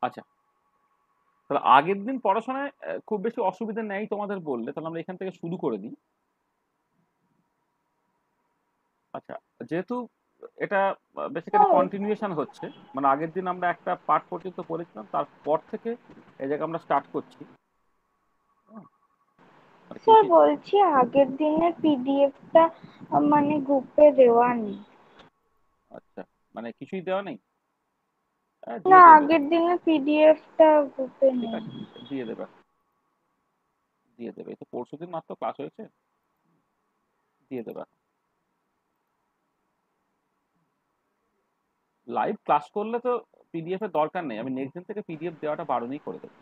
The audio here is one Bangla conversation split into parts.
আচ্ছা, তাহলে আগের দিন পড়াশোনায় খুব বেশি অসুবিধা নেই তোমাদের বললে, তাহলে আমরা এখান থেকে শুরু করে দিই। আচ্ছা, যেহেতু এটা বেসিক্যালি হ্যাঁ, কন্টিনিউয়েশন হচ্ছে, মানে আগের দিন আমরা একটা পার্ট পর্যন্ত পড়েছিলাম, তারপর থেকে এই জায়গায় আমরা স্টার্ট করছি। হ্যাঁ, মানে কি স্যার কি? বলছি আগের দিনের পিডিএফটা মানে গ্রুপে দেওয়া নেই। আচ্ছা, মানে কিছুই দেওয়া নেই? না, দিয়ে দেবে। আগের দিনের পিডিএফটা গ্রুপে ঠিক নেই। আছে, দিয়ে দেবে, দিয়ে দেবে। এই তো পরশুদিন মাত্র ক্লাস হয়েছে, দিয়ে দেবে। লাইভ ক্লাস করলে তো পিডিএফ এর দরকার নেই, আমি নেক্সট দিন থেকে পিডিএফ দেওয়াটা বারণই করে দেবো।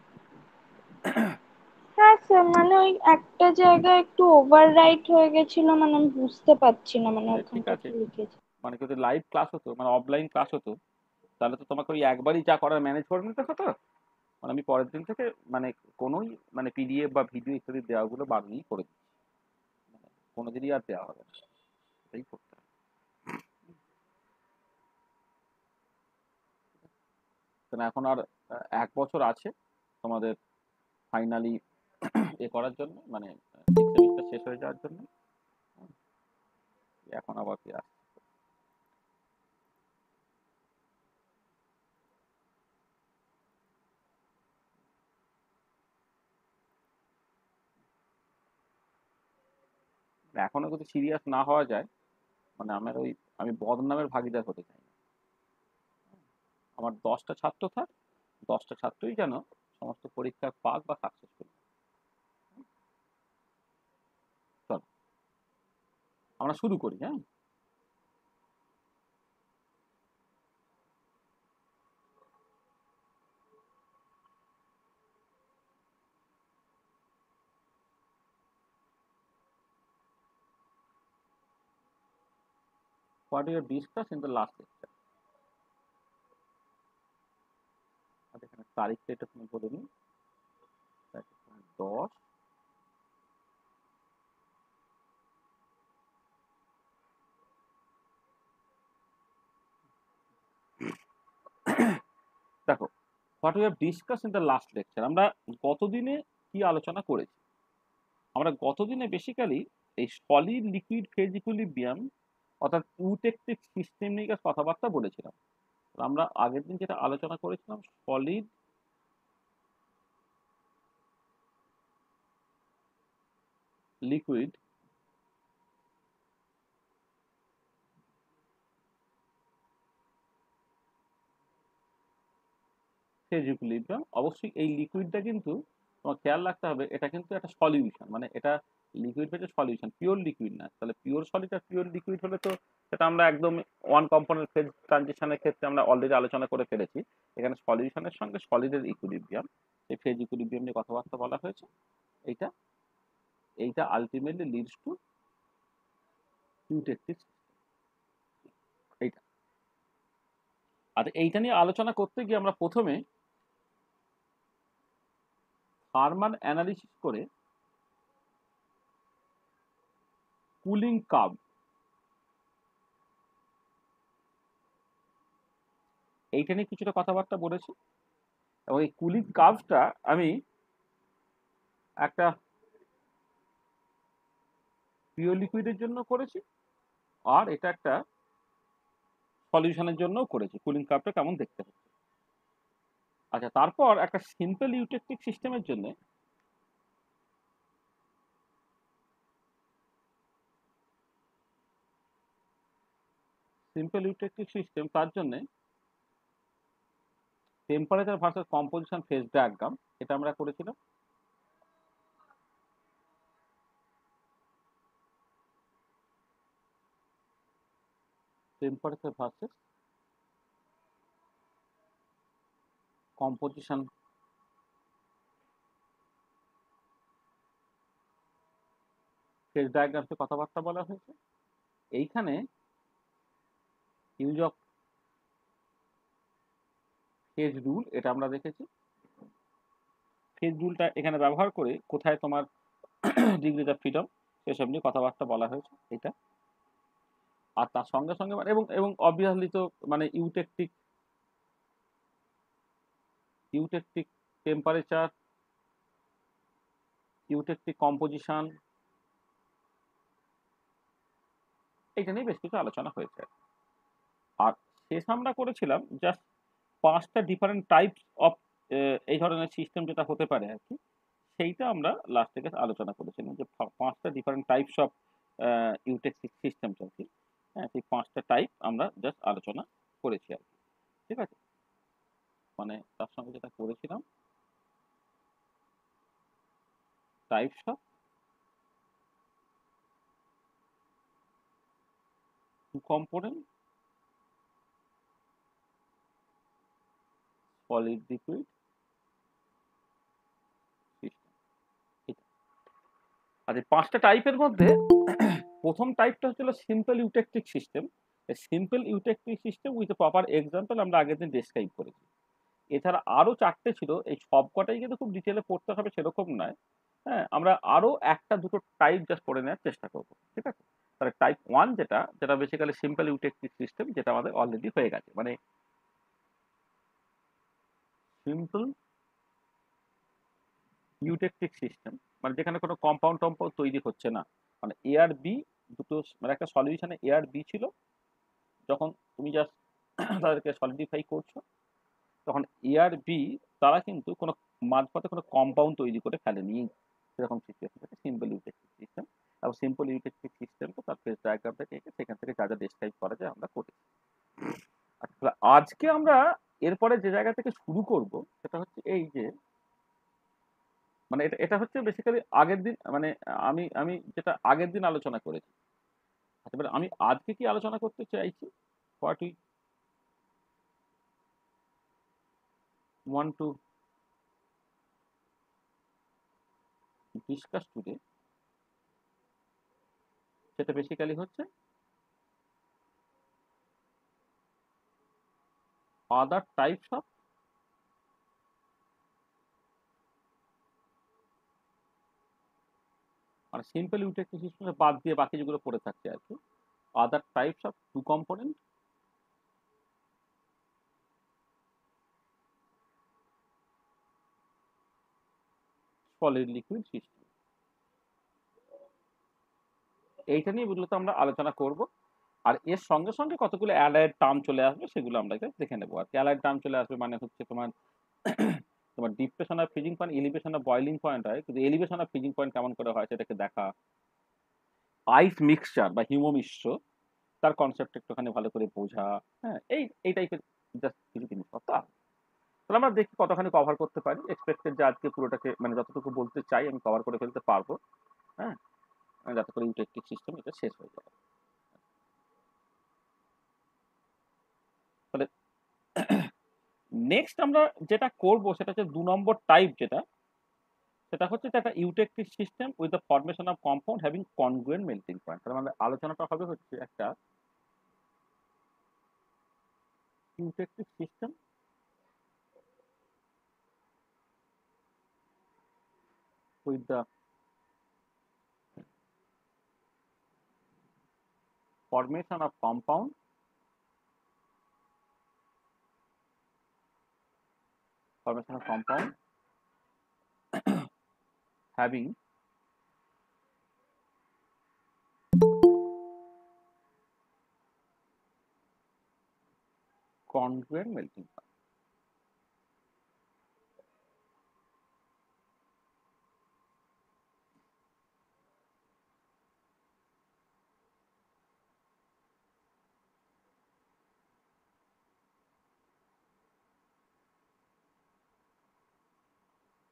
হ্যাঁ স্যার, মানে ওই একটা জায়গায় একটু ওভাররাইট হয়ে গেছিল, মানে আমি বুঝতে পারছি না মানে সে ঠিক ওখানটা আছে, কি লিখেছে। মানে যদি লাইভ ক্লাস হতো, মানে অফলাইন ক্লাস হতো, তাহলে তো তোমাকে ওই একবারই যা করার ম্যানেজ করে নিতে হতো। মানে আমি পরের দিন থেকে মানে কোনোই মানে পিডিএফ বা ভিডিও ইত্যাদি দেওয়াগুলো বারণই করে দিচ্ছি, কোনোদিনই আর দেওয়া হবে না, এটাই করতে হবে। কারণ এখন আর 1 বছর আছে তোমাদের ফাইনালি এ করার জন্য, মানে 6 সেমিস্টার শেষ হয়ে যাওয়ার জন্য। এখন আবার কি আসছে? এখনো যদি সিরিয়াস না হওয়া যায়, মানে আমার ওই, আমি বদনামের ভাগিদার হতে চাই না। আমার 10টা ছাত্র থাক, 10টা ছাত্রই যেন সমস্ত পরীক্ষায় পাক বা সাকসেসফুল। চলো আমরা শুরু করি, হ্যাঁ। What you discuss in the last lecture. আর এখানে তারিখটা এটা তুমি বলে নিই, 10। দেখো, what we have discuss in the last lecture, আমরা গতদিনে কি আলোচনা করেছি? আমরা গতদিনে বেসিক্যালি এই সলিড লিকুইড ফেজ ইকুইলিব্রিয়াম অর্থাৎ ইউটেকটিক সিস্টেম নিয়ে কথাবার্তা বলেছিলাম। আমরা আগের দিন যেটা আলোচনা করেছিলাম, সলিড লিকুইড ফেজ ইকুইলিব্রিয়াম। অবশ্যই এই লিকুইডটা কিন্তু তোমার খেয়াল রাখতে হবে, এটা কিন্তু একটা সলিউশন, মানে এটা লিকুইড ফেজের সলিউশন, পিওর লিকুইড না। তাহলে পিওর সলিড আর পিওর লিকুইড হলে তো সেটা আমরা একদম ওয়ান কম্পোনেন্ট ফেজ ট্রানজিশনের ক্ষেত্রে আমরা অলরেডি আলোচনা করে ফেলেছি। এখানে সলিউশনের সঙ্গে সলিডের ইকুইলিব্রিয়াম, এই ফেজ ইকুইলিব্রিয়াম নিয়ে কথাবার্তা বলা হয়েছে। এইটা এইটা আলটিমেটলি লিডস টু ইউটেকটিক, এইটা। আর এইটা নিয়ে আলোচনা করতে গিয়ে আমরা প্রথমে থার্মাল অ্যানালিসিস করে কুলিং কার্ভ, এইটা নিয়ে কিছুটা কথাবার্তা বলেছি। এবং এই কুলিং কার্ভটা আমি একটা পিওর লিকুইডের জন্য করেছি, আর এটা একটা সলিউশনের জন্যও করেছি, কুলিং কার্ভটা কেমন দেখতে হবে। আচ্ছা, তারপর একটা সিম্পল ইউটেকটিক সিস্টেমের জন্য, সিম্পল ইউটেকটিক সিস্টেম, তার জন্য temperature versus composition phase diagram, এটা আমরা করেছিলাম। টেম্পারেচার ভার্সেস কম্পোজিশন ফেজ ডায়াগ্রামে কথাবার্তা বলা হয়েছে। এইখানে ইউজ অফ ফেজ রুল, এটা আমরা দেখেছি। ফেজ রুলটা এখানে ব্যবহার করে কোথায় তোমার ডিগ্রিজ অফ ফ্রিডম, সেসব নিয়ে কথাবার্তা বলা হয়েছে এটা। আর তার সঙ্গে সঙ্গে মানে এবং এবং অবভিয়াসলি তো মানে eutectic eutectic temperature, eutectic composition, এইটা নিয়ে বেশ কিছু আলোচনা হয়েছে। আর শেষ আমরা করেছিলাম জাস্ট 5টা ডিফারেন্ট টাইপস অফ এই ধরনের সিস্টেম যেটা হতে পারে আর কি, সেইটা আমরা লাস্ট থেকে আলোচনা করেছিলাম যে 5টা ডিফারেন্ট টাইপস অফ ইউটেক্সিক সিস্টেম আর কি। হ্যাঁ, সেই 5টা টাইপ আমরা জাস্ট আলোচনা করেছি আর কি। ঠিক আছে, মানে তার সঙ্গে যেটা করেছিলাম types of two component solid liquid system. আর এই 5টা টাইপের মধ্যে প্রথম টাইপটা হচ্ছিল simple eutectic system. Simple eutectic system with proper example আমরা আগের দিন ডেসক্রাইব করেছি। এছাড়া আরো 4টে ছিল, এই সবকটাই কিন্তু খুব ডিটেলে পড়তে হবে সেরকম নয়। হ্যাঁ, আমরা আরো 1টা 2টো টাইপ জাস্ট পড়ে নেওয়ার চেষ্টা করবো। ঠিক আছে, তাহলে টাইপ 1 যেটা যেটা বেসিক্যালি সিম্পল ইউটেকটিক সিস্টেম, যেটা আমাদের অলরেডি হয়ে গেছে, মানে সিম্পল ইউটেকটিক সিস্টেম মানে যেখানে কোনো কম্পাউন্ড টম্পাউন্ড তৈরি হচ্ছে না, মানে এ আর বি দুটো, মানে একটা সলিউশনে এ আর বি ছিল, যখন তুমি জাস্ট তাদেরকে সলিডিফাই করছো তখন এ আর বি তারা কিন্তু কোনো মাঝপথে কোনো কম্পাউন্ড তৈরি করে ফেলেনি, সেরকম সিচুয়েশন থেকে সিম্পল ইউটেকটিক সিস্টেম। এবং সিম্পল ইউটেকটিক সিস্টেম তো তার ফেস ডায়াগ্রামটা এঁকে সেখান থেকে যা যা ডেসক্রাইব করা যায় আমরা করেছি। আচ্ছা, আজকে আমরা এরপরে যে জায়গা থেকে শুরু করব সেটা হচ্ছে এই যে, মানে এটা এটা হচ্ছে বেসিক্যালি আগের দিন, মানে আমি আমি যেটা আগের দিন আলোচনা করেছি। আচ্ছা, এবার আমি আজকে কি আলোচনা করতে চাইছি, what we want to discuss today, সেটা বেসিক্যালি হচ্ছে other types of মানে সিম্পল ইউটেকটিক সিস্টেম বাদ দিয়ে বাকি যেগুলো পড়ে থাকছে আর কি, other types of two component solid liquid system, এইটা নিয়ে মূলত আমরা আলোচনা করব। আর এর সঙ্গে সঙ্গে কতগুলো অ্যালাইড টার্ম চলে আসবে সেগুলো আমরা দেখে নেবো আর কি। অ্যালাইড টার্ম চলে আসবে মানে হচ্ছে তোমার তোমার ডিপ্রেশন আর ফ্রিজিং পয়েন্ট, এলিভেশন আর বয়লিং পয়েন্ট হয়, কিন্তু এলিভেশন আর ফ্রিজিং পয়েন্ট কেমন করে হয় সেটাকে দেখা, আইস মিক্সচার বা হিমো মিশ্র তার কনসেপ্ট একটুখানি ভালো করে বোঝা। হ্যাঁ, এই টাইপের জাস্ট কিছু জিনিসপত্র আছে। তাহলে আমরা দেখি কতখানি কভার করতে পারি। এক্সপেক্টেড যে আজকে পুরোটাকে মানে যতটুকু বলতে চাই আমি কভার করে ফেলতে পারবো। হ্যাঁ, যাতে করে ইউটেকটিক সিস্টেম এটা শেষ হয়ে যায়। তাহলে নেক্সট আমরা যেটা করব সেটা হচ্ছে 2 নম্বর টাইপ, যেটা সেটা হচ্ছে একটা eutectic system with the formation of compound having congruent melting point. তাহলে আমাদের আলোচনাটা হবে হচ্ছে একটা eutectic system with the formation of compound having congruent melting point.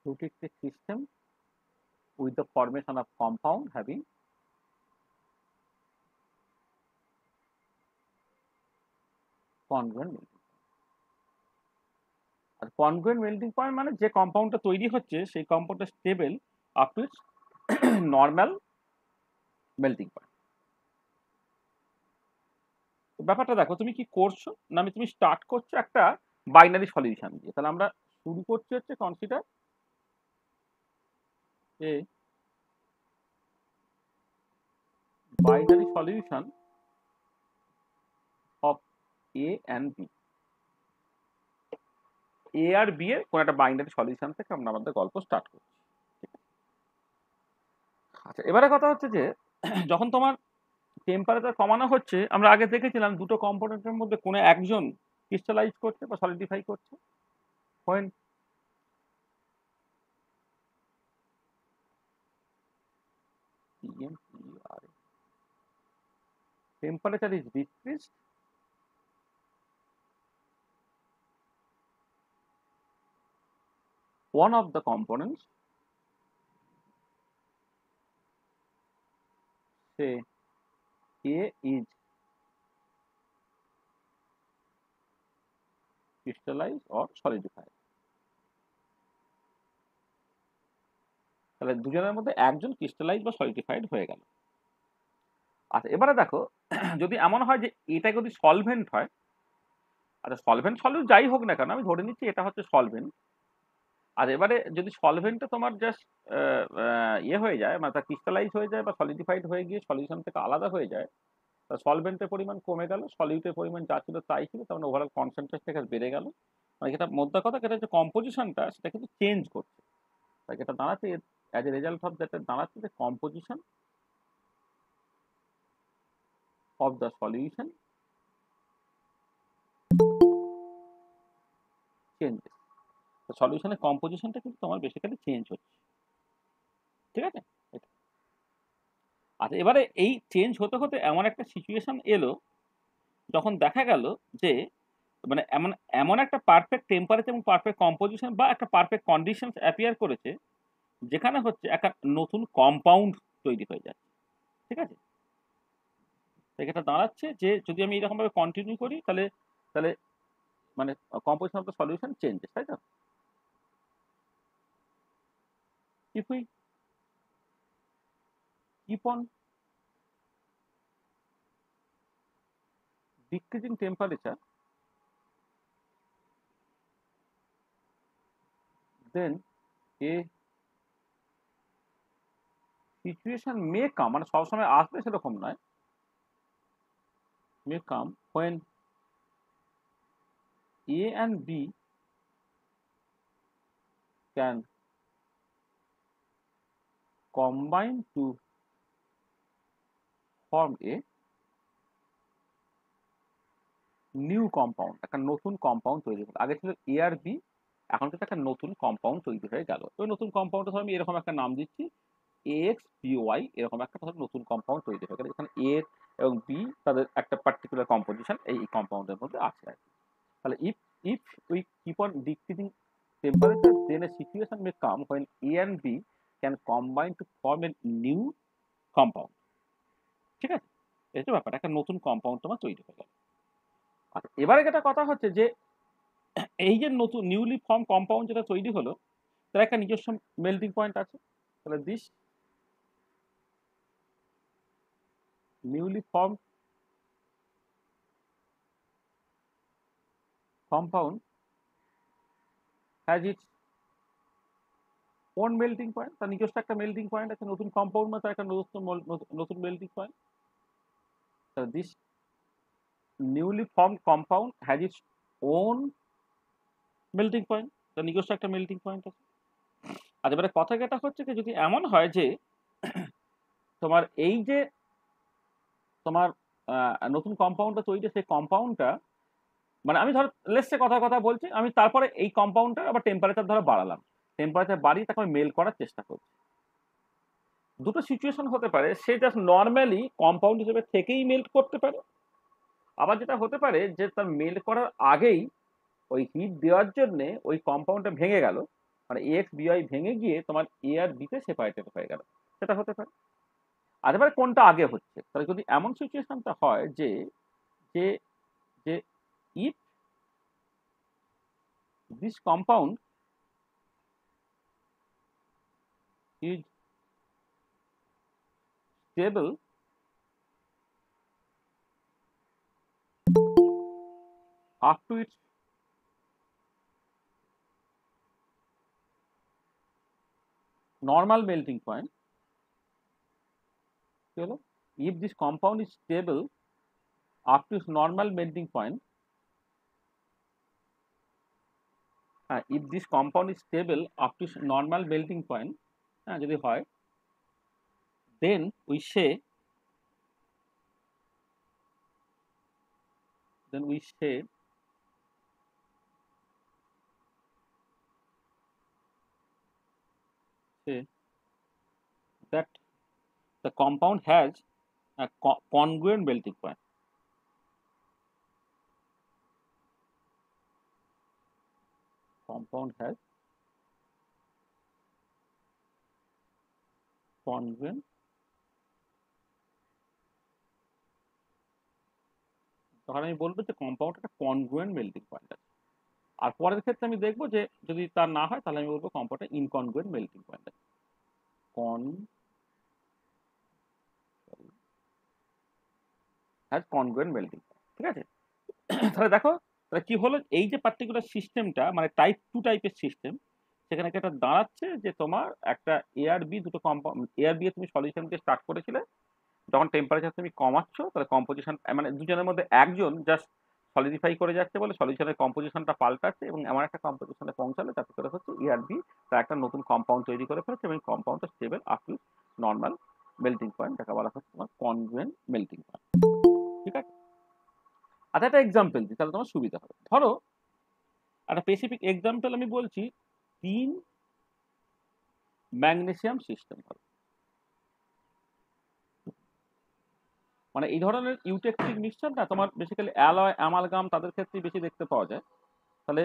Eutectic system with the formation of compound having congruent melting point. আর congruent melting point মানে যে কম্পাউন্ডটা তৈরি হচ্ছে সেই কম্পাউন্ডটা stable up to its normal melting point. ব্যাপারটা দেখো, তুমি কি করছো না, আমি তুমি স্টার্ট করছো একটা বাইনারি সলিউশন দিয়ে। তাহলে আমরা শুরু করছি হচ্ছে consider a binary solution of A and B. A আর বি এর কোন একটা বাইনারি সলিউশন থেকে আমরা আমাদের গল্প স্টার্ট করছি। আচ্ছা, এবারে কথা হচ্ছে যে যখন তোমার টেম্পারেচার কমানো হচ্ছে, আমরা আগে দেখেছিলাম দুটো কম্পোনেন্টের মধ্যে কোনো একজন ক্রিস্টালাইজ করছে বা সলিডিফাই করছে। when temperature is decreased, one of the components, say A is crystallized or solidified. তাহলে দুজনের মধ্যে একজন ক্রিস্টালাইজ বা সলিডিফাইড হয়ে গেল। আচ্ছা, এবারে দেখো যদি এমন হয় যে এটা যদি সলভেন্ট হয়, আচ্ছা সলভেন্ট সলিউট যাই হোক না কেন, আমি ধরে নিচ্ছি এটা হচ্ছে সলভেন্ট। আর এবারে যদি সলভেন্টটা তোমার জাস্ট ইয়ে হয়ে যায়, মানে ক্রিস্টালাইজ হয়ে যায় বা সলিডিফাইড হয়ে গিয়ে সলিউশন থেকে আলাদা হয়ে যায়, সলভেন্টের পরিমাণ কমে গেল, সলিউটের পরিমাণ যা ছিল তাই ছিল, তার মানে ওভারঅল কনসেন্ট্রেশন থেকে বেড়ে গেল। মানে এটা মোদ্দা কথা, এটা যে কম্পোজিশনটা সেটা কিন্তু চেঞ্জ করছে। তাই এটা দাঁড়াচ্ছে as a result of that দাঁড়াচ্ছে যে composition of the solution changes. তো সলিউশনের কম্পোজিশনটা কিন্তু তোমার বেসিক্যালি চেঞ্জ হচ্ছে, ঠিক আছে? এটা আচ্ছা, এবারে এই চেঞ্জ হতে হতে এমন একটা সিচুয়েশন এলো যখন দেখা গেল যে মানে এমন এমন একটা পারফেক্ট টেম্পারেচার এবং পারফেক্ট কম্পোজিশন বা একটা পারফেক্ট কন্ডিশন অ্যাপিয়ার করেছে যেখানে হচ্ছে একটা নতুন কম্পাউন্ড তৈরি হয়ে যাচ্ছে, ঠিক আছে? এটা দাঁড়াচ্ছে যে যদি আমি এরকম ভাবে কন্টিনিউ করি তাহলে তাহলে মানে composition of the solution changes, তাই তো? if we keep on decreasing temperature, then a situation may come, মানে সবসময় আসবে সেরকম নয়, may come when A and B can combine to form a new compound, একটা নতুন কম্পাউন্ড তৈরি হলো। আগে ছিল এ আর বি, এখন কিন্তু একটা নতুন কম্পাউন্ড তৈরি হয়ে গেল। ওই নতুন কম্পাউন্ডে ধর আমি এরকম একটা নাম দিচ্ছি এক্স বি ওয়াই, এরকম একটা নতুন কম্পাউন্ড তৈরি হয়ে গেল। এখানে এ এবং বি তাদের একটা পার্টিকুলার কম্পোজিশন এই কম্পাউন্ডের মধ্যে আছে আর কি। তাহলে if if we keep on decreasing temperature then a situation may come when A and B can combine to form a new compound, ঠিক আছে? এই যে ব্যাপার, একটা নতুন কম্পাউন্ড তোমার তৈরি হয়ে গেল। আচ্ছা, এবারে যেটা কথা হচ্ছে যে এই যে নতুন নিউলি ফর্ম কম্পাউন্ড যেটা তৈরি হলো তার একটা নিজস্ব মেল্টিং পয়েন্ট আছে। তাহলে this newly form compound has its own melting point, তার নিজস্ব একটা মেল্টিং পয়েন্ট আছে। নতুন কম্পাউন্ড মানে তার একটা নতুন মেল্টিং পয়েন্ট। তাহলে this newly form compound has its own melting point, তার নিজস্ব একটা মেল্টিং পয়েন্ট আছে। আর এবারে কথা যেটা হচ্ছে যে যদি এমন হয় যে তোমার এই যে তোমার নতুন কম্পাউন্ডটা তৈরি, সেই কম্পাউন্ডটা মানে আমি ধর লেসে কথা কথা বলছি, আমি তারপরে এই কম্পাউন্ডটা আবার টেম্পারেচার ধরো বাড়ালাম, টেম্পারেচার বাড়িয়ে তাকে মেল করার চেষ্টা করছি। দুটো সিচুয়েশন হতে পারে, সে জাস্ট নর্মালি কম্পাউন্ড হিসেবে থেকেই মেল্ট করতে পারে, আবার যেটা হতে পারে যে তার মেল্ট করার আগেই ওই হিট দেওয়ার জন্য ওই কম্পাউন্ডটা ভেঙে গেল, মানে এক্স বিআই ভেঙে গিয়ে তোমার এ আর বিতে সেপারেটেড হয়ে গেল, সেটা হতে পারে। আর এবারে কোনটা আগে হচ্ছে, তাহলে যদি এমন সিচুয়েশনটা হয় যে যে যে if this compound is stable up to its normal melting point, if this compound is stable up to its normal melting point, if this compound is stable up to normal melting point, হ্যাঁ যদি হয়, then we say then we say that the compound has a congruent melting point. Compound has congruent, তখন আমি বলবো যে কম্পাউন্ড একটা কনগ্রুয়েন্ট মেল্টিং পয়েন্ট আছে। আর পরের ক্ষেত্রে আমি দেখবো যে যদি তার না হয় তাহলে আমি বলবো কম্পাউন্ডটা ইনকনগ্রুয়েন্ট মেল্টিং পয়েন্ট আছে। হ্যাজ কনগ্রুয়েন্ট মেল্টিং পয়েন্ট, ঠিক আছে? তাহলে দেখো তাহলে কি হলো, এই যে পার্টিকুলার সিস্টেমটা মানে টাইপ 2 টাইপের সিস্টেম, সেখানে একটা দাঁড়াচ্ছে যে তোমার একটা এআর বি দুটো কম্পাউন্ড, এআর বি এ তুমি সলিউশন দিয়ে স্টার্ট করেছিলে, যখন টেম্পারেচার তুমি কমাচ্ছ তাহলে কম্পোজিশন মানে দুজনের মধ্যে একজন জাস্ট সলিডিফাই করে যাচ্ছে বলে সলিউশনের কম্পোজিশনটা পাল্টাচ্ছে এবং এমন একটা কম্পোজিশনে পৌঁছালে তাতে করে হচ্ছে ইআরবি তার একটা নতুন কম্পাউন্ড তৈরি করে ফেলেছে এবং কম্পাউন্ডটা stable up to normal melting point, যাকে বলা হচ্ছে তোমার কনগ্রুয়েন্ট মেল্টিং পয়েন্ট, ঠিক আছে? আচ্ছা একটা এক্সাম্পল দিই তাহলে তোমার সুবিধা হবে। ধরো একটা স্পেসিফিক এক্সাম্পল আমি বলছি, 3 ম্যাগনেসিয়াম সিস্টেম হবে। মানে এই ধরনের ইউটেকটিক মিক্সচার না তোমার বেসিক্যালি অ্যালয় অ্যামালগাম তাদের ক্ষেত্রে বেশি দেখতে পাওয়া যায়। তাহলে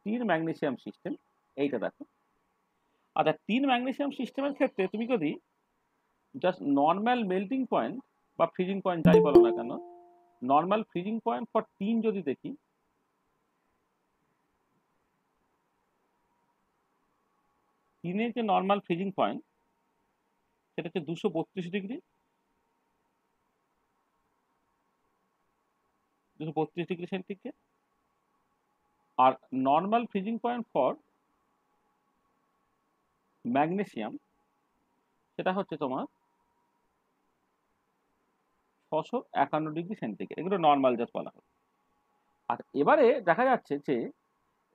3 ম্যাগনেসিয়াম সিস্টেম এইটা দেখো। আচ্ছা 3 ম্যাগনেসিয়াম সিস্টেমের ক্ষেত্রে তুমি যদি জাস্ট নর্মাল মেল্টিং পয়েন্ট বা ফ্রিজিং পয়েন্ট যাই বলো না কেন, নর্মাল ফ্রিজিং পয়েন্ট ফর 3 যদি দেখি, তিনের যে নর্মাল ফ্রিজিং পয়েন্ট সেটা হচ্ছে 232 ডিগ্রি, 232 ডিগ্রি সেন্টিগ্রেড। আর normal freezing point for magnesium সেটা হচ্ছে তোমার 651 ডিগ্রি সেন্টিগ্রেড। এগুলো নর্মাল জাস্ট বলা হয়। আর এবারে দেখা যাচ্ছে যে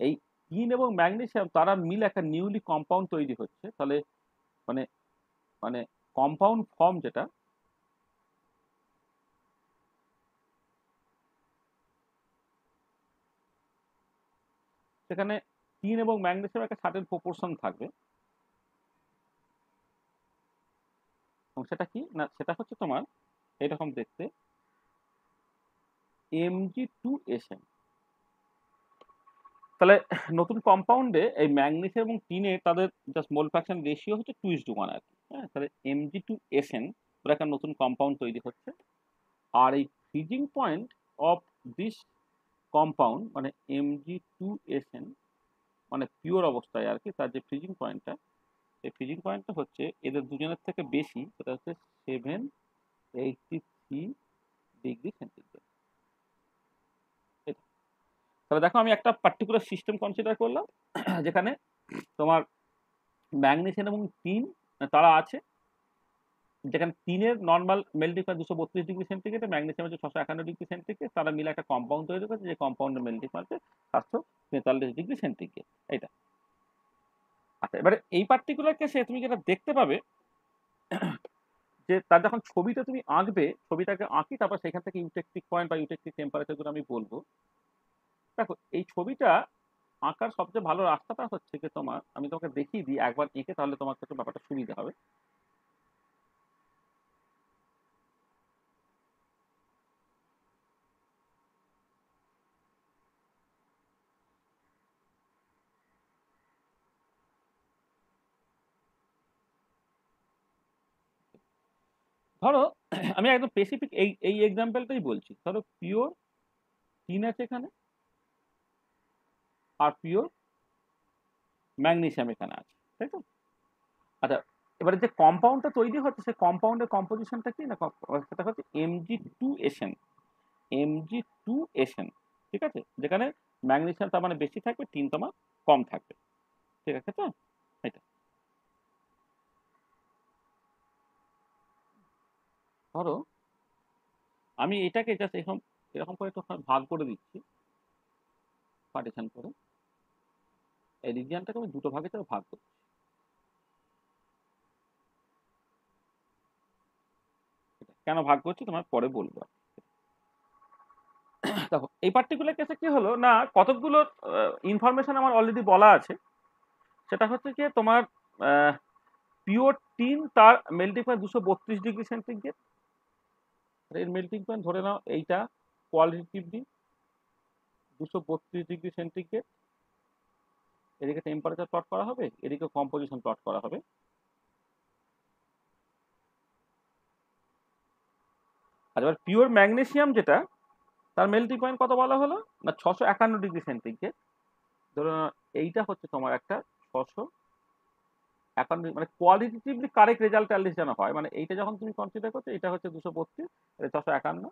এই 3 এবং ম্যাগনেসিয়াম তারা মিলে একটা নিউলি কম্পাউন্ড তৈরি হচ্ছে। তাহলে মানে মানে কম্পাউন্ড ফর্ম যেটা, সেখানে 3 এবং ম্যাগনেসিয়াম একটা সার্টেন প্রপোর্শন থাকবে এবং সেটা কি না সেটা হচ্ছে তোমার এরকম দেখতে Mg2Sn। তাহলে নতুন কম্পাউন্ডে এই ম্যাগনেসিয়াম এবং টিনে তাদের জাস্ট মোল ফ্র্যাকশন রেশিও হচ্ছে 2:1 আর কি। হ্যাঁ, তাহলে Mg2Sn ওরা একটা নতুন কম্পাউন্ড তৈরি হচ্ছে। আর এই freezing point of this compound মানে Mg2Sn মানে পিওর অবস্থায় আর কি, তার যে ফ্রিজিং পয়েন্টটা, এই ফ্রিজিং পয়েন্টটা হচ্ছে এদের দুজনের থেকে বেশি, সেটা হচ্ছে 783 ডিগ্রি সেন্টিগ্রেড। তাহলে দেখো আমি একটা পার্টিকুলার সিস্টেম কনসিডার করলাম যেখানে তোমার ম্যাগনেসিয়াম এবং টিন তারা আছে, যেখানে টিনের normal melting point 232 degree centigrade, magnesium হচ্ছে 651 ডিগ্রি সেন্টিগ্রেড, তারা মিলে একটা কম্পাউন্ড তৈরি করেছে যে কম্পাউন্ডের মেল্টিং পয়েন্ট 743 ডিগ্রি সেন্টিগ্রেড। এইটা আচ্ছা এবারে এই পার্টিকুলার কেসে তুমি যেটা দেখতে পাবে যে তার যখন ছবিটা তুমি আঁকবে, ছবিটাকে আঁকি তারপর সেখান থেকে ইউটেকটিক পয়েন্ট বা ইউটেকটিক টেম্পারেচার গুলো আমি বলবো। দেখো এই ছবিটা আঁকার সবচেয়ে ভালো রাস্তাটা হচ্ছে কি তোমার, আমি তোমাকে দেখিয়ে দিই একবার এঁকে, তাহলে তোমার কাছে ব্যাপারটা সুবিধা হবে। ধরো আমি একদম স্পেসিফিক এই এই এক্সাম্পলটাই বলছি। ধরো পিওর টিন আছে এখানে আর পিওর ম্যাগনেসিয়াম এখানে আছে, তাই তো? আচ্ছা এবারে যে কম্পাউন্ডটা তৈরি হচ্ছে সেই কম্পাউন্ডের কম্পোজিশনটা কি না, সেটা হচ্ছে Mg2Sn। Mg2Sn, ঠিক আছে? যেখানে ম্যাগনেসিয়াম তার মানে বেশি থাকবে, টিন তোমার কম থাকবে, ঠিক আছে তো? এটা ধরো আমি এটাকে জাস্ট এরকম এরকম করে একটু ভাগ করে দিচ্ছি। পার্টিশন করে এই রিজিয়নটাকে আমি দুটো ভাগে ভাগ করছি। কেন ভাগ করছি তোমার পরে বলবো। দেখো এই পার্টিকুলার কেসে কি হলো না, কতগুলো ইনফরমেশন আমার অলরেডি বলা আছে। সেটা হচ্ছে যে তোমার পিওর টিন তার মেল্টিং পয়েন্ট 232°C। এর মেল্টিং পয়েন্ট ধরে নাও এইটা কোয়ালিটিভলি 232°C। এদিকে টেম্পারেচার প্লট করা হবে, এদিকে কম্পোজিশন প্লট করা হবে। আর এবার পিওর ম্যাগনেসিয়াম যেটা, তার মেল্টিং পয়েন্ট কত বলা হলো না 651°C। ধরো এইটা হচ্ছে তোমার একটা 651, মানে কোয়ালিটিভলি কারেক্ট রেজাল্ট অ্যাটলিস্ট যেন হয়, মানে এইটা যখন তুমি কনসিডার করছো এটা হচ্ছে 232, 651।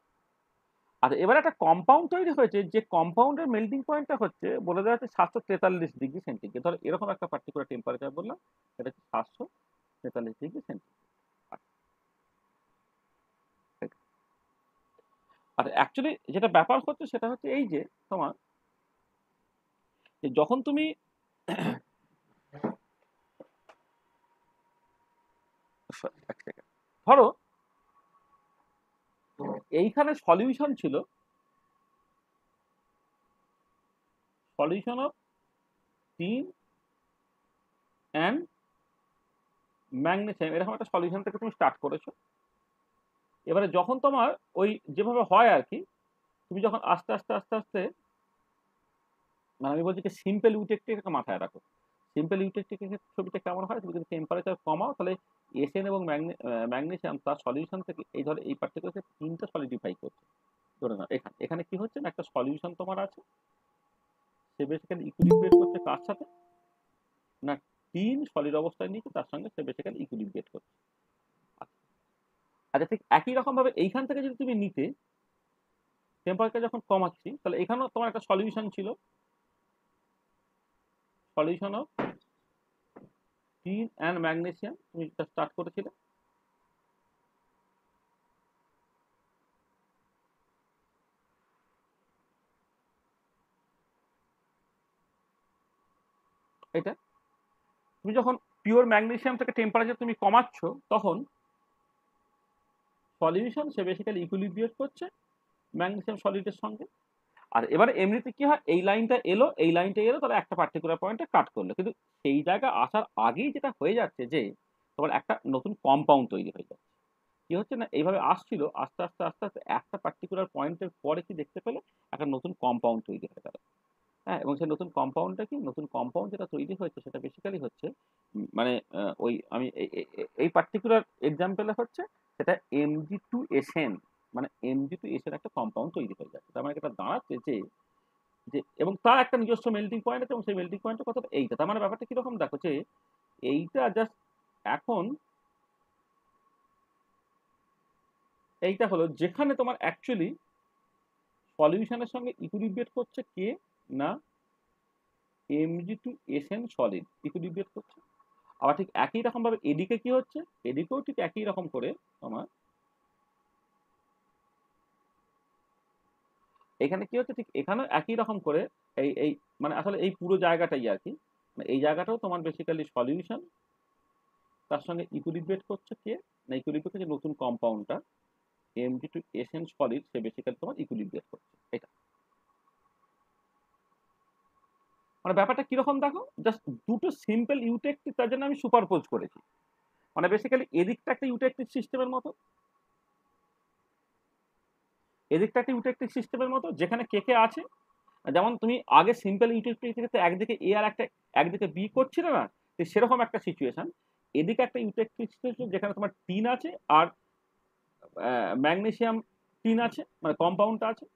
আর এবার একটা কম্পাউন্ড তৈরি হয়েছে, যে কম্পাউন্ডের মেল্টিং পয়েন্টটা হচ্ছে বলে দেওয়া হচ্ছে 743°C। ধরো এরকম একটা পার্টিকুলার টেম্পারেচার বললাম, এটা হচ্ছে 743°C। আর অ্যাকচুয়ালি যেটা ব্যাপার হচ্ছে সেটা হচ্ছে এই যে তোমার যখন তুমি ধরো এইখানে সলিউশন ছিল, solution of tin and magnesium, এরকম একটা সলিউশন থেকে তুমি স্টার্ট করেছো। এবারে যখন তোমার ওই যেভাবে হয় আর কি, তুমি যখন আস্তে আস্তে আস্তে আস্তে, মানে আমি বলছি যে সিম্পল ইউটেকটিকে মাথায় রাখো। সিম্পল ইউটেকটিকের ছবিটা কেমন হয়, তুমি যদি টেম্পারেচার কমাও তাহলে এসএন এবং ম্যাগনেসিয়াম তার সলিউশন থেকে এই ধরো এই পার্টিকুলার তিনটা সলিডিফাই করছে। ধরে নাও এখানে এখানে কি হচ্ছে না, একটা সলিউশন তোমার আছে, সে বেসিক্যালি ইকুইলিব্রিয়েট করছে কার সাথে না, তিন সলিড অবস্থায় নিচ্ছে তার সঙ্গে সে বেসিক্যালি ইকুইলিব্রিয়েট করছে। আচ্ছা ঠিক একই রকম ভাবে এইখান থেকে যদি তুমি নিতে টেম্পারেচার যখন কমাচ্ছি, তাহলে এখানেও তোমার একটা সলিউশন ছিল, solution of tin and magnesium, তুমি যেটা স্টার্ট করেছিলে। এটা তুমি যখন পিওর ম্যাগনেসিয়াম থেকে টেম্পারেচার তুমি কমাচ্ছ, তখন সলিউশন সে বেসিক্যালি ইকুইলিব্রিয়েট করছে ম্যাগনেসিয়াম সলিডের সঙ্গে। আর এবার এমনিতে কি হয়, এই লাইনটা এলো এই লাইনটা এলো, তাহলে একটা পার্টিকুলার পয়েন্টে কাট করলো, কিন্তু সেই জায়গা আসার আগেই যেটা হয়ে যাচ্ছে যে তোমার একটা নতুন কম্পাউন্ড তৈরি হয়ে যাচ্ছে। কি হচ্ছে না, এইভাবে আসছিল আস্তে আস্তে আস্তে আস্তে একটা পার্টিকুলার পয়েন্টের পরে কি দেখতে পেলে একটা নতুন কম্পাউন্ড তৈরি হয়ে গেল। হ্যাঁ, এবং সেই নতুন কম্পাউন্ডটা কি, নতুন কম্পাউন্ড যেটা তৈরি হয়েছে সেটা বেসিক্যালি হচ্ছে মানে ওই আমি এই পার্টিকুলার এক্সাম্পলে হচ্ছে সেটা Mg2SN, মানে Mg2SN একটা কম্পাউন্ড তৈরি হয়ে যাচ্ছে। তার মানে এটা দাঁড়াচ্ছে যে যে এবং তার একটা নিজস্ব মেল্টিং পয়েন্ট আছে, এবং সেই মেল্টিং পয়েন্টের কথা এইটা। তার মানে ব্যাপারটা কিরকম দেখো যে এইটা জাস্ট এখন এইটা হলো যেখানে তোমার অ্যাকচুয়ালি সলিউশনের সঙ্গে ইকুইলিব্রিয়েট করছে কে না Mg2SN সলিড ইকুইলিব্রিয়েট করছে। আবার ঠিক একই রকম ভাবে এদিকে কি হচ্ছে, এদিকেও ঠিক একই রকম করে তোমার এখানে কি হচ্ছে, ঠিক এখানেও একই রকম করে এই এই মানে আসলে এই পুরো জায়গাটাই আর কি, মানে এই জায়গাটাও তোমার বেসিক্যালি সলিউশন তার সঙ্গে ইকুইলিব্রিয়েট করছে কে না, ইকুইলিব্রিয়েট করছে নতুন কম্পাউন্ডটা Mg2SN সলিড, সে বেসিক্যালি তোমার ইকুইলিব্রিয়েট করছে। এটা মানে ব্যাপারটা কিরকম দেখো, জাস্ট দুটো সিম্পল ইউটেকটিভ তার জন্য আমি সুপারপোজ করেছি। মানে বেসিক্যালি এদিকটা একটা ইউটেকটিভ সিস্টেমের মতো, এদিকটা একটা ইউটেকটিভ সিস্টেমের মতো, যেখানে কে কে আছে। যেমন তুমি আগে সিম্পল ইউটেকটিভ থেকে একদিকে এ আর একটা একদিকে বি করছিল না, তো সেরকম একটা সিচুয়েশন। এদিকে একটা ইউটেকটিভ সিচুয়েশন যেখানে তোমার টিন আছে আর ম্যাগনেসিয়াম টিন আছে, মানে কম্পাউন্ডটা আছে।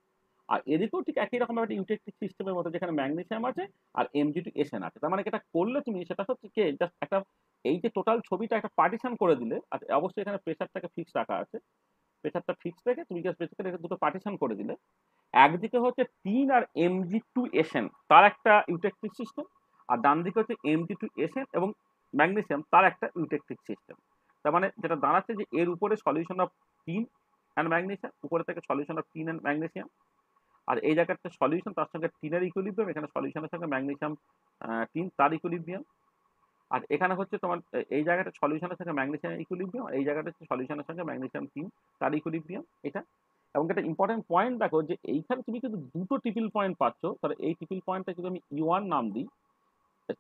আর এদিকেও ঠিক একই রকম একটা ইউটেকটিভ সিস্টেমের মতো, যেখানে ম্যাগনেসিয়াম আছে আর Mg2SN আছে। তার মানে এটা করলে তুমি সেটা হচ্ছে কি, জাস্ট একটা এই যে টোটাল ছবিটা একটা পার্টিশন করে দিলে। আর অবশ্যই এখানে প্রেসারটাকে ফিক্স রাখা আছে, প্রেসারটা ফিক্স রেখে তুমি জাস্ট বেসিক্যালি এটা দুটো পার্টিশন করে দিলে। একদিকে হচ্ছে টিন আর Mg2SN তার একটা ইউটেকটিভ সিস্টেম, আর ডান দিকে হচ্ছে Mg2SN এবং ম্যাগনেসিয়াম তার একটা ইউটেকটিভ সিস্টেম। তার মানে যেটা দাঁড়াচ্ছে যে এর উপরে solution of tin and magnesium, উপরে থেকে solution of tin and magnesium, আর এই জায়গাটা সলিউশন, তার সঙ্গে টিনের ইকুইলিব্রিয়াম, এখানে সলিউশনের সঙ্গে ম্যাগনেসিয়াম টিন তার ইকুইলিব্রিয়াম। আর এখানে হচ্ছে তোমার এই জায়গাটা সলিউশনের সঙ্গে ম্যাগনেসিয়াম ইকুইলিব্রিয়াম, এই জায়গাটা হচ্ছে সলিউশনের সঙ্গে ম্যাগনেসিয়াম টিন তার ইকুইলিব্রিয়াম এটা। এবং একটা ইম্পর্টেন্ট পয়েন্ট দেখো যে এইখানে তুমি কিন্তু দুটো টিপিল পয়েন্ট পাচ্ছ, তাহলে এই টিপিল পয়েন্টটা যদি আমি ইউ1 নাম দিই,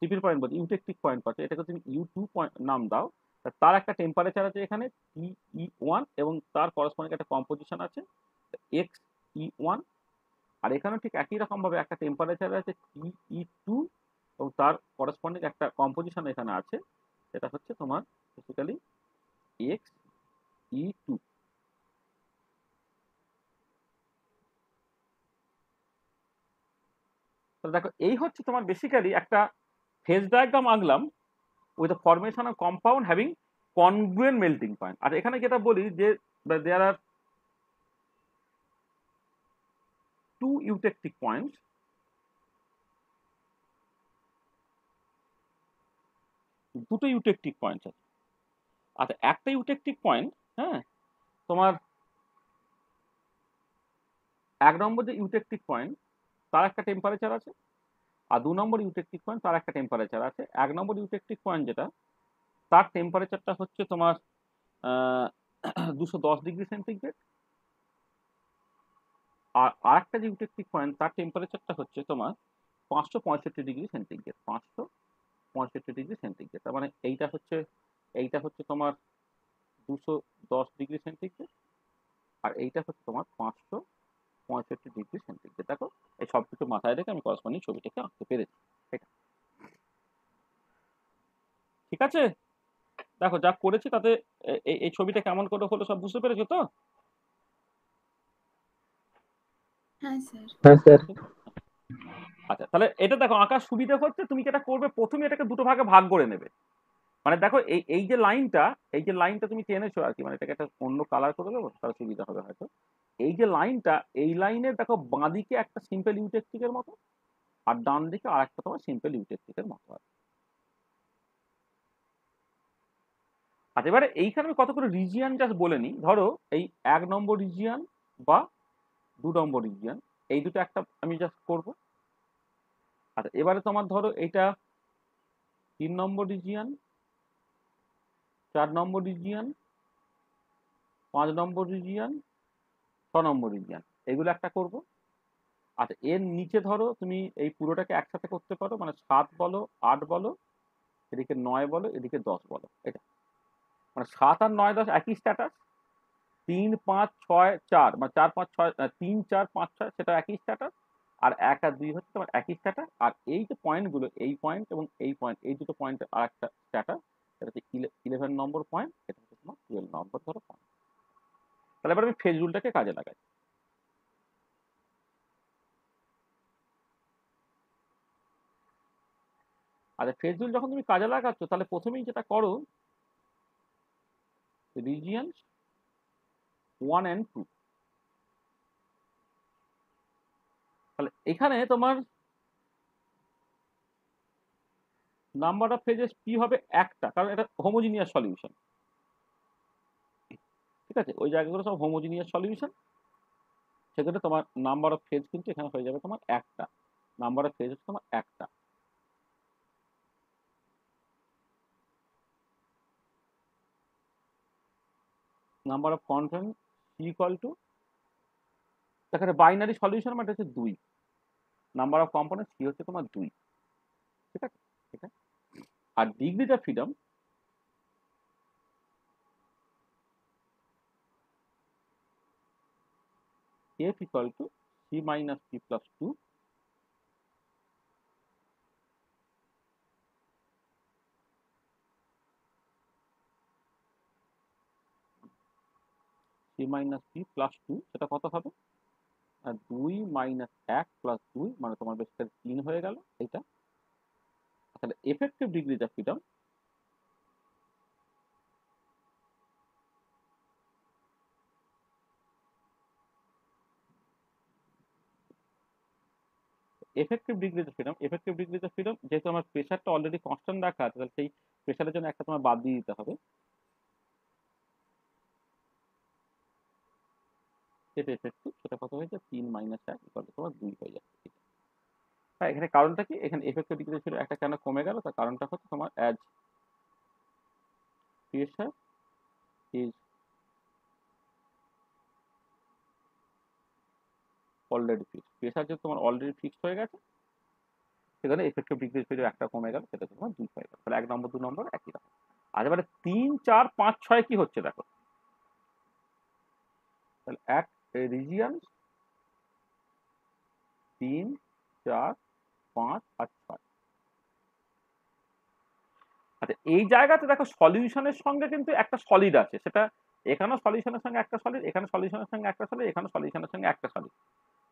টিপিল পয়েন্ট বলতে ইউটেকটিক পয়েন্ট পাচ্ছ, এটাকে তুমি ইউ2 নাম দাও, তার একটা টেম্পারেচার আছে এখানে টি1 এবং তার করসপন্ডিং একটা কম্পোজিশন আছে এক্স ই1। আর এখানেও ঠিক একই রকম ভাবে একটা টেম্পারেচার আছে টি2 এবং তার করসপন্ডিং একটা কম্পোজিশন এখানে আছে, সেটা হচ্ছে তোমার বেসিক্যালি এক্স ই2। তাহলে দেখো এই হচ্ছে তোমার বেসিক্যালি একটা ফেজ ডায়াগ্রাম আঁকলাম with the formation of compound having congruent melting point. আর এখানে যেটা বলি যে there are two eutectic points, দুটো ইউটেকটিক পয়েন্ট আছে। আচ্ছা একটা ইউটেকটিক পয়েন্ট, হ্যাঁ, তোমার 1 নম্বর যে ইউটেকটিক পয়েন্ট তার একটা টেম্পারেচার আছে, আর 2 নম্বর ইউটেকটিক পয়েন্ট তার একটা টেম্পারেচার আছে। 1 নম্বর ইউটেকটিক পয়েন্ট যেটা, তার টেম্পারেচারটা হচ্ছে তোমার 210°C। আর আরেকটা যে ইউটেকটিক পয়েন্ট তার টেম্পারেচারটা হচ্ছে তোমার 565°C। 565°C। তার মানে এইটা হচ্ছে তোমার 210°C, আর এইটা হচ্ছে তোমার 565°C। দেখো এই সব কিছু মাথায় রেখে আমি করসপন্ডিং ছবিটাকে আঁকতে পেরেছি। এটা ঠিক আছে? দেখো যা করেছি তাতে এই ছবিটা কেমন করে হলো সব বুঝতে পেরেছো তো? হ্যাঁ স্যার। হ্যাঁ স্যার। আচ্ছা তাহলে এটা দেখো আঁকার সুবিধা হচ্ছে তুমি যেটা করবে প্রথমে এটাকে দুটো ভাগে ভাগ করে নেবে। মানে দেখো এই যে লাইনটা তুমি টেনেছো আর কি, মানে এটাকে একটা অন্য কালার করে দেবো তাহলে সুবিধা হবে হয়তো। এই যে লাইনটা, এই লাইনের দেখো বাঁদিকে একটা সিম্পল ইউটেকটিকের মতো, আর ডান দিকে আর একটা তোমার সিম্পল ইউটেকটিকের মতো আছে। আচ্ছা এবারে এইখানে আমি কত করে রিজিয়ান জাস্ট বলে নিই। ধরো এই 1 নম্বর রিজিয়ান বা 2 নম্বর রিজিয়ান, এই দুটো একটা আমি জাস্ট করব। আচ্ছা এবারে তোমার ধরো এইটা 3 নম্বর রিজিয়ান, 4 নম্বর রিজিয়ান, 5 নম্বর রিজিয়ান, 6 নম্বর রিজিয়ান, এগুলো একটা করব। আচ্ছা এর নিচে ধরো তুমি এই পুরোটাকে একসাথে করতে পারো, মানে 7 বলো, 8 বলো, এদিকে 9 বলো, এদিকে 10 বলো। এটা মানে 7 আর 9 10 একই স্ট্যাটাস, 3 5 6 4 মানে 4 5 6 3 4 5 6 সেটা একই স্ট্যাটাস, আর 1 আর 2 হচ্ছে তোমার একই স্ট্যাটাস। আর এই যে পয়েন্টগুলো, এই পয়েন্ট এবং এই পয়েন্ট, এই দুটো পয়েন্টের আর একটা স্ট্যাটাস, সেটা হচ্ছে 11 নম্বর পয়েন্ট, এটা হচ্ছে তোমার 12 নম্বর ধরো পয়েন্ট। তাহলে এবার আমি ফেজ রুলটাকে কাজে লাগাই। আচ্ছা ফেজ রুল যখন তুমি কাজে লাগাচ্ছ তাহলে প্রথমেই যেটা করো, রিজিয়নস 1 and 2, তাহলে এখানে তোমার নাম্বার অফ ফেজেস পি হবে একটা, কারণ এটা হোমোজিনিয়াস সলিউশন। ঠিক আছে, ওই জায়গাগুলো সব হোমোজিনিয়াস সলিউশন, সেক্ষেত্রে তোমার নাম্বার অফ ফেজ কিন্তু এখানে হয়ে যাবে তোমার একটা। নাম্বার অফ ফেজ হচ্ছে তোমার একটা। Number of conference C equal to, এখানে বাইনারি সলিউশন মানে হচ্ছে 2, নাম্বার অফ কম্পোনেন্ট সি হচ্ছে তোমার 2। ঠিক আছে, এটা। আর degrees of freedom, F equal to C minus P plus 2, C minus P plus 2 সেটা কত হবে? 2 minus 1 plus 2 মানে তোমার বেসিক্যালি 3 হয়ে গেল এটা। তাহলে effective degrees of freedom, effective degrees of freedom যেহেতু আমার প্রেশারটা অলরেডি কনস্ট্যান্ট রাখা আছে, তাহলে সেই প্রেশারের জন্য একটা তোমার বাদ দিয়ে দিতে হবে। এফ এফেক্টিভ সেটা কত হয়েছে 3 - 1 ইকুয়াল টু তোমার 2 হয়ে যাচ্ছে। হ্যাঁ, এখানে কারণটা কি, এখানে এফেক্টিভ ডিগ্রি ছিল একটা কেন কমে গেল, তার কারণটা হচ্ছে তোমার as pressure is already fixed, pressure যেহেতু তোমার অলরেডি ফিক্সড হয়ে গেছে সেখানে এফেক্টিভ ডিগ্রি ছিল একটা কমে গেল, সেটা তোমার 2 হয়ে গেল। তাহলে 1 নম্বর 2 নম্বর একই রকম। আর এবারে 3 4 5 6 কি হচ্ছে দেখো, তাহলে এক রিজিয়ন 3 4 5 আর 6। আচ্ছা, এই জায়গাতে দেখো সলিউশনের সঙ্গে কিন্তু একটা সলিড আছে, সেটা এখানেও সলিউশনের সঙ্গে একটা সলিড, এখানে সলিউশনের সঙ্গে একটা সলিড, এখানে সলিউশনের সঙ্গে একটা সলিড।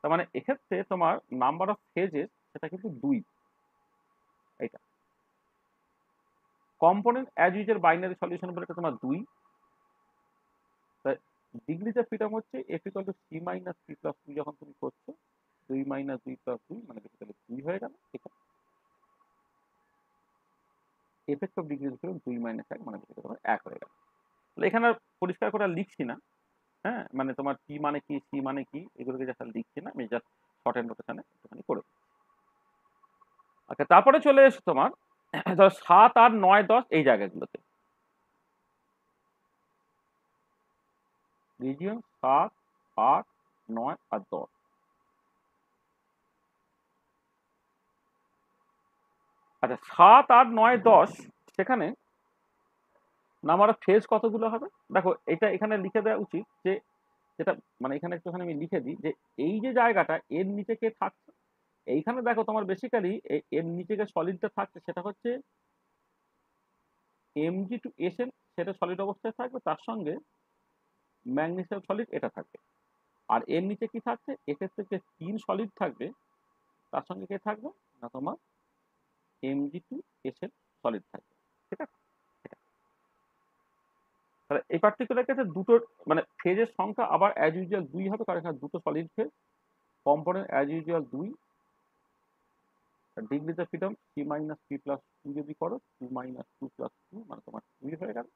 তার মানে এক্ষেত্রে তোমার নাম্বার অফ ফেজেস সেটা কিন্তু 2। এইটা component as usual binary solution বলে এটা তোমার 2। তাই ডিগ্রিজ অফ ফ্রিডম হচ্ছে F equal to C minus C plus 2 যখন তুমি করছো 2 - 2 + 2 মানে বেসিক্যালি 2 হয়ে গেল। ঠিক আছে, effect of degrees of freedom 2 - 1 মানে বেসিক্যালি তোমার 1 হয়ে গেল। তাহলে এখানে আর পরিষ্কার করে আর লিখছি না, হ্যাঁ, মানে তোমার পি মানে কি সি মানে কি এগুলোকে জাস্ট লিখছি না, আমি জাস্ট শর্ট হ্যান্ড নোটেশনে একটুখানি করে দিচ্ছি। আচ্ছা, তারপরে চলে এসো তোমার ধরো 7 8 9 10 এই জায়গাগুলোতে রিজিয়ন 7 8 9 আর 10। আচ্ছা, 7 8 9 10 সেখানে নাম্বার অফ ফেজ কতগুলো হবে দেখো, এটা এখানে লিখে দেওয়া উচিত যে যেটা মানে এখানে একটুখানি আমি লিখে দিই যে এই যে জায়গাটা এর নিচে কে থাকছে, এইখানে দেখো তোমার বেসিক্যালি এর নিচে যে সলিডটা থাকছে সেটা হচ্ছে Mg2Sn, সেটা সলিড অবস্থায় থাকবে, তার সঙ্গে ম্যাগনেসিয়াম সলিড এটা থাকবে। আর এর নিচে কি থাকছে, এক্ষেত্রে যে 3 সলিড থাকবে তার সঙ্গে কে থাকবে না তোমার Mg2Sn সলিড থাকবে। ঠিক আছে, তাহলে এই পার্টিকুলার কেসে দুটো মানে ফেজের সংখ্যা আবার অ্যাজ ইউজুয়াল 2 হবে, কারণ এখানে দুটো solid phase, component as usual 2, degrees of freedom C minus C plus 2 যদি করো 2 - 2 + 2 মানে তোমার 2 হয়ে গেল।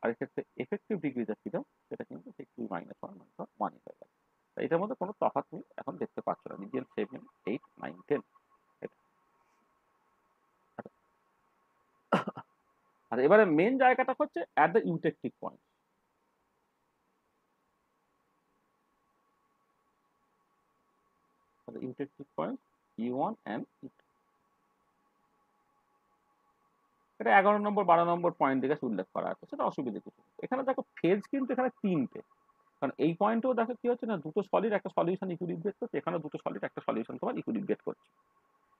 আর এক্ষেত্রে এফেক্টিভ ডিগ্রিজ অফ ফ্রিডম সেটা কিন্তু 2 - 1 মানে 1 হয়ে গেল। এটার মধ্যে কোনো তফাৎ তুমি এখন দেখতে পাচ্ছ না, রিজিয়ন 7 8 9 10 এটা। আর এবারে মেন জায়গাটা হচ্ছে at the eutectic point. Eutectic point E1 and E2, এটা 11 নম্বর 12 নম্বর পয়েন্ট দিকে উল্লেখ করা আছে, সেটা অসুবিধা কিছু নেই। এখানে দেখো ফেজ কিন্তু এখানে 3টে, কারণ এই পয়েন্টেও দেখো কি হচ্ছে না, দুটো সলিড একটা সলিউশন ইকুইলিব্রেট করছে, এখানে দুটো সলিড একটা সলিউশন তোমার ইকুইলিব্রেট করছে।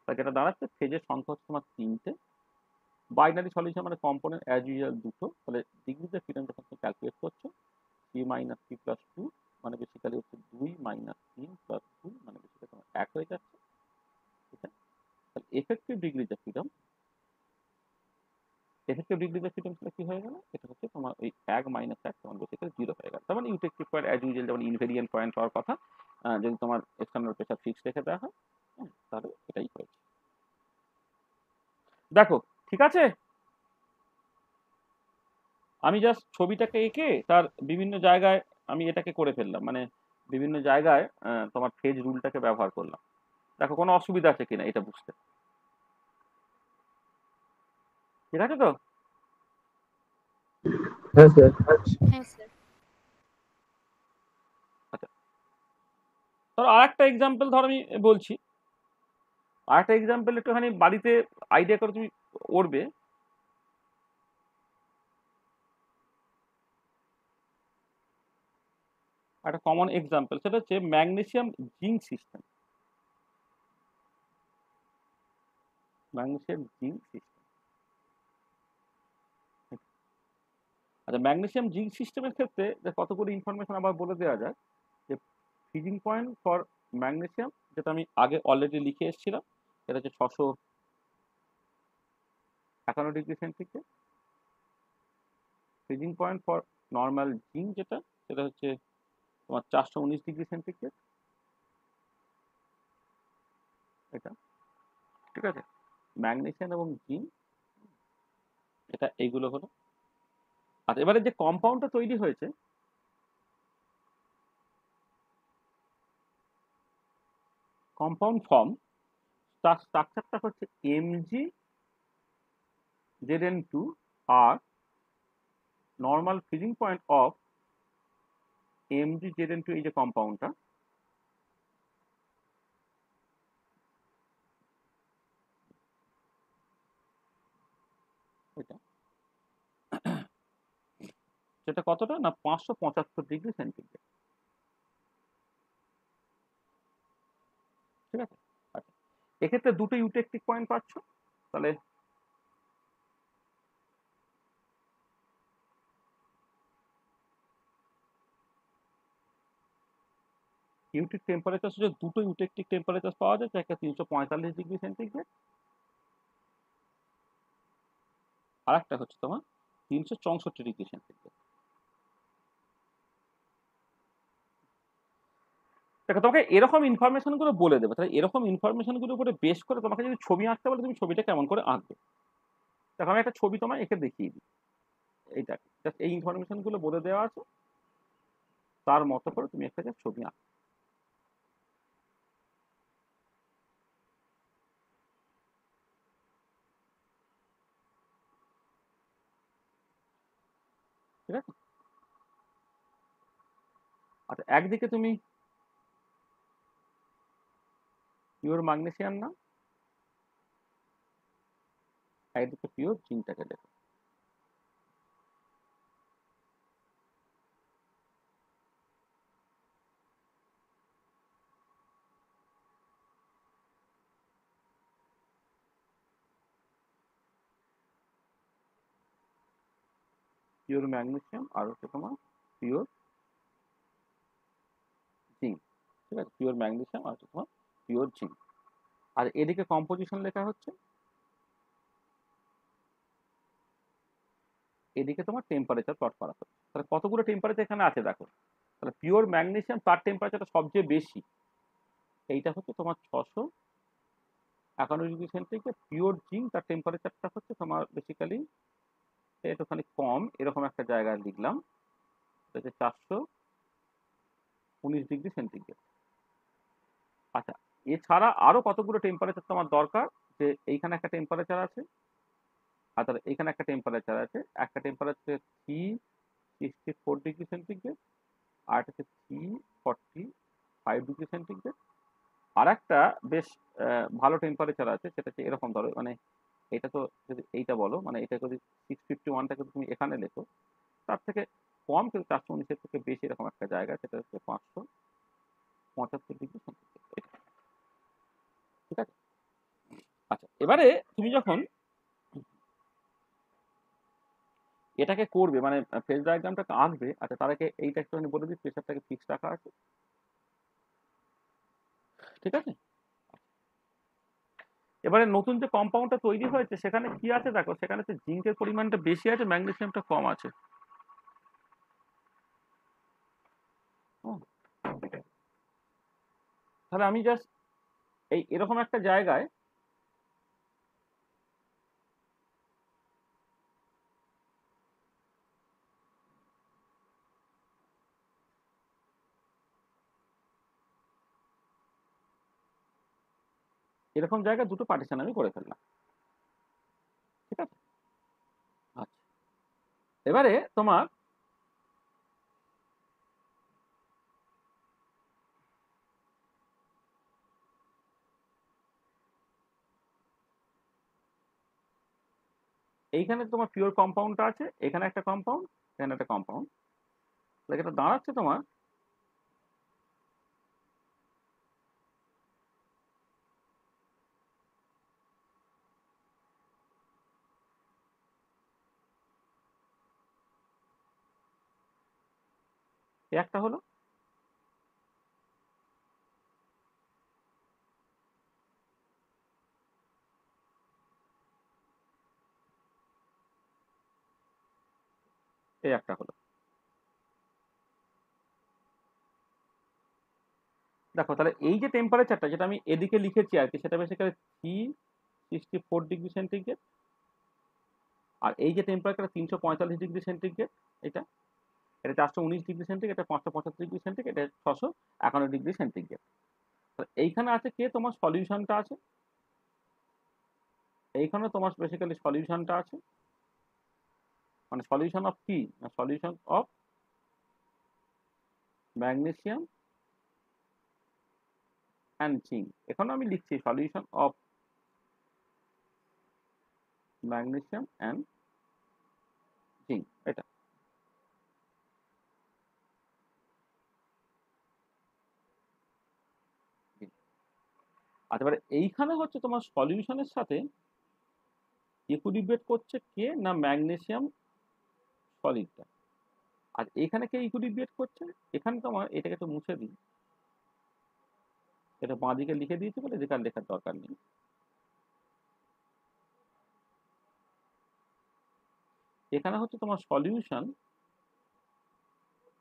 তাই যেটা দাঁড়াচ্ছে ফেজের সংখ্যা হচ্ছে তোমার 3টে, বাইনারি সলিউশন মানে কম্পোনেন্ট অ্যাজ ইউজুয়াল দুটো, তাহলে ডিগ্রিজ অফ ফ্রিডম যখন তুমি ক্যালকুলেট করছো সি মাইনাস সি প্লাস 2 মানে বেসিক্যালি হচ্ছে 2 - 3 + 2 মানে বেসিক্যালি তোমার 1 হয়ে যাচ্ছে। ঠিক আছে, তাহলে এফেক্টিভ ডিগ্রিজ অফ ফ্রিডম কি হয়ে গেল, এটা হচ্ছে তোমার ওই 1 - 1 তোমার বেসিক্যালি 0 হয়ে গেল। তার মানে ইউটেকটিভ পয়েন্ট অ্যাজ ইউজুয়াল যেমন ইনভেরিয়েন্ট পয়েন্ট হওয়ার কথা, যদি তোমার এক্সটার্নাল প্রেসার ফিক্স রেখে দেওয়া হয়, তাহলে এটাই হয়েছে। দেখো ঠিক আছে, আমি জাস্ট ছবিটাকে এঁকে তার বিভিন্ন জায়গায় আমি এটাকে করে ফেললাম, মানে বিভিন্ন জায়গায় তোমার ফেজ রুলটাকে ব্যবহার করলাম। দেখো কোনো অসুবিধা আছে কিনা এটা বুঝতে, ঠিক আছে তো? হ্যাঁ স্যার। হ্যাঁ স্যার। আচ্ছা, ধরো আর একটা এক্সাম্পল ধর আমি বলছি, আর একটা এক্সাম্পল একটুখানি বাড়িতে আইডিয়া করে তুমি করবে। একটা কমন এক্সাম্পল সেটা হচ্ছে magnesium zinc system. Magnesium zinc system, আচ্ছা ম্যাগনেসিয়াম জিঙ্ক সিস্টেমের ক্ষেত্রে কতগুলো ইনফরমেশন আবার বলে দেওয়া যায় যে ফ্রিজিং পয়েন্ট ফর ম্যাগনেসিয়াম যেটা আমি আগে অলরেডি লিখে এসেছিলাম, এটা হচ্ছে 651 degree centigrade. Freezing point for normal zinc যেটা, সেটা হচ্ছে তোমার 419 ডিগ্রি সেন্টিগ্রেড। এটা ঠিক আছে, ম্যাগনেসিয়াম এবং জিঙ্ক এটা এইগুলো হলো। আর এবারে যে কম্পাউন্ডটা তৈরি হয়েছে কম্পাউন্ড ফর্ম, তার স্ট্রাকচারটা হচ্ছে Mg Zn2 আর normal freezing point of Mg Zn2, এই যে কম্পাউন্ডটা, এটা সেটা কতটা না 575°C। ঠিক আছে। আচ্ছা, এক্ষেত্রে দুটো ইউটেকটিক পয়েন্ট পাচ্ছ। তাহলে ইউটিক টেম্পারেচার হচ্ছে দুটো ইউটেকটিক টেম্পারেচার পাওয়া যাচ্ছে, একটা 345°C আর একটা হচ্ছে তোমার 364°C। দেখো, তোমাকে এরকম ইনফরমেশন গুলো বলে দেবে, তাহলে এরকম ইনফরমেশন গুলোর উপরে বেশ করে তোমাকে যদি ছবি আঁকতে বলে, তুমি ছবিটা কেমন করে আঁকবে। দেখো, আমি একটা ছবি তোমায় এঁকে দেখিয়ে দিই। এইটা জাস্ট এই ইনফরমেশন গুলো বলে দেওয়া আছে, তার মতো করে তুমি একটা জাস্ট ছবি আঁকো। ঠিক আছে। আচ্ছা, একদিকে তুমি পিওর ম্যাগনেসিয়াম না, একদিকে পিওর জিঙ্কটাকে দেখো। পিওর ম্যাগনেসিয়াম আর হচ্ছে তোমার পিওর জিঙ্ক। ঠিক আছে, পিওর ম্যাগনেসিয়াম আর হচ্ছে তোমার পিওর জিঙ্ক। আর এদিকে কম্পোজিশন লেখা হচ্ছে, এদিকে তোমার টেম্পারেচার প্লট করা হচ্ছে। তাহলে কতগুলো টেম্পারেচার এখানে আছে দেখো। তাহলে পিওর ম্যাগনেসিয়াম, তার টেম্পারেচারটা সবচেয়ে বেশি, এইটা হচ্ছে তোমার 651°C। পিওর জিঙ্ক, তার টেম্পারেচারটা হচ্ছে তোমার বেসিক্যালি একটুখানি কম, এরকম একটা জায়গায় লিখলাম, এটা হচ্ছে 419°C। আচ্ছা, এছাড়া আরো কতগুলো টেম্পারেচার তোমার দরকার, যে এইখানে একটা টেম্পারেচার আছে, আর তাহলে এখানে একটা টেম্পারেচার আছে, একটা টেম্পারেচার 364°C, আর একটা হচ্ছে 345°C। আর একটা বেশ ভালো টেম্পারেচার আছে, সেটা হচ্ছে এরকম ধরো, মানে এটা তো যদি এইটা বলো, মানে এটা যদি 651টাকে তুমি এখানে লেখো, তার থেকে কম কিন্তু 419-এর থেকে বেশি এরকম একটা জায়গা, সেটা হচ্ছে 575°C। ঠিক আছে। আচ্ছা, এবারে তুমি যখন এটাকে করবে, মানে ফেজ ডায়াগ্রামটাকে আঁকবে, আচ্ছা তার আগে এইটা একটুখানি বলে দিই, প্রেশারটাকে ফিক্স রাখা আছে। ঠিক আছে। এবারে নতুন যে কম্পাউন্ডটা তৈরি হয়েছে, সেখানে কি আছে দেখো, সেখানে হচ্ছে জিঙ্কের পরিমাণটা বেশি আছে, ম্যাগনেসিয়ামটা কম আছে। হুম। তাহলে আমি জাস্ট এই এরকম একটা জায়গায় এরকম জায়গায় দুটো পার্টিশন আমি করে ফেললাম। ঠিক আছে। আচ্ছা, এবারে তোমার এইখানে তোমার পিওর কম্পাউন্ডটা আছে, এখানে একটা কম্পাউন্ড, এখানে একটা কম্পাউন্ড, এটা দাঁড়াচ্ছে তোমার একটা হলো, এই একটা হলো। দেখো, তাহলে এই যে টেম্পারেচারটা যেটা আমি এদিকে লিখেছি আর কি, সেটা বেসিক্যালি 364°C। আর এই যে টেম্পারেচার 345°C, এটা এটা 419°C, এটা 575°C, এটা 651°C। এইখানে আছে কে, তোমার সলিউশনটা আছে, এইখানে তোমার বেসিক্যালি সলিউশনটা আছে, মানে সলিউশন অফ কি, না solution of magnesium and zinc. এখানে আমি লিখছি solution of magnesium and zinc, এটা। আচ্ছা, এবারে এইখানে হচ্ছে তোমার সলিউশনের সাথে ইকুইলিব্রেট করছে কে, না ম্যাগনেসিয়াম সলিডটা। আর এখানে কে ইকুইলিব্রেট করছে, এখানে তোমার এটাকে একটু মুছে দিই, এটা বাঁদিকে লিখে দিয়েছি বলে এদিকে আর লেখার দরকার নেই। এখানে হচ্ছে তোমার সলিউশন,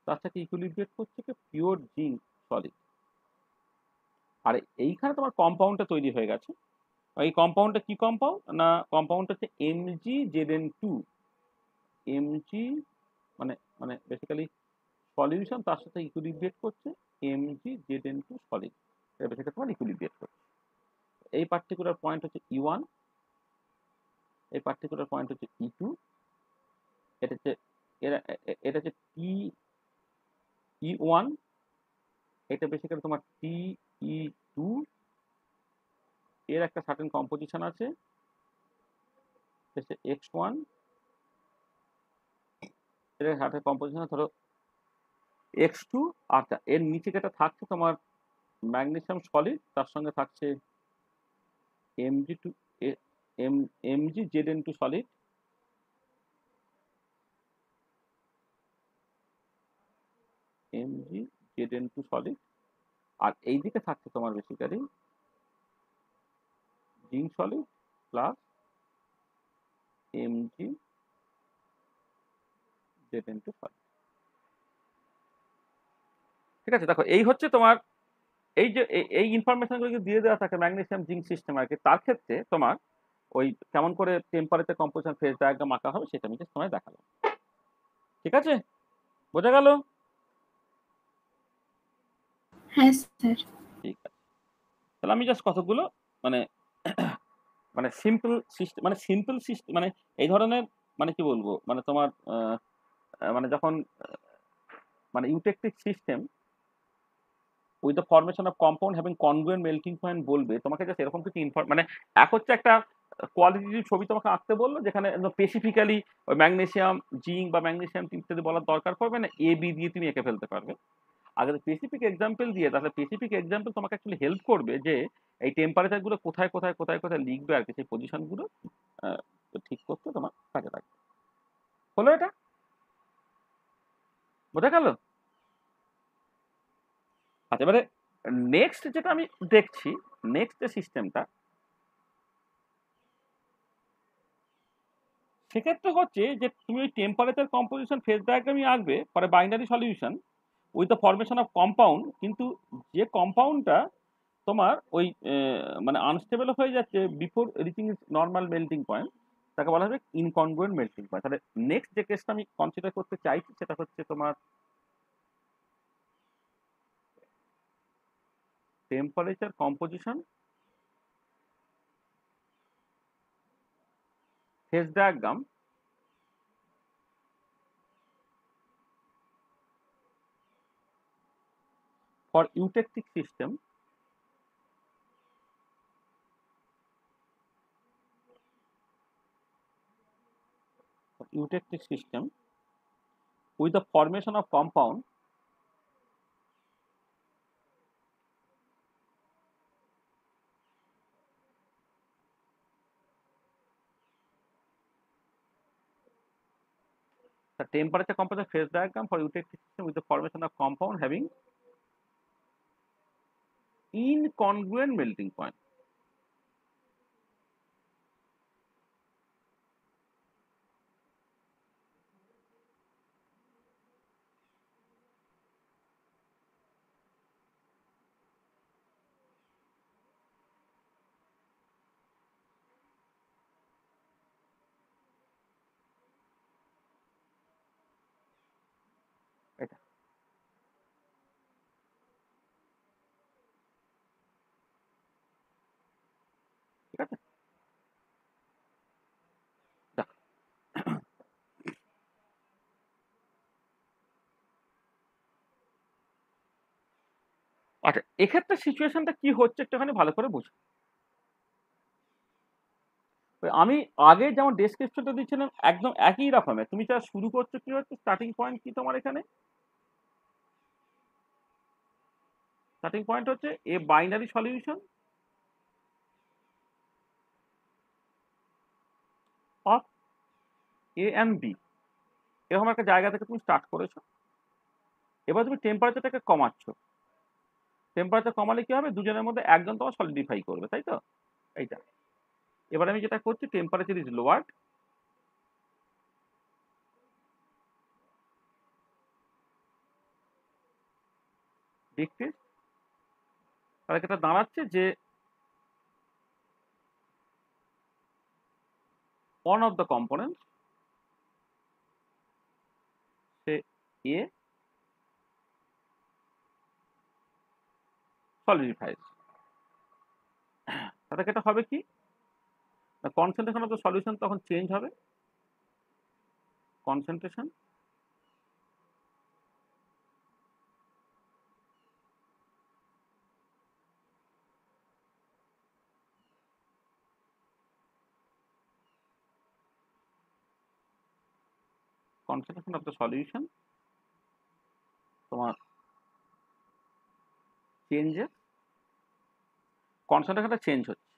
তার সাথে ইকুইলিব্রেট করছে কি পিওর জিঙ্ক সলিড। আর এইখানে তোমার কম্পাউন্ডটা তৈরি হয়ে গেছে। এই কম্পাউন্ডটা কি কম্পাউন্ড, না কম্পাউন্ড হচ্ছে MgZn2। Mg মানে মানে বেসিক্যালি সলিউশন তার সাথে ইকুইলিব্রেট করছে MgZn2 সলিড, এটা বেসিক্যালি তোমার ইকুইলিব্রেট করছে। এই পার্টিকুলার পয়েন্ট হচ্ছে E1, এই পার্টিকুলার পয়েন্ট হচ্ছে E2, এটা হচ্ছে এটা হচ্ছে TE1, এটা বেসিক্যালি তোমার TE2, এর একটা সার্টেন কম্পোজিশন আছে X1, এর সার্টেন কম্পোজিশন ধরো X2। আচ্ছা, এর নিচে যেটা থাকছে তোমার ম্যাগনেসিয়াম সলিড, তার সঙ্গে থাকছে Mg2 MgZn2 solid, MgZn2 solid. আর এই দিকে থাকছে তোমার basically zinc solid plus MgZn2 solid. ঠিক আছে, দেখো এই হচ্ছে তোমার এই যে এই ইনফরমেশনগুলো যদি দিয়ে দেওয়া থাকে ম্যাগনেসিয়াম জিঙ্ক সিস্টেম আর কি, তার ক্ষেত্রে তোমার ওই কেমন করে টেম্পারেচার কম্পোজিশন ফেজ ডায়াগ্রাম আঁকা হবে সেটা আমি জাস্ট তোমায় দেখালাম। ঠিক আছে, বোঝা গেল? হ্যাঁ স্যার। ঠিক আছে, তাহলে আমি জাস্ট কতগুলো মানে মানে সিম্পল সিস্টেম, মানে সিম্পল সিস্টেম, মানে এই ধরনের, মানে কি বলবো, মানে তোমার মানে যখন মানে eutectic system with the formation of compound having congruent melting point বলবে, তোমাকে জাস্ট এরকম কিছু মানে এক হচ্ছে একটা কোয়ালিটির ছবি তোমাকে আঁকতে বললো, যেখানে স্পেসিফিক্যালি ওই ম্যাগনেসিয়াম জিঙ্ক বা ম্যাগনেসিয়াম ইত্যাদি বলার দরকার পড়বে না, A B দিয়ে তুমি এঁকে ফেলতে পারবে। আর যদি স্পেসিফিক এক্সাম্পল দিয়ে, তাহলে স্পেসিফিক এক্সাম্পল তোমাকে অ্যাকচুয়ালি হেল্প করবে যে এই টেম্পারেচার গুলো কোথায় কোথায় কোথায় কোথায় লিখবে আর কি, সেই পজিশন গুলো ঠিক করতে তোমার কাজে লাগবে। হলো এটা, বোঝা গেল? আচ্ছা, এবারে নেক্সট যেটা আমি দেখছি, নেক্সট যে সিস্টেমটা, সেক্ষেত্রে হচ্ছে যে তুমি ওই টেম্পারেচার কম্পোজিশন ফেজ ডায়াগ্রামই আঁকবে for a binary solution with the formation of compound, কিন্তু যে কম্পাউন্ডটা তোমার ওই মানে আনস্টেবল হয়ে যাচ্ছে before reaching it's normal melting point, তাকে বলা হবে ইনকনগ্রুয়েন্ট মেল্টিং পয়েন্ট। তাহলে নেক্সট যে কেসটা আমি কনসিডার করতে চাইছি সেটা হচ্ছে তোমার temperature composition phase diagram for eutectic system with the formation of compound the temperature composition phase diagram for eutectic system with the formation of compound having incongruent melting point. এটা আচ্ছা, এক্ষেত্রে সিচুয়েশনটা কি হচ্ছে একটুখানি ভালো করে বুঝুন। আমি আগে যেমন ডেসক্রিপশনটা দিচ্ছিলাম একদম একই রকমের। তুমি যা শুরু করছো কি হচ্ছে, স্টার্টিং পয়েন্ট কি তোমার এখানে? স্টার্টিং পয়েন্ট হচ্ছে a binary solution of A and B, এরকম একটা জায়গা থেকে তুমি স্টার্ট করেছো। এবার তুমি টেম্পারেচারটাকে কমাচ্ছ। টেম্পারেচার কমালে কি হবে, দুজনের মধ্যে একজন তোমার সলিডিফাই করবে, তাই তো? এইটা। এবার আমি যেটা করছি, টেম্পারেচার ইজ লোয়ার্ড, ডিক্রিজ, তাহলে এটা দাঁড়াচ্ছে যে one of the components, say A, solidifies. তাহলে এটা হবে কি, কনসেন্ট্রেশন অফ দ্য সলিউশন তখন চেঞ্জ হবে। Concentration concentration of the solution তোমার চেঞ্জেস, কনসেন্ট্রেশনটা চেঞ্জ হচ্ছে।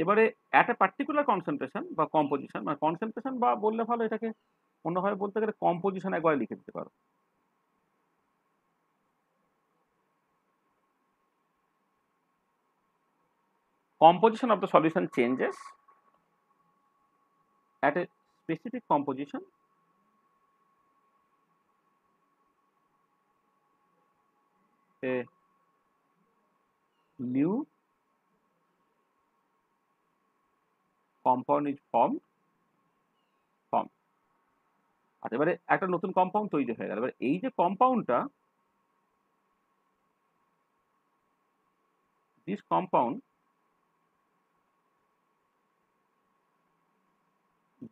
এবারে অ্যাট এ পার্টিকুলার কনসেন্ট্রেশন বা কম্পোজিশন, মানে কনসেন্ট্রেশন বা বললে ভালো, এটাকে অন্যভাবে বলতে গেলে কম্পোজিশন একবার লিখে দিতে পারো। Composition of the solution changes at a specific composition a new compound is formed. আচ্ছা, এবারে একটা নতুন কম্পাউন্ড তৈরি হয়ে গেল। এবার এই যে কম্পাউন্ডটা, this compound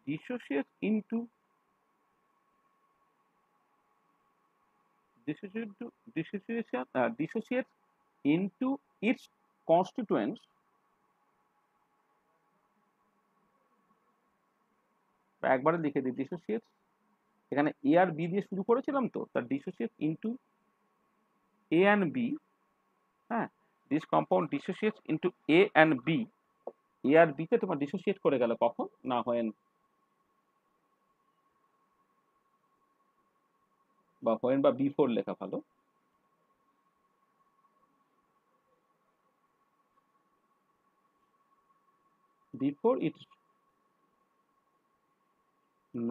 dissociates into dissociates into its constituents, একবারে লিখে দিই dissociates, এখানে এ আর বি দিয়ে শুরু করেছিলাম তো, তার dissociates into A and B. হ্যাঁ, this compound dissociates into A and B. A আর বি তে তোমার ডিসোসিয়েট করে গেল কখন না, হয় বা হোয়েন বা বিফোর লেখা ভালো। Before it's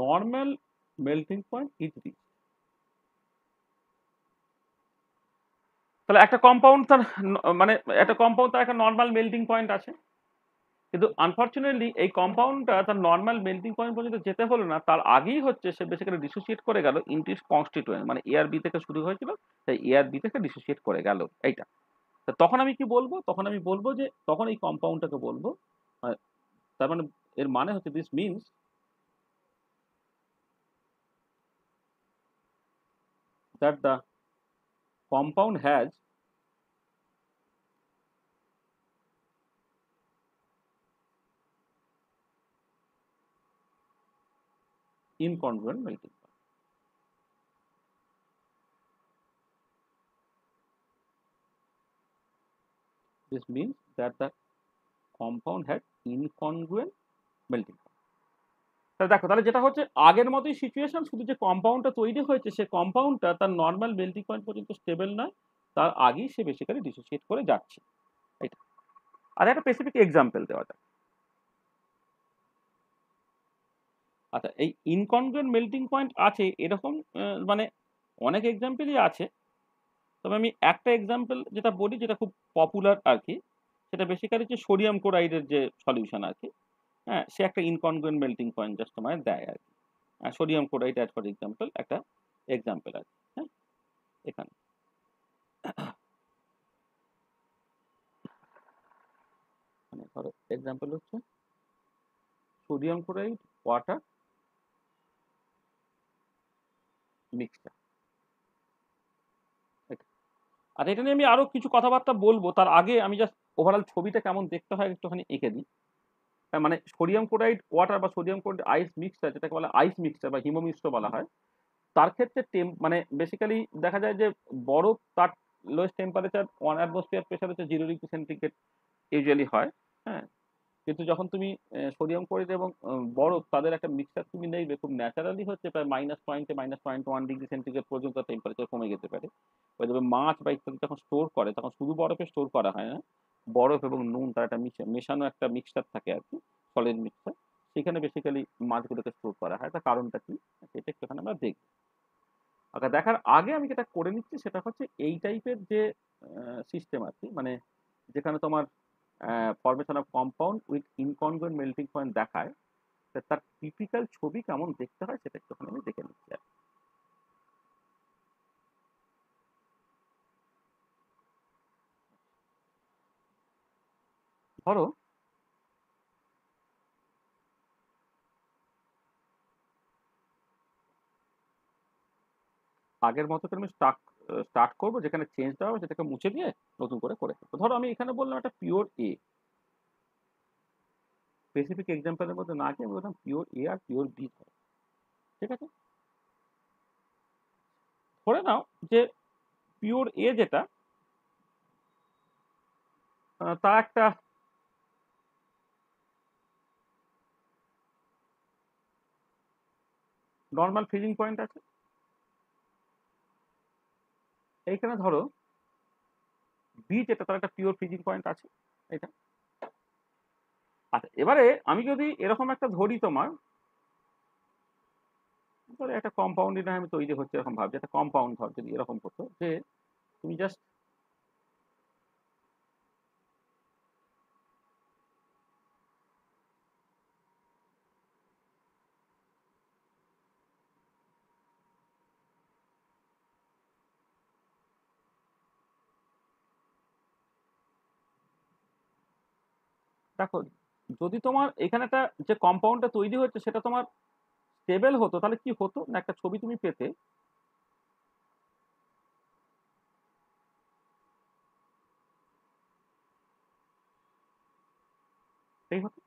normal melting point is reach. তাহলে একটা কম্পাউন্ড তার মানে একটা কম্পাউন্ড তার একটা নর্মাল মেল্টিং পয়েন্ট আছে, কিন্তু আনফর্চুনেটলি এই কম্পাউন্ডটা তার নর্মাল মেল্টিং পয়েন্ট পর্যন্ত যেতে হলো না, তার আগেই হচ্ছে সে বেসিক্যালি ডিসোসিয়েট করে গেল ইনটু ইটস কনস্টিটুয়েন্ট, মানে এ আর বি থেকে শুরু হয়েছিল, তাই এ আর বি থেকে ডিসোসিয়েট করে গেল। এইটা তখন আমি কি বলবো, তখন আমি বলবো যে তখন এই কম্পাউন্ডটাকে বলবো, তার মানে এর মানে হচ্ছে this means that the compound has incongruent melting point. This means that the compound had incongruent melting point. তাহলে দেখো, তাহলে যেটা হচ্ছে আগের মতোই সিচুয়েশন, শুধু যে কম্পাউন্ডটা তৈরি হয়েছে সে কম্পাউন্ডটা তার নর্মাল মেল্টিং পয়েন্ট পর্যন্ত স্টেবল নয়, তার আগেই সে বেসিক্যালি ডিসোসিয়েট করে যাচ্ছে। এটা আর একটা স্পেসিফিক এক্সাম্পল দেওয়া যাক। আচ্ছা, এই ইনকনগ্রুয়েন্ট মেল্টিং পয়েন্ট আছে এরকম মানে অনেক এক্সাম্পলই আছে, তবে আমি একটা এক্সাম্পল যেটা বলি, যেটা খুব পপুলার আর কি, সেটা বেসিক্যালি যে সোডিয়াম ক্লোরাইডের যে সলিউশন আর কি। হ্যাঁ, সে একটা ইনকনগ্রুয়েন্ট মেল্টিং পয়েন্ট জাস্ট তোমায় দেয় আর কি। Sodium chloride as for example একটা এক্সাম্পল আর কি। হ্যাঁ, এখানে মানে ধরো এক্সাম্পল হচ্ছে সোডিয়াম ক্লোরাইড ওয়াটার মিক্সচার। আর এটা নিয়ে আমি আরো কিছু কথাবার্তা বলবো, তার আগে আমি জাস্ট ওভারঅল ছবিটা কেমন দেখতে হয় একটুখানি এঁকে দিই। মানে সোডিয়াম ক্লোরাইড ওয়াটার বা সোডিয়াম ক্লোরাইড আইস মিক্সচার, যেটাকে বলা আইস মিক্সচার বা হিমোমিশ্র বলা হয়, তার ক্ষেত্রে মানে বেসিক্যালি দেখা যায় যে বরফ তার লোয়েস্ট টেম্পারেচার 1 অ্যাটমসফিয়ার প্রেসার হচ্ছে 0 ডিগ্রি সেন্টিগ্রেড ইউজুয়ালি হয়। হ্যাঁ, কিন্তু যখন তুমি সোডিয়াম ক্লোরাইড এবং বরফ তাদের একটা মিক্সচার তুমি নেবে, খুব ন্যাচারালি হচ্ছে প্রায় -0.1 ডিগ্রি সেন্টিগ্রেড পর্যন্ত টেম্পারেচার কমে যেতে পারে। ওই যাবে মাছ বা ইত্যাদি যখন স্টোর করে তখন শুধু বরফে স্টোর করা হয় না, বরফ এবং নুন তার একটা মেশানো একটা মিক্সচার থাকে আর কি, সলিড মিক্সচার, সেখানে বেসিক্যালি মাছগুলোকে স্টোর করা হয়। তার কারণটা কি সেটা একটুখানি আমরা দেখব। আচ্ছা, দেখার আগে আমি যেটা করে নিচ্ছি সেটা হচ্ছে এই টাইপের যে সিস্টেম আর কি, মানে যেখানে তোমার formation of compound with incongruent melting point দেখায়, তার টিপিক্যাল ছবি কেমন দেখতে হয় সেটা একটুখানি আমি দেখে নিচ্ছি আর কি। ধরো আগের মতো করে আমি স্টার্ট করবো, যেখানে চেঞ্জ দেওয়া হবে সেটাকে মুছে দিয়ে নতুন করে ফেলবো। ধরো আমি এখানে বললাম একটা পিওর এ, স্পেসিফিক এক্সাম্পলের মধ্যে না গিয়ে আমি বললাম পিওর এ আর পিওর বি, ঠিক আছে। ধরে নাও যে পিওর এ যেটা তার একটা নর্মাল ফ্রিজিং পয়েন্ট আছে। এইখানে ধরো বি যেটা তার একটা পিওর ফ্রিজিং পয়েন্ট আছে এটা। আচ্ছা, এবারে আমি যদি এরকম একটা ধরি, তোমার ধরো একটা কম্পাউন্ড না আমি তৈরি হচ্ছে এরকম ভাবছি, একটা কম্পাউন্ড ধর যদি এরকম হতো যে তুমি জাস্ট দেখো, যদি তোমার এখানে একটা যে কম্পাউন্ডটা তৈরি হচ্ছে সেটা তোমার স্টেবল হতো, তাহলে কি হতো না, একটা ছবি তুমি পেতে এই হতো।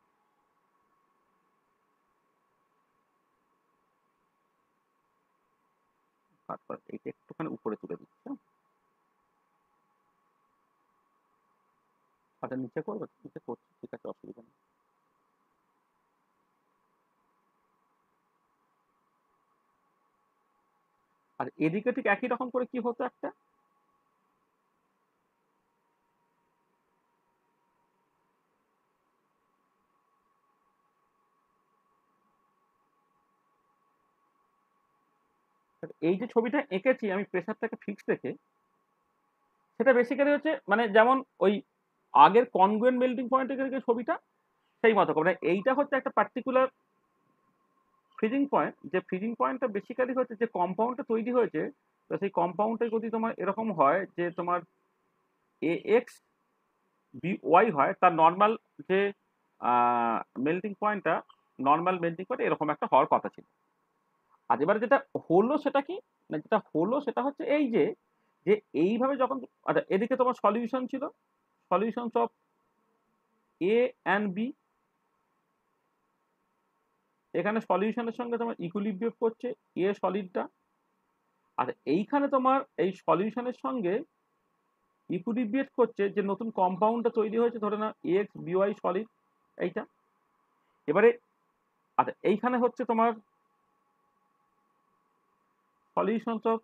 তারপর এইটা একটুখানি উপরে তুলে দিচ্ছি, হ্যাঁ? আচ্ছা, নিচে করবে, নিচে করছি, ঠিক আছে, অসুবিধা নেই। আর এদিকে ঠিক একই রকম করে কি হতো একটা, এই যে ছবিটা এঁকেছি আমি প্রেসারটাকে ফিক্স রেখে, সেটা বেসিক্যালি হচ্ছে মানে যেমন ওই আগের কনগ্রুয়েন্ট মেল্টিং পয়েন্টের যে ছবিটা সেই মতো, মানে এইটা হচ্ছে একটা পার্টিকুলার ফ্রিজিং পয়েন্ট, যে ফ্রিজিং পয়েন্টটা বেসিক্যালি হচ্ছে যে কম্পাউন্ডটা তৈরি হয়েছে, তো সেই কম্পাউন্ডটা যদি তোমার এরকম হয় যে তোমার এ এক্স বি ওয়াই হয়, তার নর্মাল যে মেল্টিং পয়েন্টটা, নর্মাল মেল্টিং পয়েন্ট এরকম একটা হওয়ার কথা ছিল। আর এবারে যেটা হলো সেটা কি, না যেটা হলো সেটা হচ্ছে এই যে যে এইভাবে যখন, আচ্ছা এদিকে তোমার সলিউশন ছিল, solutions of A and B, এখানে সলিউশনের সঙ্গে তোমার ইকুইলিব্রিয়েট করছে এ সলিডটা। আর এইখানে তোমার এই সলিউশনের সঙ্গে ইকুইলিব্রিয়েট করছে যে নতুন কম্পাউন্ডটা তৈরি হয়েছে, ধরে না এক্স বিওয়াই সলিড এইটা। এবারে আচ্ছা, এইখানে হচ্ছে তোমার solutions of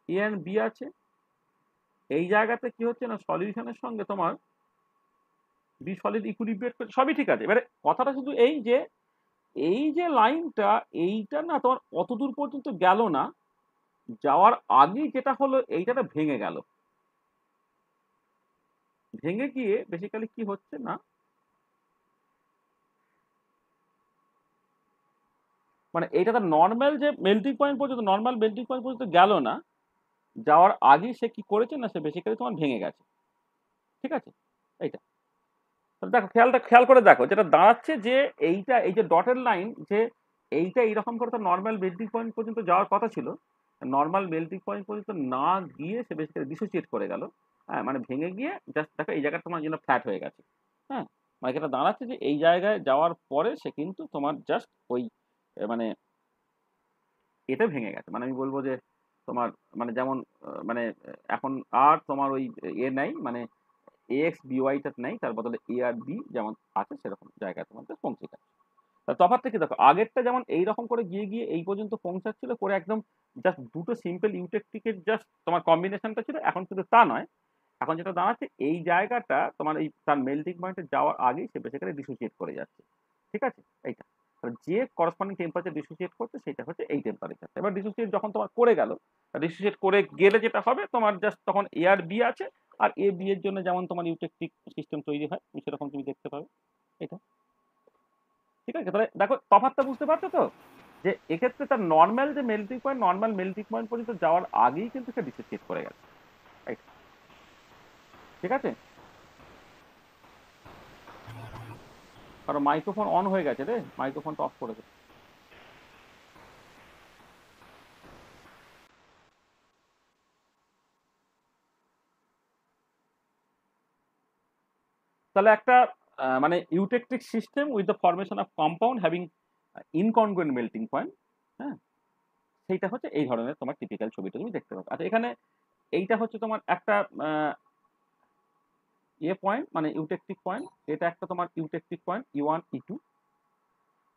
A and B আছে, এই জায়গাতে কি হচ্ছে না সলিউশনের সঙ্গে তোমার বি সলিড ইকুইলিব্রিয়েট করছে, সবই ঠিক আছে। এবারে কথাটা শুধু এই যে এই যে লাইনটা, এইটা না তোমার অত দূর পর্যন্ত গেল না, যাওয়ার আগেই যেটা হলো এইটাটা ভেঙে গেল। ভেঙে গিয়ে বেসিক্যালি কি হচ্ছে না, মানে এইটা তার নর্মাল যে মেল্টিং পয়েন্ট পর্যন্ত, নর্মাল মেল্টিং পয়েন্ট পর্যন্ত গেল না, যাওয়ার আগেই সে কি করেছে না, সে বেসিক্যালি তোমার ভেঙে গেছে, ঠিক আছে। এইটা তাহলে দেখো, খেয়াল করে দেখো, যেটা দাঁড়াচ্ছে যে এইটা, এই যে ডটের লাইন, যে এইটা এইরকম করে তার নর্মাল মেল্টিং পয়েন্ট পর্যন্ত যাওয়ার কথা ছিল, নর্মাল মেল্টিং পয়েন্ট পর্যন্ত না গিয়ে সে বেসিক্যালি ডিসোসিয়েট করে গেল। হ্যাঁ, মানে ভেঙে গিয়ে জাস্ট দেখো এই জায়গাটা তোমার জন্য ফ্ল্যাট হয়ে গেছে। হ্যাঁ, মানে এটা দাঁড়াচ্ছে যে এই জায়গায় যাওয়ার পরে সে কিন্তু তোমার জাস্ট ওই মানে এটা ভেঙে গেছে। মানে আমি বলবো যে তোমার মানে যেমন মানে এখন আর তোমার ওই নাই, মানে এক্স বিওয়াইটা নেই, তার বদলে এ আর বি যেমন আছে সেরকম জায়গায় তোমাদের পৌঁছে গেছে। তফাৎটা কি দেখো, আগেরটা যেমন এইরকম করে গিয়ে গিয়ে এই পর্যন্ত পৌঁছাচ্ছিল করে একদম জাস্ট দুটো সিম্পল ইউটেকটিকের জাস্ট তোমার কম্বিনেশনটা ছিল, এখন কিন্তু তা নয়। এখন যেটা দাঁড়াচ্ছে এই জায়গাটা তোমার এই তার মেল্টিং পয়েন্টে যাওয়ার আগেই সে বেসিক্যালি ডিসোসিয়েট করে যাচ্ছে। ঠিক আছে, এইটা যে করসপন্ডিং টেম্পারেচার ডিসোসিয়েট করছে সেটা হচ্ছে এই টেম্পারেচারটা। এবার ডিসোসিয়েট যখন তোমার করে গেল, ডিসোসিয়েট করে গেলে যেটা হবে তোমার জাস্ট তখন এ আর বি আছে, আর এ বি এর জন্য যেমন তোমার ইউটেকটিক সিস্টেম তৈরি হয় সেরকম তুমি দেখতে পাবে এটা। ঠিক আছে, তাহলে দেখো তফাৎটা বুঝতে পারছো তো, যে এক্ষেত্রে তার নর্মাল যে melting point, normal melting point পর্যন্ত যাওয়ার আগেই কিন্তু সে ডিসোসিয়েট করে গেছে। ঠিক আছে, কারণ মাইক্রোফোন অন হয়ে গেছে রে, মাইক্রোফোনটা অফ করে দে। তাহলে একটা মানে eutectic system with the formation of compound having incongruent melting point, হ্যাঁ, সেইটা হচ্ছে এই ধরনের তোমার টিপিক্যাল ছবিটা তুমি দেখতে পাবে। আচ্ছা, এখানে এইটা হচ্ছে তোমার একটা পয়েন্ট মানে ইউটেকটিক পয়েন্ট, এটা একটা তোমার ইউটেকটিক পয়েন্ট E1 E2।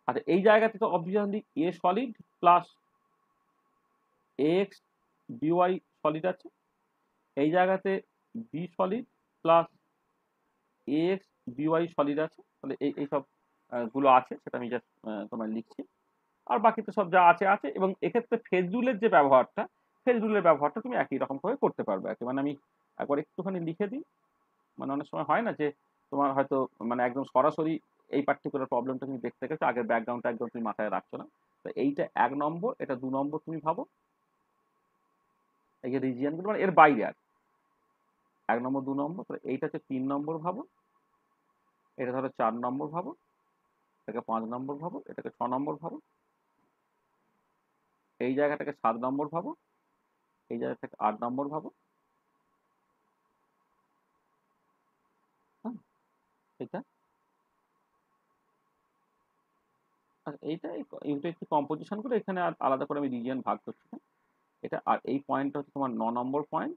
আচ্ছা, এই জায়গাতে তো obviously A solid plus x B Y solid আছে, এই জায়গাতে B solid plus x B Y solid আছে। তাহলে এইসব গুলো আছে, সেটা আমি জাস্ট তোমার লিখছি। আর বাকি তো সব যা আছে আছে, এবং এক্ষেত্রে ফেজ রুলের যে ব্যবহারটা, ফেজ রুলের ব্যবহারটা তুমি একই রকম করে করতে পারবে আর কি। মানে আমি একবার একটুখানি লিখে দিই, মানে অনেক সময় হয় না যে তোমার হয়তো মানে একদম সরাসরি এই পার্টিকুলার প্রবলেমটা তুমি দেখতে গেছো, আগের ব্যাকগ্রাউন্ডটা একদম তুমি মাথায় রাখছো না। তো এইটা 1 নম্বর, এটা 2 নম্বর তুমি ভাবো, এই যে রিজিয়নগুলো মানে এর বাইরে আর 1 নম্বর 2 নম্বর, তাহলে এইটা হচ্ছে 3 নম্বর ভাবো, এটা ধরো 4 নম্বর ভাবো, এটাকে 5 নম্বর ভাবো, এটাকে 6 নম্বর ভাবো, এই জায়গাটাকে 7 নম্বর ভাবো, এই জায়গাটাকে 8 নম্বর ভাবো। হ্যাঁ, এটা এইটা ইউটিলিটি কম্পোজিশন করে এখানে আর আলাদা করে আমি রিজিয়ন ভাগ করছি না। এটা আর এই পয়েন্টটা হচ্ছে তোমার 9 নম্বর পয়েন্ট,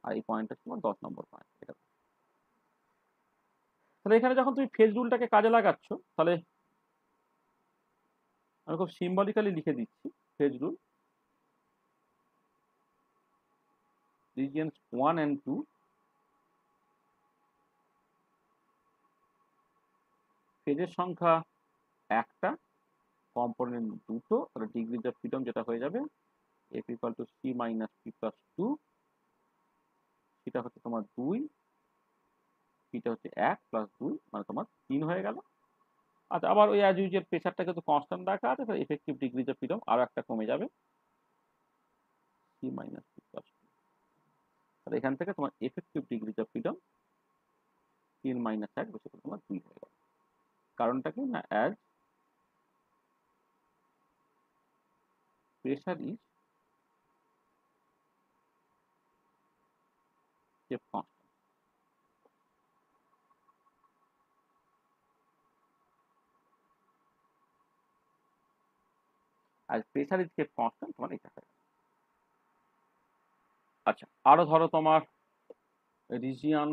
আর এই পয়েন্টটা হচ্ছে তোমার 10 নম্বর পয়েন্ট। এটা তাহলে এখানে যখন তুমি ফেজ রুলটাকে কাজে লাগাচ্ছ, তাহলে আমি খুব সিম্বলিক্যালি লিখে দিচ্ছি ফেজ রুল। রিজিয়ন 1 and 2 ফেজের সংখ্যা একটা, কম্পোনেন্ট দুটো, তাহলে ডিগ্রিজ অফ ফ্রিডম যেটা হয়ে যাবে f equal to c minus p plus 2, সেটা হচ্ছে তোমার 2, এটা হচ্ছে 1 প্লাস 2 মানে তোমার 3 হয়ে গেল। আচ্ছা, আবার ওই অ্যাজ ইউজুয়াল প্রেসারটাকে তো কনস্ট্যান্ট রাখা আছে, তাহলে এফেক্টিভ ডিগ্রিজ অফ ফ্রিডম আরো একটা কমে যাবে, c minus p plus 2। তাহলে এখান থেকে তোমার effective degrees of freedom 3 minus 1 বসে তোমার 2 হয়ে গেল। কারণটা কি না, as pressure is kept constant, as pressure is kept constant তোমার এটা হয়। আচ্ছা, আরো ধরো তোমার রিজিয়ন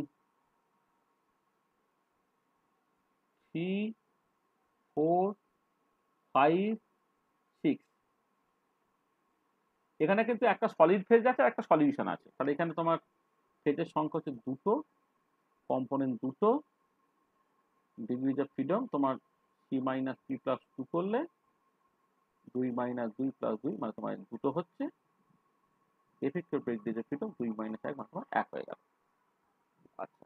3 4 5 6, এখানে কিন্তু একটা সলিড ফেজ আছে আর একটা সলিউশন আছে। তাহলে এখানে তোমার ফেজের সংখ্যা হচ্ছে দুটো, কম্পোনেন্ট দুটো, ডিগ্রিজ অফ ফ্রিডম তোমার c মাইনাস p প্লাস 2 করলে 2 মাইনাস 2 প্লাস 2 মানে তোমার দুটো হচ্ছে, effective degrees of freedom 2 minus 1 মানে তোমার 1 হয়ে গেল। আচ্ছা,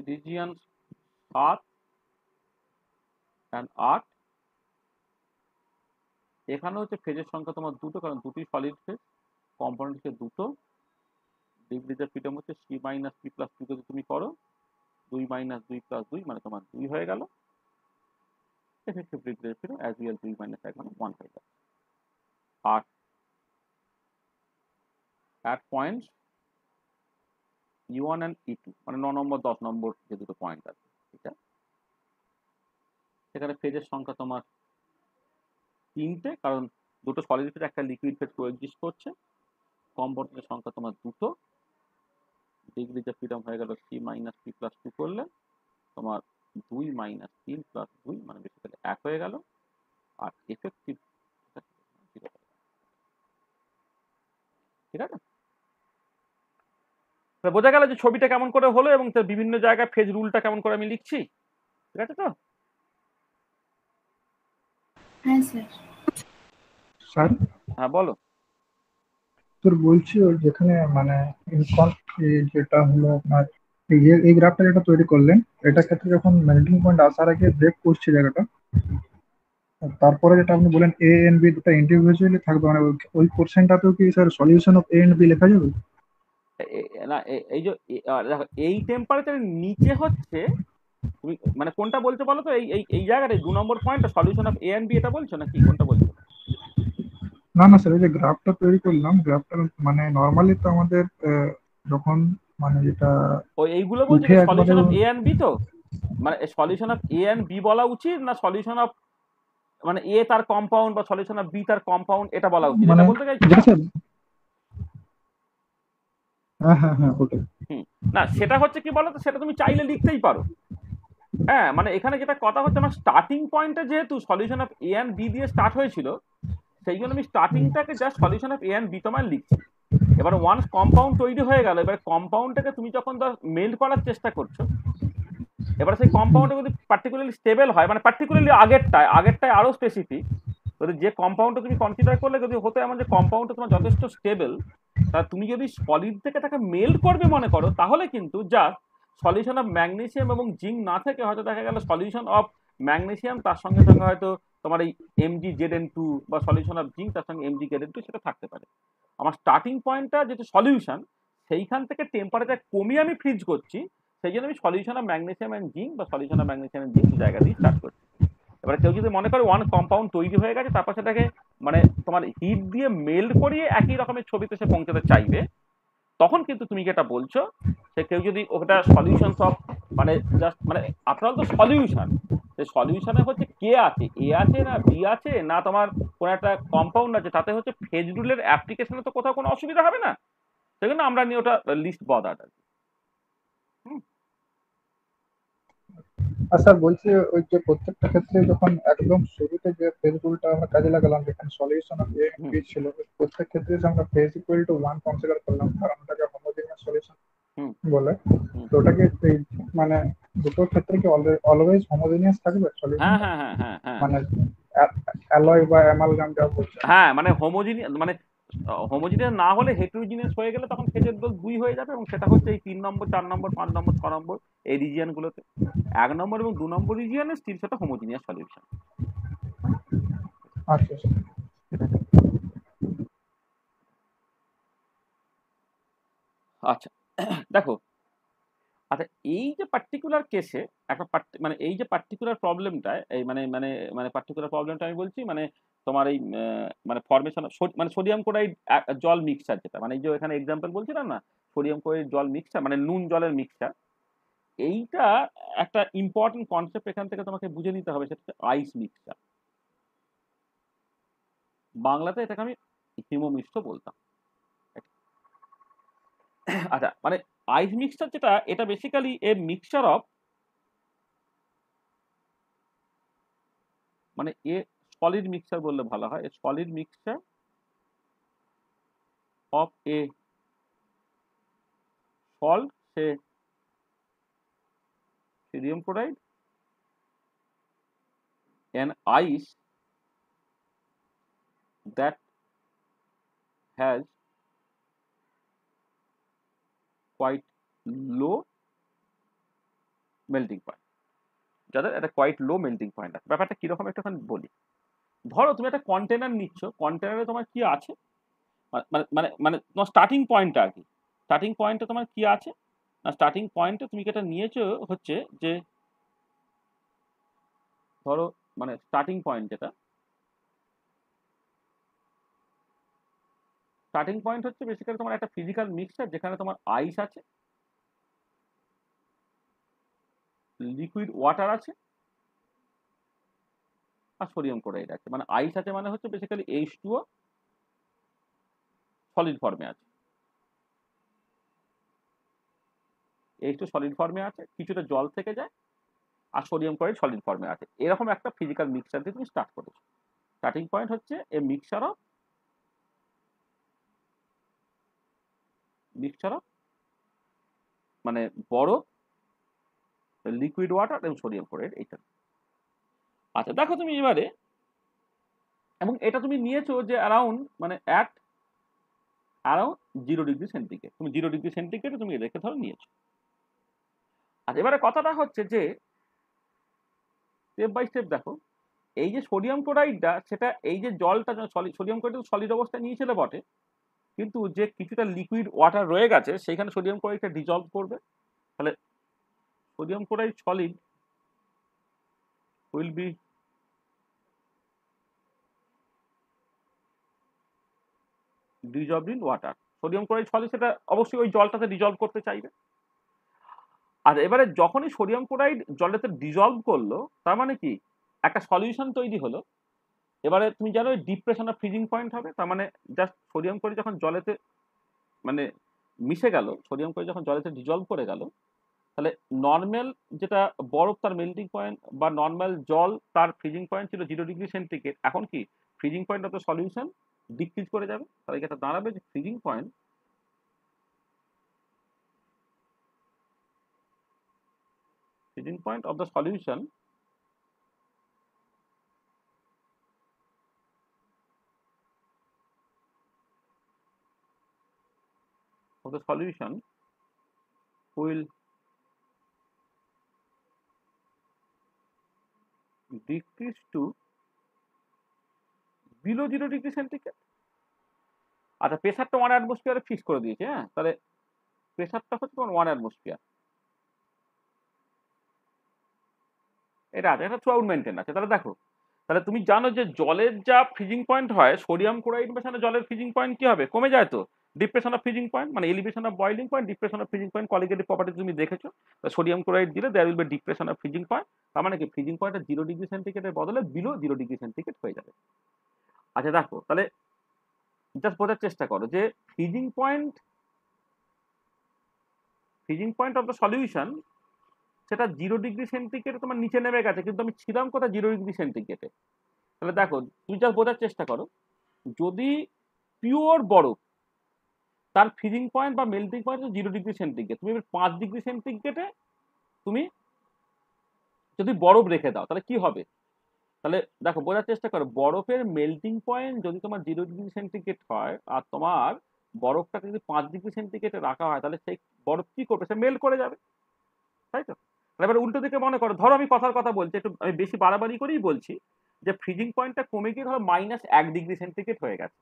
রিজিয়ন 7 and 8, এখানে হচ্ছে ফেজের সংখ্যা তোমার দুটো, কারণ দুটি সলিড ফেজ, কম্পোনেন্ট হচ্ছে দুটো, ডিগ্রিজ অফ ফ্রিডম হচ্ছে c মাইনাস p প্লাস 2 যদি তুমি করো 2 মাইনাস 2 প্লাস 2 মানে তোমার 2 হয়ে গেল। Effective degree of freedom as real 2 minus 1 মানে 1 হয়ে যাবে। আর at points E1 and E2 মানে 9 নম্বর 10 নম্বর যে দুটো পয়েন্ট আছে, ঠিক আছে, সেখানে ফেজের সংখ্যা তোমার 3টে, কারণ দুটো সলিড ফেজ একটা লিকুইড ফেজ কোএক্সিস্ট করছে। কম্পাউন্ডের সংখ্যা তোমার দুটো, ডিগ্রি অফ ফ্রিডম হয়ে গেল 3 মাইনাস 3 প্লাস 2 করলে তোমার 2 মাইনাস 3 প্লাস 2 মানে বেসিক্যালি 1 হয়ে গেল। আর এফেক্টিভ, ঠিক আছে, বোঝা গেল যে ছবিটা কেমন করে হলো এবং তার বিভিন্ন জায়গায় ফেজ রুলটা কেমন করে আমি লিখছি, ঠিক আছে তো? হ্যাঁ স্যার। স্যার হ্যাঁ বলো। তোর বলছি ওই যেখানে মানে যেটা হলো আপনার এই গ্রাফটা যেটা তৈরি করলেন, এটা ক্ষেত্রে যখন মেল্টিং পয়েন্ট আসার আগে ব্রেক করছে জায়গাটা, তারপরে যেটা আপনি বলেন এ এন্ড বি দুটো ইন্ডিভিজুয়ালি থাকবে, মানে ওই পোর্শনটাতেও কি sir solution of A and B লেখা যাবে? না এই যে দেখো এই টেম্পারেচারের নিচে হচ্ছে, তুমি মানে কোনটা বলছো বলো তো? এই এই এই জায়গাটা 2 নম্বর point solution of A and B এটা বলছো নাকি কোনটা বলছো? না না স্যার, এই যে গ্রাফটা তৈরি করলাম, গ্রাফটা মানে নর্মালি তো আমাদের যখন মানে যেটা ওই এইগুলো বলছো উঠে কি একবারে solution of A and B? তো মানে solution of A and B বলা উচিত না সলিউশন অফ মানে এ তার কম্পাউন্ড বা সলিউশন অফ বি তার কম্পাউন্ড এটা বলা উচিত, মানে এটা বলতে চাইছো? যেটা স্যার, হ্যাঁ হ্যাঁ হ্যাঁ ওটাই। না সেটা হচ্ছে কি বলো তো, সেটা তুমি চাইলে লিখতেই পারো। হ্যাঁ মানে এখানে যেটা কথা হচ্ছে, আমার স্টার্টিং পয়েন্টটা যেহেতু solution of A and B দিয়ে স্টার্ট হয়েছিল, সেই জন্য আমি স্টার্টিংটাকে just solution of A and B তোমার লিখছি। এবার ওয়ান্স কম্পাউন্ড তৈরি হয়ে গেল, এবার কম্পাউন্ডটাকে তুমি যখন মেল্ট করার চেষ্টা করছো, এবার সেই কম্পাউন্ডটা যদি পার্টিকুলারলি স্টেবল হয়, মানে পার্টিকুলারলি আগেরটায় আরো স্পেসিফিক, যদি যে কম্পাউন্ডটা তুমি কনসিডার করলে যদি হতো এমন যে কম্পাউন্ডটা তোমার যথেষ্ট স্টেবল, তা তুমি যদি সলিড থেকে তাকে মেল্ট করবে মনে করো, তাহলে কিন্তু জাস্ট সলিউশন অফ ম্যাগনেসিয়াম এবং জিঙ্ক না থেকে হয়তো দেখা গেল সলিউশন অফ ম্যাগনেসিয়াম তার সঙ্গে সঙ্গে হয়তো তোমার এই MgZn2 বা সলিউশন অফ জিঙ্ক তার সঙ্গে MgZn2 সেটা থাকতে পারে। আমার স্টার্টিং পয়েন্টটা যেহেতু সলিউশন, সেইখান থেকে টেম্পারেচার কমিয়ে আমি ফ্রিজ করছি, সেই জন্য আমি solution of magnesium and zinc বা solution of magnesium and zinc জায়গা দিয়ে স্টার্ট করছি। এবার কেউ যদি মনে করে ওয়ান কম্পাউন্ড তৈরি হয়ে গেছে, তারপর সেটাকে মানে তোমার হিট দিয়ে মেল্ট করিয়ে একই রকমের ছবিতে সে পৌঁছাতে চাইবে, তখন কিন্তু তুমি যেটা বলছো, সে কেউ যদি ওটা সলিউশন অফ মানে জাস্ট মানে আফটার অল তো সলিউশন, সেই সলিউশনে হচ্ছে কে আছে, এ আছে না বি আছে না তোমার কোন একটা কম্পাউন্ড আছে, তাতে হচ্ছে ফেজ রুলের অ্যাপ্লিকেশনে তো কোথাও কোনো অসুবিধা হবে না, সেজন্য আমরা নিয়ে ওটা লিস্ট বদার্ড আর কি। আর স্যার বলছি ওই যে প্রত্যেকটা ক্ষেত্রে যখন একদম শুরুতে যে ফেজ রুলটা আমরা কাজে লাগালাম, যেখানে solution of A and B ছিল, প্রত্যেক ক্ষেত্রে যে আমরা ফেজ ইকুয়াল টু 1 কনসিডার করলাম, কারণ ওটাকে হোমোজেনিয়াস সলিউশন বলে, তো ওটাকে মানে দুটো ক্ষেত্রে কি অলওয়েজ হোমোজেনিয়াস থাকবে সলিউশন? হ্যাঁ হ্যাঁ হ্যাঁ হ্যাঁ হ্যাঁ মানে অ্যালয় বা অ্যামালগাম যা বলছে, হ্যাঁ মানে হোমোজিনিয়াস না হলে হেটেরোজিনিয়াস হয়ে গেলে তখন ফেজের দোষ 2 হয়ে যাবে, এবং সেটা হচ্ছে এই 3 নম্বর 4 নম্বর 5 নম্বর 6 নম্বর এই রিজিয়ন গুলোতে। 1 নম্বর এবং 2 নম্বর রিজিয়নে স্টিল সেটা হোমোজিনিয়াস সলিউশন। আচ্ছা আচ্ছা দেখো, আচ্ছা এই যে পার্টিকুলার কেসে একটা মানে এই যে পার্টিকুলার প্রবলেমটা, এই মানে মানে মানে পার্টিকুলার প্রবলেমটা আমি বলছি মানে তোমার এই মানে ফরমেশন মানে সোডিয়াম ক্লোরাইড জল মিক্সচার, যেটা মানে এই যে এখানে এক্সাম্পল বলছিলাম না, সোডিয়াম ক্লোরাইড জল মিক্সচার মানে নুন জলের মিক্সচার, এইটা একটা ইম্পর্টেন্ট কনসেপ্ট এখান থেকে তোমাকে বুঝে নিতে হবে, সেটা হচ্ছে আইস মিক্সচার। বাংলাতে এটাকে আমি হিমমিশ্র বলতাম। আচ্ছা মানে আইস মিক্সচার যেটা, এটা বেসিক্যালি এ মিক্সচার অফ মানে এ সলিড মিক্সচার বললে ভালো হয়, solid mixture of A salt say sodium chloride and ice that has quite low melting point, যাদের একটা কোয়াইট লো মেল্টিং পয়েন্ট আছে। ব্যাপারটা কিরকম একটুখানি বলি। ধরো তুমি একটা কন্টেনার নিচ্ছ, কন্টেনারে তোমার কি আছে, মানে মানে মানে তোমার স্টার্টিং পয়েন্টটা আর কি, স্টার্টিং পয়েন্টে তোমার কি আছে না, স্টার্টিং পয়েন্টে তুমি যেটা নিয়েছো হচ্ছে যে ধরো মানে স্টার্টিং পয়েন্ট যেটা, স্টার্টিং পয়েন্ট হচ্ছে বেসিক্যালি তোমার একটা ফিজিক্যাল মিক্সচার যেখানে তোমার আইস আছে, লিকুইড ওয়াটার আছে, আর সোডিয়াম ক্লোরাইড আছে। মানে আইস আছে মানে হচ্ছে বেসিক্যালি H2O সলিড ফর্মে আছে, H2 সলিড ফর্মে আছে, কিছুটা জল থেকে যায়, আর সোডিয়াম ক্লোরাইড সলিড ফর্মে আছে। এরকম একটা ফিজিক্যাল মিক্সচার দিয়ে তুমি স্টার্ট করেছো। স্টার্টিং পয়েন্ট হচ্ছে এ মিক্সচার অফ মানে বরফ, লিকুইড ওয়াটার এবং সোডিয়াম ক্লোরাইড এইটা। আচ্ছা দেখো তুমি এবারে, এবং এটা তুমি নিয়েছো যে অ্যারাউন্ড মানে অ্যারাউন্ড 0°C, তুমি 0°C তুমি রেখে ধরো নিয়েছো। আচ্ছা এবারে কথাটা হচ্ছে যে স্টেপ বাই স্টেপ দেখো, এই যে সোডিয়াম ক্লোরাইডটা সেটা এই যে জলটা সোডিয়াম ক্লোরাইড সলিড অবস্থায় নিয়েছিল বটে, কিন্তু যে কিছুটা লিকুইড ওয়াটার রয়ে গেছে সেইখানে সোডিয়াম ক্লোরাইডটা ডিজলভ করবে। তাহলে sodium chloride solid will be dissolved in water. Sodium chloride solid সেটা অবশ্যই ওই জলটাতে ডিজলভ করতে চাইবে। আর এবারে যখনই সোডিয়াম ক্লোরাইড জলেতে ডিজলভ করলো, তার মানে কি একটা সলিউশন তৈরি হলো। এবারে তুমি জানো ডিপ্রেশন অফ ফ্রিজিং পয়েন্ট হবে, তার মানে জাস্ট সোডিয়াম ক্লোরাইড যখন জলেতে মানে মিশে গেল, সোডিয়াম ক্লোরাইড যখন জলেতে ডিজলভ করে গেল, তাহলে নর্মাল যেটা বরফ তার মেল্টিং পয়েন্ট বা নর্মাল জল তার ফ্রিজিং পয়েন্ট ছিল 0°C, এখন কি freezing point of the solution decrease করে যাবে। তাহলে এটা দাঁড়াবে যে freezing point of the solution will decrease to below 0°C। আচ্ছা প্রেসারটা 1 অ্যাটমসফিয়ারে ফিক্স করে দিয়েছে। হ্যাঁ, তাহলে প্রেসারটা হচ্ছে তোমার 1 অ্যাটমসফিয়ার, এটা আছে, এটা থ্রুআউট মেনটেন আছে। তাহলে দেখো, তাহলে তুমি জানো যে জলের যা ফ্রিজিং পয়েন্ট হয়, সোডিয়াম ক্লোরাইড মেশানো জলের ফ্রিজিং পয়েন্ট কি হবে, কমে যায়। তো ডিপ্রেশন অফ ফ্রিজিং পয়েন্ট মানে elevation of boiling point, depression of freezing point qualitative property তুমি দেখেছো। সোডিয়াম ক্লোরাইড দিলে there will be depression of freezing point, তার মানে কি ফ্রিজিং পয়েন্টটা 0°C বদলে বিলো 0°C হয়ে যাবে। আচ্ছা দেখো, তাহলে জাস্ট বোঝার চেষ্টা করো যে freezing point of the solution সেটা 0°C তোমার নিচে নেমে গেছে, কিন্তু আমি ছিলাম কোথায় 0°C। তাহলে দেখো তুমি জাস্ট বোঝার চেষ্টা করো, যদি পিওর বরফ তার ফ্রিজিং পয়েন্ট বা মেল্টিং পয়েন্ট 0°C, তুমি 5°C তুমি যদি বরফ রেখে দাও তাহলে কি হবে। তাহলে দেখো বোঝার চেষ্টা করো, বরফের মেল্টিং পয়েন্ট যদি তোমার 0°C হয় আর তোমার বরফটাকে যদি 5°C রাখা হয়, তাহলে সেই বরফ কি করবে, সে মেল্ট করে যাবে, তাই তো। এবার উল্টো দিকে মনে করো, ধরো আমি কথার কথা বলছি, একটু আমি বেশি বাড়াবাড়ি করেই বলছি, যে ফ্রিজিং পয়েন্টটা কমে গিয়ে ধরো -1°C হয়ে গেছে,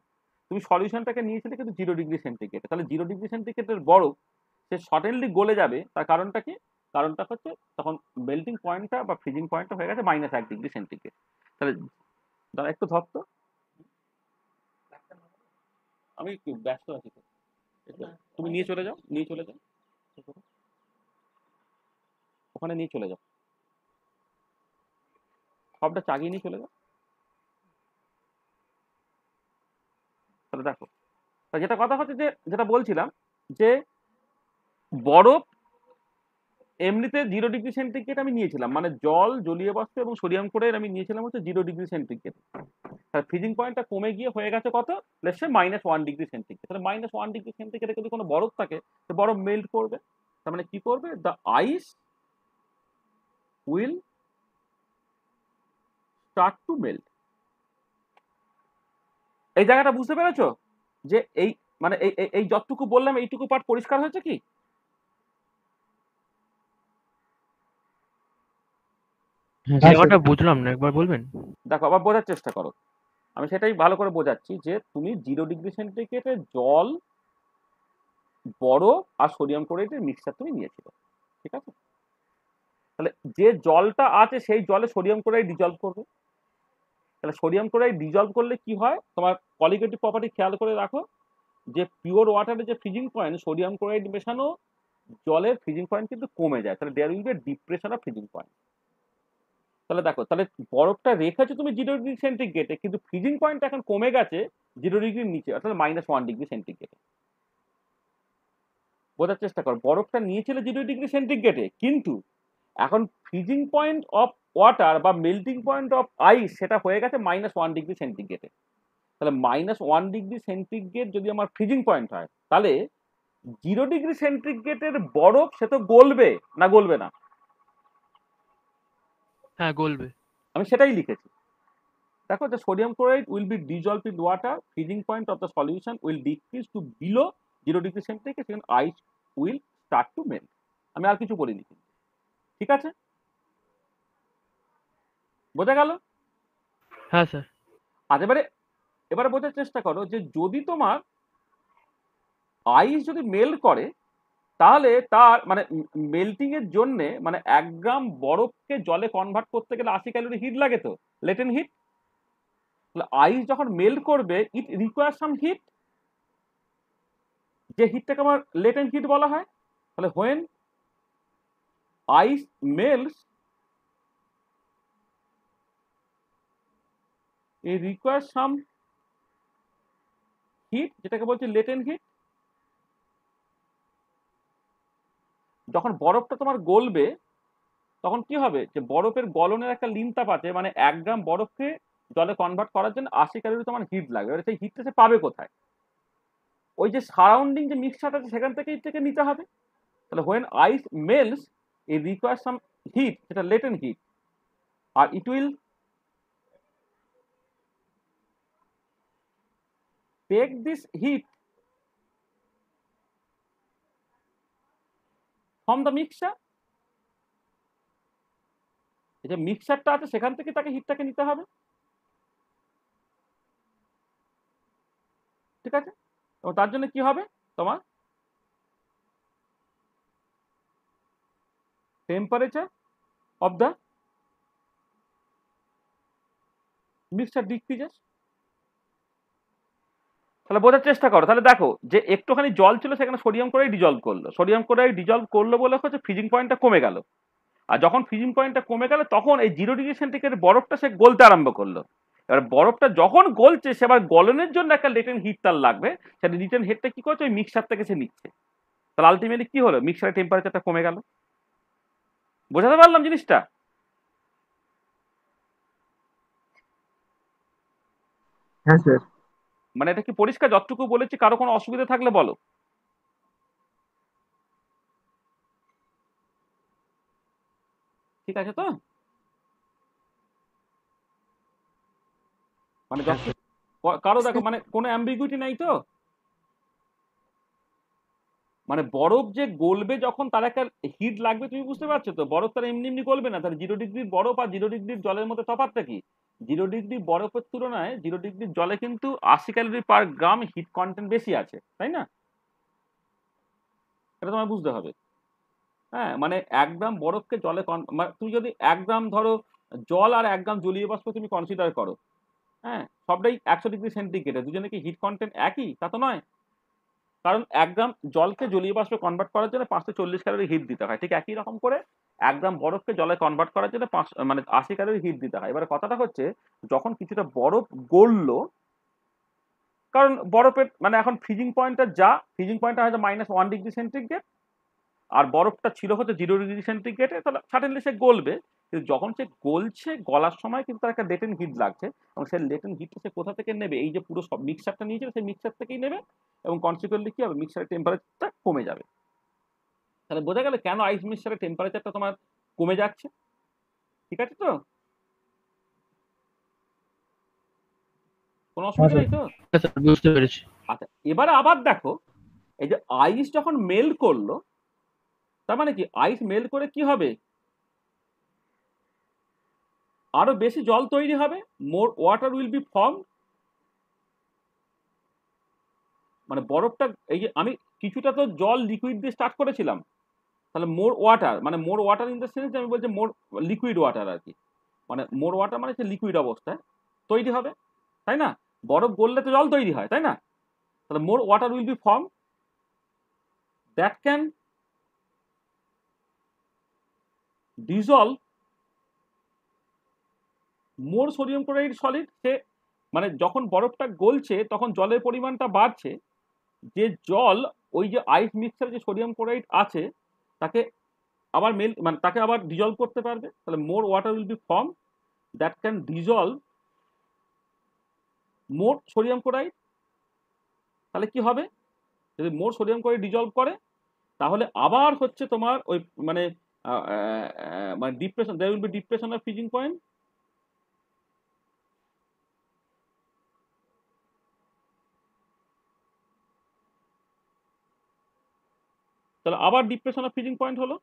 তুমি সলিউশনটাকে নিয়েছিলে কিন্তু 0°C, তাহলে 0°C বরফ সে সডেনলি গলে যাবে। তার কারণটা কি, কারণটা হচ্ছে তখন মেল্টিং পয়েন্টটা বা ফ্রিজিং পয়েন্টটা হয়ে গেছে -1°C। তাহলে দাঁড়া একটু ধরতো, আমি একটু ব্যস্ত আছি তো, তুমি নিয়ে চলে যাও ওখানে নিয়ে চলে যাও, সবটা চাগিয়ে নিয়ে চলে যাও। তাহলে দেখো, যেটা কথা হচ্ছে যে যেটা বলছিলাম যে বরফ এমনিতে 0°C আমি নিয়েছিলাম, মানে জল, জলীয় বাষ্প এবং সোডিয়াম ক্লোরাইড আমি নিয়েছিলাম হচ্ছে 0°C। তাহলে ফ্রিজিং পয়েন্টটা কমে গিয়ে হয়ে গেছে কত, লেটস সে -1°C। তাহলে -1°C যদি কোনো বরফ থাকে, তো বরফ মেল্ট করবে। তার মানে কি করবে, the ice will start to melt. এই জায়গাটা বুঝতে পেরেছো যে এই মানে এই যতটুকু বললাম এইটুকু পার্ট পরিষ্কার হয়েছে কি? জায়গাটা বুঝলাম না, একবার বলবেন? দেখো আবার বোঝার চেষ্টা করো, আমি সেটাই ভালো করে বোঝাচ্ছি যে তুমি 0°C জল, বরফ আর সোডিয়াম ক্লোরাইডের মিক্সচার তুমি নিয়েছিলে, ঠিক আছে। তাহলে যে জলটা আছে সেই জলে সোডিয়াম ক্লোরাইড ডিজলভ করবে, তাহলে সোডিয়াম ক্লোরাইড ডিজলভ করলে কি হয়, তোমার কলিগেটিভ প্রপার্টি খেয়াল করে রাখো, যে পিওর ওয়াটারের যে ফ্রিজিং পয়েন্ট, সোডিয়াম ক্লোরাইড মেশানো জলের ফ্রিজিং পয়েন্ট কিন্তু কমে যায়, তাহলে there will be depression of freezing point. তাহলে দেখো, তাহলে বরফটা রেখেছো তুমি 0°C, কিন্তু ফ্রিজিং পয়েন্ট এখন কমে গেছে 0°র নিচে, অর্থাৎ -1°C। বোঝার চেষ্টা করো, বরফটা নিয়েছিল 0°C, কিন্তু এখন ফ্রিজিং পয়েন্ট অফ ওয়াটার বা মেল্টিং পয়েন্ট অফ আইস সেটা হয়ে গেছে -1°C। তাহলে -1°C যদি আমার ফ্রিজিং পয়েন্ট হয়, তাহলে 0°C বরফ সে তো গলবে না, গলবে না? হ্যাঁ, গলবে। আমি সেটাই লিখেছি। দেখো, the sodium chloride will be dissolved in water, freezing point of the solution will decrease to below 0°C, and ice will start to melt। আমি আর কিছু বলিনি, ঠিক আছে? বোঝা গেল? হ্যাঁ স্যার। আজ এবারে বোঝার চেষ্টা করো, যে যদি তোমার আইস যদি মেল্ট করে, তাহলে তার মানে মেল্টিং এর জন্য মানে 1 গ্রাম বরফকে জলে কনভার্ট করতে গেলে 80 ক্যালোরি হিট লাগে, তো লেটেন্ট হিট। তাহলে আইস যখন মেল্ট করবে, ইট রিকোয়ার সাম হিট, যে হিটটাকে আমার লেটেন্ট হিট বলা হয়। তাহলে when ice melts, it requires some heat, যেটাকে বলছি লেটেন্ট হিট। যখন বরফটা তোমার গলবে, তখন কি হবে, যে বরফের গলনের একটা লিনতাপ আছে, মানে 1 গ্রাম বরফকে জলে কনভার্ট করার জন্য 80 ক্যালোরি তোমার হিট লাগবে। এবার সেই হিটটা সে পাবে কোথায়? ওই যে সারাউন্ডিং যে মিক্সচার আছে সেখান থেকেই থেকে নিতে হবে। তাহলে when ice melts, it requires some heat, যেটা লেটেন্ট হিট, আর it will take this heat from the mixture। এই যে মিক্সচারটা আছে সেখান থেকে তাকে হিটটাকে নিতে হবে, ঠিক আছে? এবং তার জন্য কি হবে, তোমার temperature of the mixture decreases. তাহলে বোঝার চেষ্টা করো, তাহলে দেখো যে একটুখানি জল ছিল সেখানে সোডিয়াম ক্লোরাইড ডিজলভ করলো, সোডিয়াম ক্লোরাইড ডিজলভ করলো বলে হচ্ছে ফ্রিজিং পয়েন্টটা কমে গেল। আর যখন ফ্রিজিং পয়েন্টটা কমে গেল, তখন এই 0°C বরফটা সে গলতে আরম্ভ করলো। এবার বরফটা যখন গলছে, সে আবার গলনের জন্য একটা লেটেন্ট হিট তার লাগবে, সেটা লেটেন্ট হিটটা কি করছে, ওই মিক্সচার থেকে সে নিচ্ছে। তাহলে আলটিমেটলি কি হলো, মিক্সচারের টেম্পারেচারটা কমে গেল। বোঝাতে পারলাম জিনিসটা? হ্যাঁ স্যার। মানে এটা কি পরিষ্কার? যতটুকু বলেছি কারো কোনো অসুবিধা থাকলে বলো। ঠিক আছে তো? মানে কারো দেখো মানে কোনো অ্যাম্বিগুইটি নাই তো? মানে বরফ যে গলবে যখন, তার একটা হিট লাগবে, তুমি বুঝতে পারছো তো? বরফ তার এমনি এমনি গলবে না। তার 0°C বরফ আর 0°C জলের মধ্যে তফাৎটা কি? 0°C বরফের তুলনায় 0°C জলে কিন্তু 80 ক্যালোরি পার গ্রাম হিট কন্টেন্ট বেশি আছে, তাই না? এটা তোমায় বুঝতে হবে। হ্যাঁ, মানে 1 গ্রাম বরফকে জলে তুমি যদি 1 গ্রাম ধরো জল আর 1 গ্রাম জলীয় বাষ্প তুমি কনসিডার করো, হ্যাঁ, সবটাই 100°C, দুজনে কি হিট কন্টেন্ট একই? তা তো নয়। কারণ 1 গ্রাম জলকে জলীয় বাষ্পে কনভার্ট করার জন্য 540 ক্যালোরি হিট দিতে হয়। ঠিক একই রকম করে 1 গ্রাম বরফকে জলে কনভার্ট করার জন্য 80 ক্যালোরি হিট দিতে হয়। এবার কথাটা হচ্ছে, যখন কিছুটা বরফ গললো, কারণ বরফের মানে এখন ফ্রিজিং পয়েন্টটা ফ্রিজিং পয়েন্টটা হয়তো -1°C, আর বরফটা ছিল হচ্ছে 0°C, তাহলে সাডেনলি সে গলবে। কিন্তু যখন সে গলছে, গলার সময় কিন্তু তার একটা লেটেন্ট হিট লাগছে, এবং সেই লেটেন্ট হিটটা সে কোথা থেকে নেবে? এই যে পুরো সব মিক্সচারটা নিয়েছিল, সেই মিক্সচার থেকেই নেবে, এবং কনসিকুয়েন্টলি কি হবে, মিক্সচারের টেম্পারেচারটা কমে যাবে। তাহলে বোঝা গেল কেন আইস মিক্সচারের টেম্পারেচারটা তোমার কমে যাচ্ছে। ঠিক আছে তো? কোনো অসুবিধা নেই তো? বুঝতে পেরেছি। আচ্ছা, এবারে আবার দেখো, এই যে আইস যখন মেল্ট করলো, তার মানে কি, আইস মেল্ট করে কি হবে, আরো বেশি জল তৈরি হবে, মোর ওয়াটার উইল বি ফর্ম। মানে বরফটা, এই যে আমি কিছুটা তো জল লিকুইড দিয়ে স্টার্ট করেছিলাম, তাহলে মোর ওয়াটার মানে মোর ওয়াটার ইন দ্য সেন্স, আমি বলছি মোর লিকুইড ওয়াটার আর কি। মানে মোর ওয়াটার মানে হচ্ছে লিকুইড অবস্থায়, তৈরি হবে, তাই না? বরফ গললে তো জল তৈরি হয়, তাই না? তাহলে more water will be form that can dissolve more sodium chloride solid. সে মানে যখন বরফটা গলছে তখন জলের পরিমাণটা বাড়ছে, যে জল ওই যে আইস মিক্সচারে যে সোডিয়াম ক্লোরাইড আছে তাকে আবার মানে তাকে আবার ডিজলভ করতে পারবে। তাহলে more water will be form that can dissolve more sodium chloride. তাহলে কি হবে, যদি মোর সোডিয়াম ক্লোরাইড ডিজলভ করে তাহলে আবার হচ্ছে তোমার ওই মানে মানে depression, there will be depression of freezing point. তাহলে আবার ডিপ্রেশন অফ ফ্রিজিং পয়েন্ট হলো।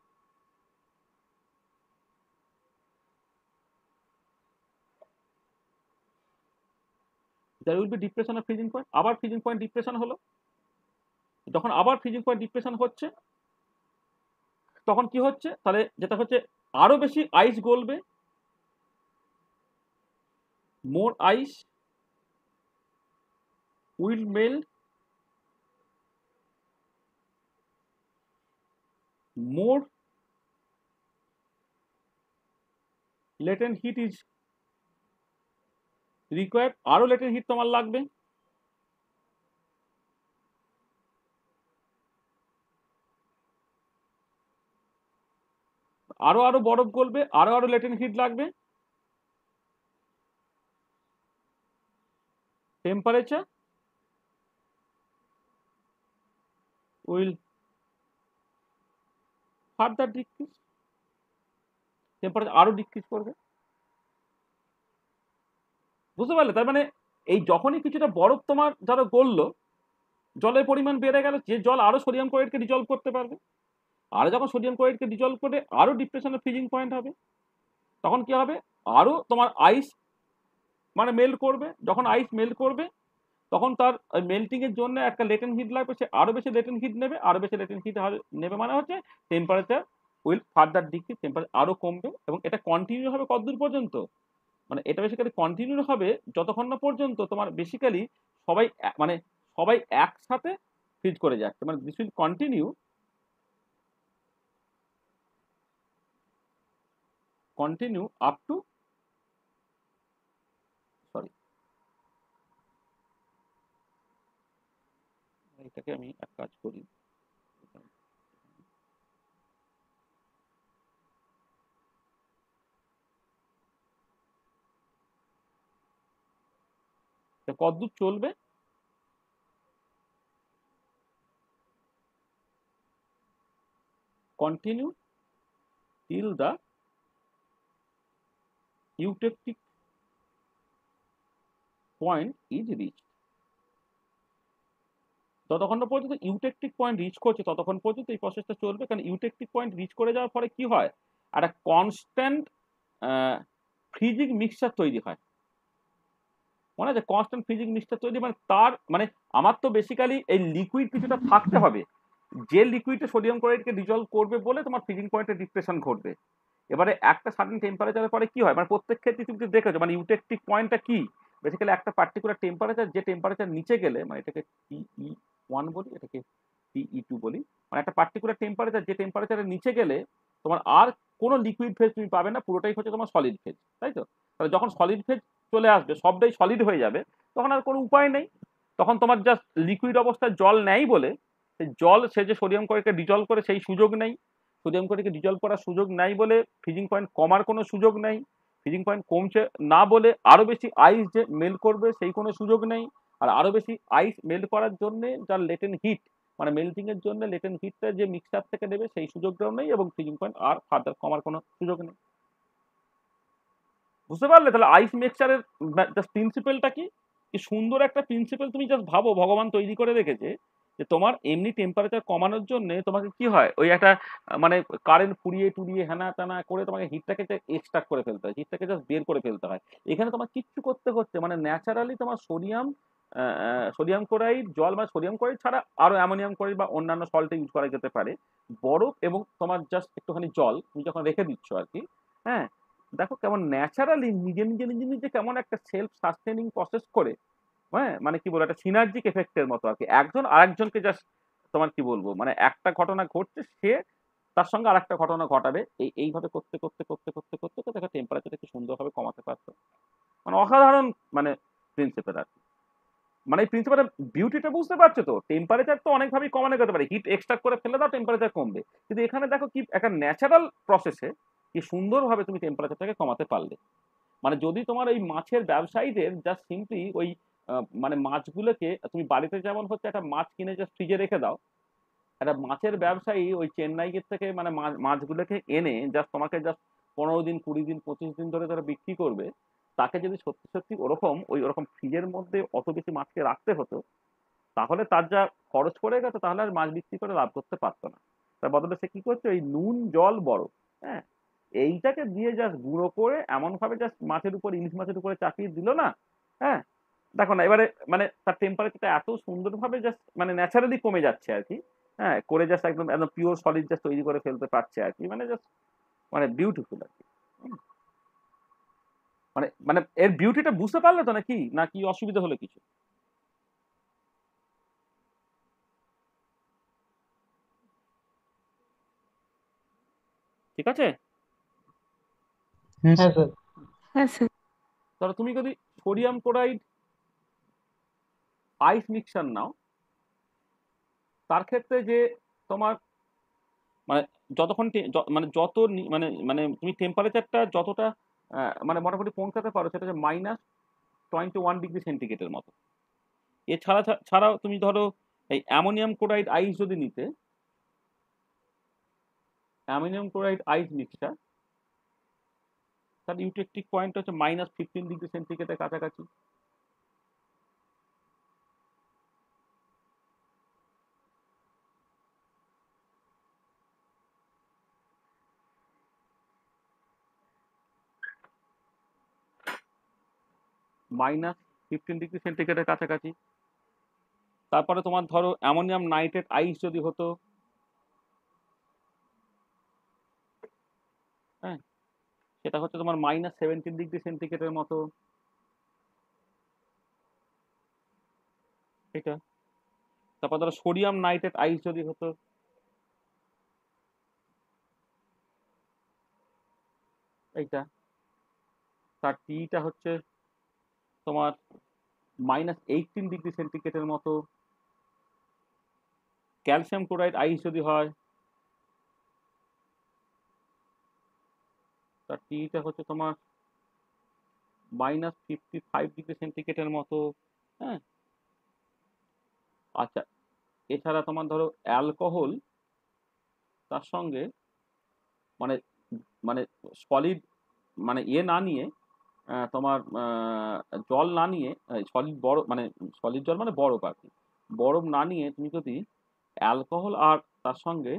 there will be depression of freezing point, আবার ফ্রিজিং পয়েন্ট ডিপ্রেশন হলো। যখন আবার ফ্রিজিং পয়েন্ট ডিপ্রেশন হচ্ছে তখন কি হচ্ছে, তাহলে যেটা হচ্ছে আরো বেশি আইস গলবে, more ice will melt, more latent heat is required, আরো লেটেন্ট হিট তোমার লাগবে। আরো আরো বরফ গলবে, আরো আরো লেটেন্ট হিট লাগবে। Temperature will further decrease, temperature আরো ডিক্রিজ করবে। বুঝতে পারলে? তার মানে এই যখনই কিছুটা বরফ তোমার ধরো গললো, জলের পরিমাণ বেড়ে গেল, যে জল আরো সোডিয়াম ক্লোরাইডকে ডিজলভ করতে পারবে, আর যখন সোডিয়াম ক্লোরাইডকে ডিজলভ করে আরো ডিপ্রেশনের ফ্রিজিং পয়েন্ট হবে, তখন কি হবে, আরো তোমার আইস মানে মেল্ট করবে। যখন আইস মেল্ট করবে তখন তার মেল্টিং এর জন্য একটা লেটেন্ট হিট লাগবে, সে আরো বেশি লেটেন্ট হিট নেবে, আরো বেশি লেটেন্ট হিট নেবে মানে হচ্ছে temperature will further decrease, temperature আরো কমবে। এবং এটা কন্টিনিউ হবে কতদূর পর্যন্ত, মানে এটা বেসিক্যালি কন্টিনিউ হবে যতক্ষণ না পর্যন্ত তোমার বেসিক্যালি সবাই মানে সবাই একসাথে ফ্রিজ করে যাচ্ছে, মানে this will continue up to, sorry এটাকে আমি এক কাজ করি, কতদূর চলবে, continue till the eutectic point is reach. যতক্ষণ না পর্যন্ত ইউটেকটিক পয়েন্ট রিচ করছে ততক্ষণ পর্যন্ত এই প্রসেসটা চলবে। কারণ ইউটেকটিক পয়েন্ট রিচ করে যাওয়ার পরে কি হয়, একটা কনস্ট্যান্ট ফ্রিজিং মিক্সচার তৈরি হয়। মনে আছে কনস্ট্যান্ট ফ্রিজিং মিক্সচার তৈরি মানে তার মানে আমার তো বেসিক্যালি এই লিকুইড কিছুটা থাকতে হবে, যে লিকুইডে সোডিয়াম ক্লোরাইডকে ডিজলভ করবে বলে তোমার ফ্রিজিং পয়েন্টে ডিপ্রেশন ঘটবে। এবারে একটা সার্টেন টেম্পারেচারের পরে কি হয়, মানে প্রত্যেক ক্ষেত্রে তুমি দেখেছো মানে ইউটেকটিক পয়েন্টটা কি, বেসিক্যালি একটা পার্টিকুলার টেম্পারেচার, যে টেম্পারেচার নিচে গেলে মানে এটাকে TE1 বলি, এটাকে TE2 বলি, মানে একটা পার্টিকুলার টেম্পারেচার, যে টেম্পারেচারের নিচে গেলে তোমার আর কোনো লিকুইড ফেজ তুমি পাবে না, পুরোটাই হচ্ছে তোমার সলিড ফেজ, তাই তো? তাহলে যখন সলিড ফেজ চলে আসবে, সবটাই সলিড হয়ে যাবে, তখন আর কোনো উপায় নেই, তখন তোমার জাস্ট লিকুইড অবস্থায় জল নেই বলে জল সে যে সোডিয়াম ক্লোরাইডকে ডিজলভ করে সেই সুযোগ নেই, সোডিয়াম ক্লোরাইডকে ডিজলভ করার সুযোগ নাই বলে ফ্রিজিং পয়েন্ট কমার কোনো সুযোগ নেই, ফ্রিজিং পয়েন্ট কমছে না বলে আরো বেশি আইস যে মেল্ট করবে সেই কোনো সুযোগ নেই, আর আরো বেশি আইস মেল্ট করার জন্য যার লেটেন্ট হিট মানে মেল্টিং এর জন্য লেটেন্ট হিটটা যে মিক্সচার থেকে দেবে সেই সুযোগটাও নেই, এবং ফ্রিজিং পয়েন্ট আর ফার্দার কমার কোনো সুযোগ নেই। বুঝতে পারলে? তাহলে আইস মিক্সচারের প্রিন্সিপালটা কি সুন্দর একটা প্রিন্সিপাল, তুমি জাস্ট ভাবো ভগবান তৈরি করে রেখেছে যে তোমার এমনি টেম্পারেচার কমানোর জন্য তোমাকে কি হয়, ওই একটা মানে কারেন্ট পুড়িয়ে টুড়িয়ে হেনা টানা করে তোমাকে হিটটাকে এক্সট্রাক্ট করে ফেলতে হয়, হিটটাকে জাস্ট বের করে ফেলতে হয়। এখানে তোমার কিচ্ছু করতে হচ্ছে মানে ন্যাচারালি তোমার সোডিয়াম ক্লোরাইড জল মানে সোডিয়াম ক্লোরাইড ছাড়া আরো অ্যামোনিয়াম ক্লোরাইড বা অন্যান্য সল্টে ইউজ করা যেতে পারে, বরফ এবং তোমার জাস্ট একটুখানি জল তুমি যখন রেখে দিচ্ছ আর কি, হ্যাঁ, দেখো কেমন ন্যাচারালি নিজে নিজে নিজে নিজে কেমন একটা সেলফ সাস্টেনিং প্রসেস করে, হ্যাঁ মানে কি বলবো, একটা সিনার্জিক এফেক্টের মতো আর কি, একজন আরেকজনকে জাস্ট তোমার কি বলবো মানে একটা ঘটনা ঘটছে, সে তার সঙ্গে আরেকটা ঘটনা ঘটাবে, এইভাবে করতে করতে করতে করতে করতে করতে একটা টেম্পারেচার একটু সুন্দরভাবে কমাতে পারতো। মানে অসাধারণ মানে প্রিন্সিপাল আর কি। মানে এই প্রিন্সিপালের বিউটিটা বুঝতে পারছো তো, টেম্পারেচার তো অনেকভাবেই কমানো যেতে পারে, হিট এক্সট্রাক্ট করে ফেলে দাও টেম্পারেচার কমবে, কিন্তু এখানে দেখো কি একটা ন্যাচারাল প্রসেসে কি সুন্দরভাবে তুমি টেম্পারেচারটাকে কমাতে পারলে। মানে যদি তোমার ওই মাছের ব্যবসায়ীদের জাস্ট সিম্পলি ওই মানে মাছগুলোকে তুমি বাড়িতে যেমন হচ্ছে একটা মাছ কিনে জাস্ট ফ্রিজে রেখে দাও, একটা মাছের ব্যবসায়ী ওই চেন্নাইয়ের থেকে মানে মাছগুলোকে এনে জাস্ট তোমাকে জাস্ট 15 দিন 20 দিন 25 দিন ধরে ধরে বিক্রি করবে, তাকে যদি সত্যি সত্যি ওরকম ফ্রিজের মধ্যে অত বেশি মাছকে রাখতে হতো, তাহলে তার যা খরচ পড়ে গেছে তাহলে আর মাছ বিক্রি করে লাভ করতে পারতো না। তার বদলে সে কি করছে, ওই নুন জল বরফ, হ্যাঁ এইটাকে দিয়ে জাস্ট গুঁড়ো করে এমন ভাবে জাস্ট মাছের উপর, ইলিশ মাছের উপরে চাপিয়ে দিল না, হ্যাঁ দেখো না এবারে মানে তার টেম্পারেচারটা এত সুন্দরভাবে জাস্ট মানে ন্যাচারালি কমে যাচ্ছে আর কি, হ্যাঁ করে জাস্ট একদম একদম পিওর সলিড জাস্ট তৈরি করে ফেলতে পারছে আর কি, মানে জাস্ট মানে বিউটিফুল আর কি। হুম। মানে মানে এর বিউটিটা বুঝতে পারলে তো নাকি, না কি অসুবিধা হলো কিছু? ঠিক আছে। হ্যাঁ স্যার। হ্যাঁ স্যার। ধরো তুমি যদি সোডিয়াম ক্লোরাইড আইস মিক্সচার নাও, তার ক্ষেত্রে যে তোমার মানে যতক্ষণ মানে যত মানে মানে তুমি টেম্পারেচারটা যতটা মানে মোটামুটি পৌঁছাতে পারো, সেটা হচ্ছে -21°C মতো। এছাড়া ছাড়াও তুমি ধরো এই অ্যামোনিয়াম ক্লোরাইড আইস যদি নিতে, অ্যামোনিয়াম ক্লোরাইড আইস মিক্সচার, তার ইউটেকটিক পয়েন্ট হচ্ছে -15°C কাছাকাছি। -15°C কাছাকাছি। তারপরে তোমার ধরো অ্যামোনিয়াম নাইট্রেট আইস যদি হতো, হ্যাঁ সেটা হচ্ছে তোমার -17°C মতো, এটা। তারপর ধরো সোডিয়াম নাইট্রেট আইস যদি হতো, এইটা, তার টিটা হচ্ছে তোমার -18°C মতো। ক্যালসিয়াম ক্লোরাইড আইস যদি হয়, তার টিটা হচ্ছে তোমার -55°C মতো, হ্যাঁ। আচ্ছা, এছাড়া তোমার ধরো অ্যালকোহল তার সঙ্গে মানে মানে সলিড মানে না নিয়ে তোমার জল না নিয়ে, সলিড বরফ মানে সলিড জল মানে বরফ আর কি, বরফ না নিয়ে তুমি যদি অ্যালকোহল আর তার সঙ্গে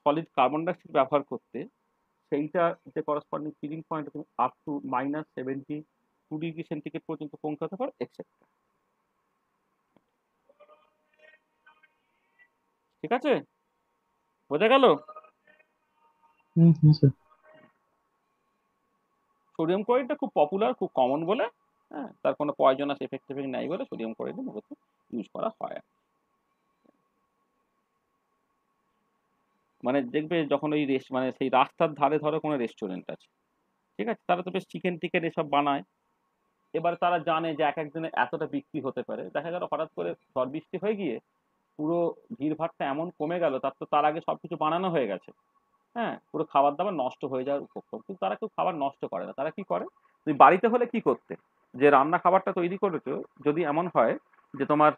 সলিড কার্বন ডাইঅক্সাইড ব্যবহার করতে, সেইটা যে করসপন্ডিং ফিলিং পয়েন্ট তুমি আপ টু -72°C পর্যন্ত পৌঁছাতে পারো এক্সেট্রা। ঠিক আছে, বোঝা গেল? সোডিয়াম ক্লোরাইডটা খুব পপুলার, খুব কমন বলে, হ্যাঁ তার কোনো পয়জনাস এফেক্ট নাই বলে সোডিয়াম ক্লোরাইড মূলত ইউজ করা হয়। মানে দেখবে যখন ওই মানে সেই রাস্তার ধারে ধরো কোনো রেস্টুরেন্ট আছে, ঠিক আছে, তারা তো বেশ চিকেন টিকেন এসব বানায়, এবার তারা জানে যে এক একদিনে এতটা বিক্রি হতে পারে, দেখা গেল হঠাৎ করে ঝড় বৃষ্টি হয়ে গিয়ে পুরো ভিড়ভাড়টা এমন কমে গেল, তার তো তার আগে সবকিছু বানানো হয়ে গেছে, হ্যাঁ পুরো খাবার দাবার নষ্ট হয়ে যাওয়ার উপক্রম, কিন্তু তারা কেউ খাবার নষ্ট করে না, তারা কি করে, তুমি বাড়িতে হলে কি করতে, যে রান্না খাবারটা তৈরি করেছো, যদি এমন হয় যে তোমার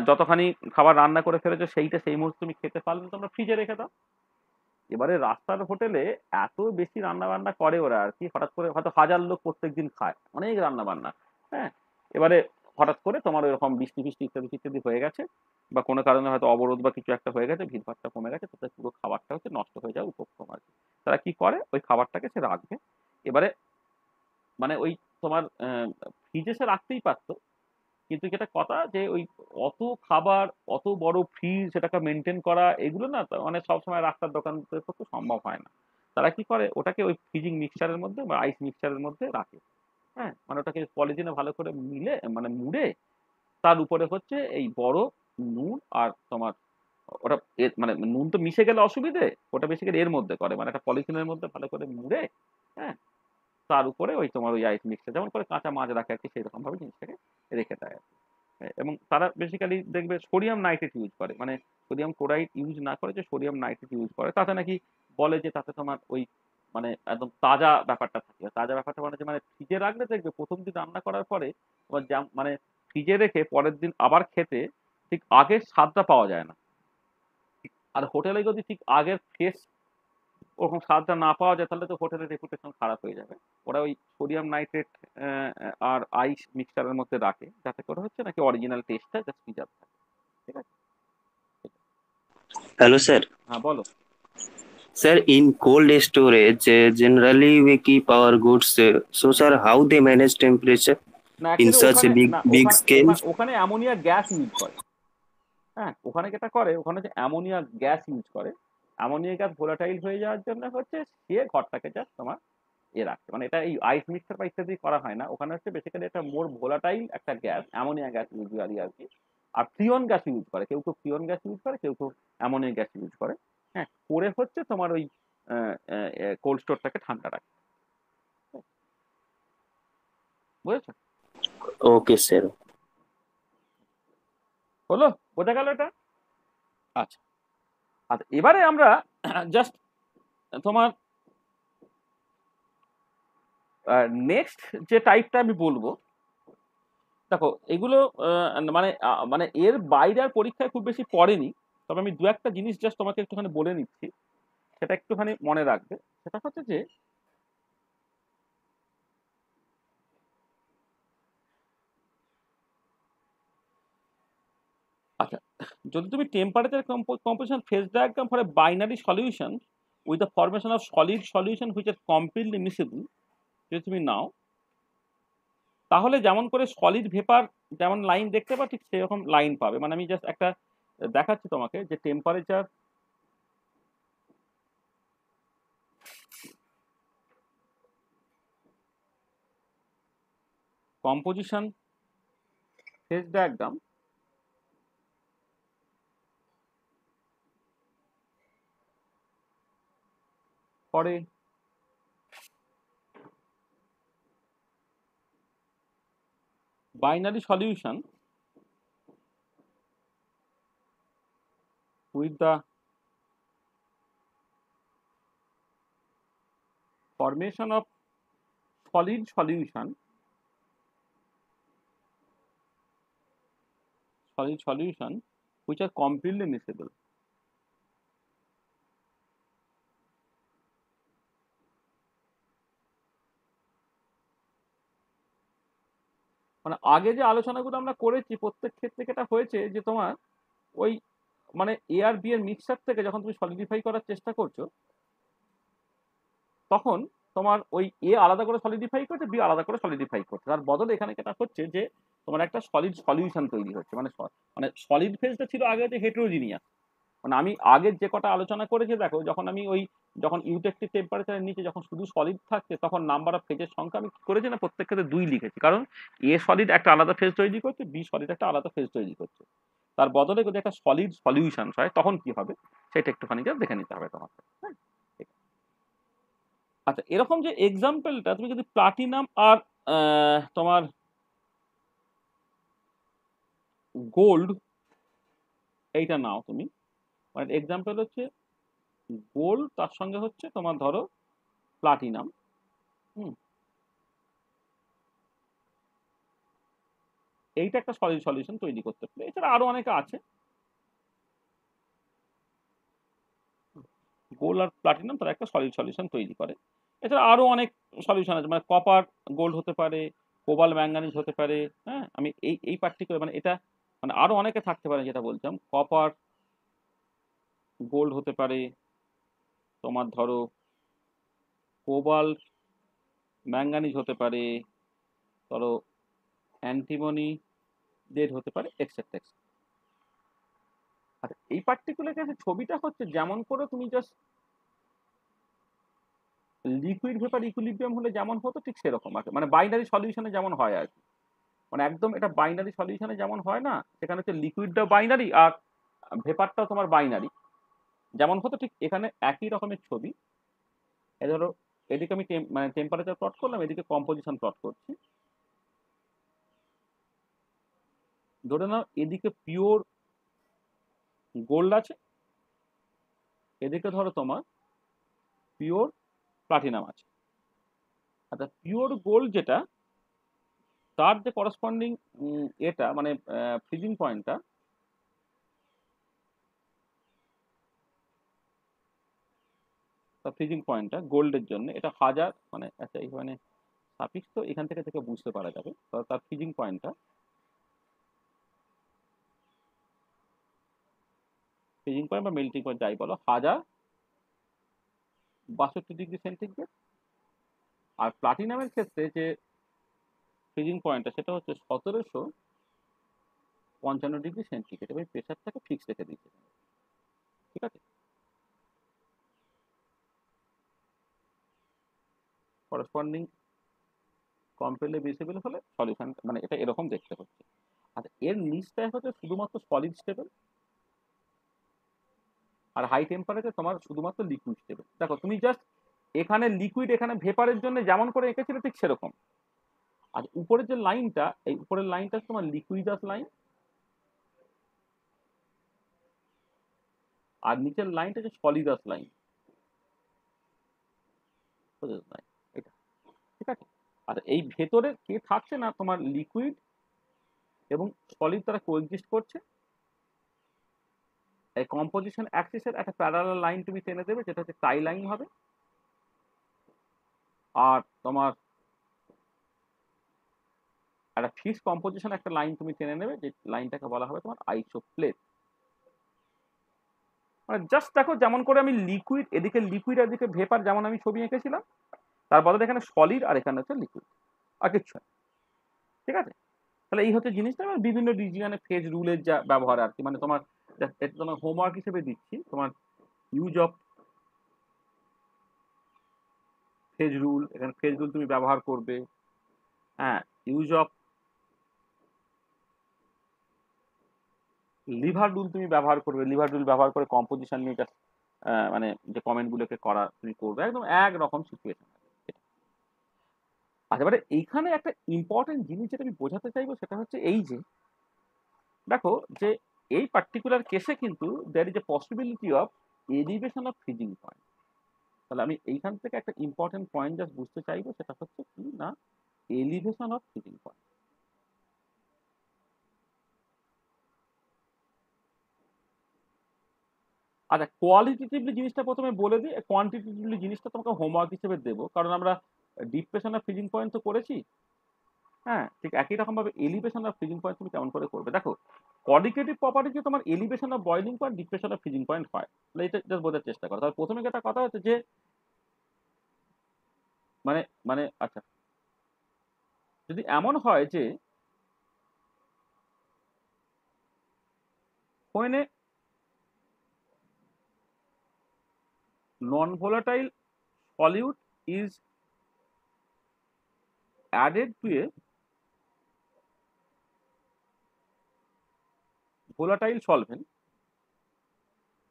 যতখানি খাবার রান্না করে ফেলেছো সেইটা সেই মুহূর্তে তুমি খেতে পারলে না, তোমরা ফ্রিজে রেখে দাও। এবারে রাস্তার হোটেলে এত বেশি রান্না বান্না করে ওরা আর কি, হঠাৎ করে হয়তো 1000 লোক প্রত্যেকদিন খায়, অনেক রান্না বান্না, হ্যাঁ এবারে হঠাৎ করে তোমার এরকম বৃষ্টি ফিষ্টি ইত্যাদি ইত্যাদি হয়ে গেছে, বা কোনো কারণে হয়তো অবরোধ বা কিছু একটা হয়ে গেছে, ভিড়ভাড়টা কমে গেছে, তাতে পুরো খাবারটা হচ্ছে নষ্ট হয়ে যাওয়ার উপক্রম আর কি। তারা কি করে, ওই খাবারটাকে সে রাখবে, এবারে মানে ওই তোমার ফ্রিজে সে রাখতেই পারতো, কিন্তু যেটা কথা যে ওই অত খাবার, অত বড় ফ্রিজ, সেটাকে মেনটেন করা, এগুলো না মানে সবসময় রাস্তার দোকান পক্ষে সম্ভব হয় না। তারা কি করে ওটাকে ওই ফ্রিজিং মিক্সচারের মধ্যে বা আইস মিক্সচারের মধ্যে রাখে। হ্যাঁ, মানে ওটাকে পলিথিনে ভালো করে মিলে মানে মুড়ে তার উপরে হচ্ছে এই বরফ, নুন আর তোমার ওটা মানে নুন তো মিশে গেলে অসুবিধে, ওটা বেসিক্যালি এর মধ্যে করে মানে একটা পলিথিনের মধ্যে ভালো করে মুড়ে, হ্যাঁ, তার উপরে ওই তোমার ওই আইস মিক্সচার যেমন করে কাঁচা মাছ রাখে আর কি সেইরকম ভাবে জিনিসটাকে রেখে দেয় আর কি। এবং তারা বেসিক্যালি দেখবে সোডিয়াম নাইট্রেট ইউজ করে, মানে সোডিয়াম ক্লোরাইড ইউজ না করে যে সোডিয়াম নাইট্রেট ইউজ করে, তাতে নাকি বলে যে তাতে তোমার ওই মানে একদম তাজা ব্যাপারটা থাকে। তাজা ব্যাপারটা মানে যে মানে ফ্রিজে রাখলে দেখবে প্রথম দিন রান্না করার পরে তোমার মানে ফ্রিজে রেখে পরের দিন আবার খেতে ঠিক আগের স্বাদটা পাওয়া যায় না। আর হোটেলে যদি ঠিক আগের ফ্রেশ ওরকম স্বাদটা না পাওয়া যায় তাহলে তো হোটেলের রেপুটেশন খারাপ হয়ে যাবে। ওরা ওই সোডিয়াম নাইট্রেট আর আইস মিক্সচারের মধ্যে রাখে যাতে করে হচ্ছে নাকি অরিজিনাল টেস্টটা জাস্ট প্রিজার্ভ থাকে। ঠিক আছে? Hello, sir. হ্যাঁ বলো। Sir, in cold storage, generally we keep our goods. So, sir, how they manage temperature না in অ্যাকচুয়ালি such a ওখানে big না big scale? ওখানে অ্যামোনিয়া গ্যাস ইউজ করে। হ্যাঁ, ওখানে যেটা করে ওখানে যে অ্যামোনিয়া গ্যাস ইউজ করে, অ্যামোনিয়া গ্যাস ভোলাটাইল হয়ে যাওয়ার জন্য হচ্ছে সে ঘরটাকে জাস্ট তোমার রাখে। মানে এটা এই আইস মিক্সচার বা ইত্যাদি করা হয় না, ওখানে হচ্ছে বেসিক্যালি একটা মোর ভোলাটাইল একটা গ্যাস অ্যামোনিয়া গ্যাস ইউজুয়ালি আর কি। আর ফ্রিয়ন গ্যাস ইউজ করে, কেউ কেউ ফ্রিয়ন গ্যাস ইউজ করে, কেউ কেউ অ্যামোনিয়া গ্যাস ইউজ করে। হ্যাঁ, করে হচ্ছে তোমার ওই কোল্ড স্টোরটাকে ঠান্ডা রাখে। বুঝেছো? Okay, sir. হলো, বোঝা গেল এটা? আচ্ছা আচ্ছা, এবারে আমরা জাস্ট তোমার নেক্সট যে টাইপটা আমি বলবো, দেখো এগুলো মানে মানে এর বাইরে আর পরীক্ষায় খুব বেশি পড়েনি, তবে আমি দু একটা জিনিস জাস্ট তোমাকে একটুখানি বলে নিচ্ছি, সেটা একটুখানি মনে রাখবে। সেটা হচ্ছে যে আচ্ছা, যদি তুমি temperature composition phase diagram for a binary solution with the formation of solid solution which are completely miserable যদি তুমি নাও, তাহলে যেমন করে সলিড ভেপার যেমন লাইন দেখতে পাবে ঠিক সেরকম লাইন পাবে। মানে আমি জাস্ট একটা দেখাচ্ছি তোমাকে যে temperature composition phase diagram for a binary solution with the formation of solid solution which are completely miscible. মানে আগে যে আলোচনাগুলো আমরা করেছি প্রত্যেক ক্ষেত্রে এটা হয়েছে যে তোমার ওই মানে এ আর বি এর মিক্সচার থেকে যখন তুমি সলিডিফাই করার চেষ্টা করছো তখন তোমার ওই এ আলাদা করে সলিডিফাই করছে, বি আলাদা করে সলিডিফাই করছে, তার বদলে এখানে যেটা হচ্ছে যে তোমার একটা সলিড সলিউশন তৈরি হচ্ছে। মানে মানে সলিড ফেজটা ছিল আগে যে হেটেরোজিনিয়াস, মানে আমি আগের যে কটা আলোচনা করেছি দেখো, যখন আমি ওই যখন ইউটেকটিভ টেম্পারেচারের নিচে যখন শুধু সলিড থাকছে তখন নাম্বার অফ ফেজের সংখ্যা আমি কি করেছি না প্রত্যেক ক্ষেত্রে 2 লিখেছি, কারণ এ সলিড একটা আলাদা ফেজ তৈরি করছে, বি সলিড একটা আলাদা ফেজ তৈরি করছে। তার বদলে যদি একটা সলিড সলিউশন হয় তখন কি হবে সেটা একটুখানি দেখে নিতে হবে তোমাকে। হ্যাঁ, আচ্ছা, এরকম যে এক্সাম্পলটা তুমি যদি প্লাটিনাম আর তোমার গোল্ড এইটা নাও তুমি, মানে এক্সাম্পল হচ্ছে গোল্ড তার সঙ্গে হচ্ছে তোমার ধরো প্লাটিনাম, এইটা একটা সলিড সলিউশন তৈরি করতে পারে। এছাড়া আরো অনেকে আছে, গোল্ড আর প্লাটিনাম তারা একটা সলিড সলিউশন তৈরি করে। এছাড়া আরো অনেক সলিউশন আছে, মানে কপার গোল্ড হতে পারে, কোবাল ম্যাঙ্গানিজ হতে পারে। হ্যাঁ, আমি এই পার্টিকুলার মানে এটা মানে আরো অনেকে থাকতে পারে, যেটা বলছিলাম কপার গোল্ড হতে পারে, তোমার ধরো কোবাল ম্যাঙ্গানিজ হতে পারে, ধরো অ্যান্টিমনি লেড হতে পারে, এক্সেট্রা। আচ্ছা, এই পার্টিকুলার কেসে ছবিটা হচ্ছে যেমন করে তুমি জাস্ট লিকুইড ভেপার ইকুইলিব্রিয়াম হলে যেমন হতো ঠিক সেরকম আর কি, মানে বাইনারি সলিউশনে যেমন হয় আর কি, মানে একদম এটা বাইনারি সলিউশনে যেমন হয় না, সেখানে হচ্ছে লিকুইডটাও বাইনারি আর ভেপারটাও তোমার বাইনারি যেমন হতো ঠিক এখানে একই রকমের ছবি। এই ধরো এদিকে আমি মানে টেম্পারেচার প্লট করলাম, এদিকে কম্পোজিশন প্লট করছি। ধরে নাও এদিকে পিওর গোল্ড আছে, এদিকে ধরো তোমার পিওর প্লাটিনাম আছে। আচ্ছা পিওর গোল্ড যেটা, তার যে করসপন্ডিং এটা মানে ফ্রিজিং পয়েন্টটা, ফ্রিজিং পয়েন্টটা গোল্ডের জন্য এটা 1000, মানে আচ্ছা এখানে সাফিক্স তো এখান থেকে থেকে বুঝতে পারা যাবে, তার ফ্রিজিং পয়েন্টটা, ফ্রিজিং পয়েন্ট বা মেল্টিং পয়েন্ট যাই বলো, 1062°C। আর প্লাটিনামের ক্ষেত্রে যে ফ্রিজিং পয়েন্টটা সেটা হচ্ছে 1755°C এবং প্রেশারটাকে ফিক্স রেখে দিয়েছে, ঠিক আছে। করসপন্ডিং কম্পেলে ভিজিবল হলে সলিউশন মানে এটা এরকম দেখতে হচ্ছে। আর এর নিচটা হচ্ছে শুধুমাত্র সলিড স্টেবল, আর হাই টেম্পারেচার তোমার শুধুমাত্র লিকুইড স্টেবল। দেখো তুমি জাস্ট এখানে লিকুইড এখানে ভেপারের জন্য যেমন করে এঁকেছিলে ঠিক সেরকম। আর উপরের যে লাইনটা, এই উপরের লাইনটা তোমার লিকুইডাস লাইন, আর নিচের লাইনটা হচ্ছে সলিডাস লাইন, এটা ঠিক আছে। আর এই ভেতরে কে থাকছে না, তোমার লিকুইড এবং সলিড তারা কোএক্সিস্ট করছে। এই কম্পোজিশন অ্যাক্সিসের একটা প্যারালাল লাইন তুমি টেনে দেবে, যেটা হচ্ছে টাই লাইন হবে। আর তোমার একটা ফিক্সড কম্পোজিশন একটা লাইন তুমি টেনে নেবে, যে লাইনটাকে বলা হবে তোমার আইসোপ্লেট। মানে জাস্ট দেখো যেমন করে আমি লিকুইড এদিকে লিকুইড আর এদিকে ভেপার যেমন আমি ছবি এঁকেছিলাম, তার বদলে এখানে সলিড আর এখানে হচ্ছে লিকুইড, আর কিচ্ছু না, ঠিক আছে। তাহলে এই হচ্ছে জিনিসটা, বিভিন্ন রিজিয়নে ফেজ রুলের যা ব্যবহার আর কি, মানে তোমার এটা তোমার হোমওয়ার্ক হিসেবে দিচ্ছি, তোমার ইউজ অফ ফেজ রুল, এখানে ফেজ রুল তুমি ব্যবহার করবে। হ্যাঁ, ইউজ অফ লিভার রুল তুমি ব্যবহার করবে, লিভার রুল ব্যবহার করে কম্পোজিশন নিয়ে মানে যে কমেন্টগুলোকে করা তুমি করবে, একদম একরকম সিচুয়েশন। আচ্ছা এবারে এইখানে একটা ইম্পর্টেন্ট জিনিস যেটা আমি বোঝাতে চাইবো সেটা হচ্ছে এই যে দেখো যে এই পার্টিকুলার কেসে কিন্তু there is a possibility of elevation of freezing point. তাহলে আমি এইখান থেকে একটা ইম্পর্টেন্ট পয়েন্ট জাস্ট বুঝতে চাইবো, সেটা হচ্ছে কি না, এলিভেশন অফ ফ্রিজিং পয়েন্ট। আচ্ছা কোয়ালিটেটিভলি জিনিসটা প্রথমে বলে দিই, কোয়ান্টিটেটিভলি জিনিসটা তোমাকে হোমওয়ার্ক হিসেবে দেবো, কারণ আমরা ডিপ্রেশন অফ ফ্রিজিং পয়েন্ট তো করেছি। হ্যাঁ, ঠিক একই রকম ভাবে এলিভেশন অফ ফ্রিজিং পয়েন্ট তুমি কেমন করে করবে। দেখো কোয়ালিটেটিভ প্রপার্টিতে তোমার elevation of boiling point, depression of freezing point হয়, তাহলে এটা জাস্ট বোঝার চেষ্টা করো। তাহলে প্রথমে একটা কথা হচ্ছে যে মানে মানে আচ্ছা যদি এমন হয় যে when a non-volatile solute is added to a volatile solvent,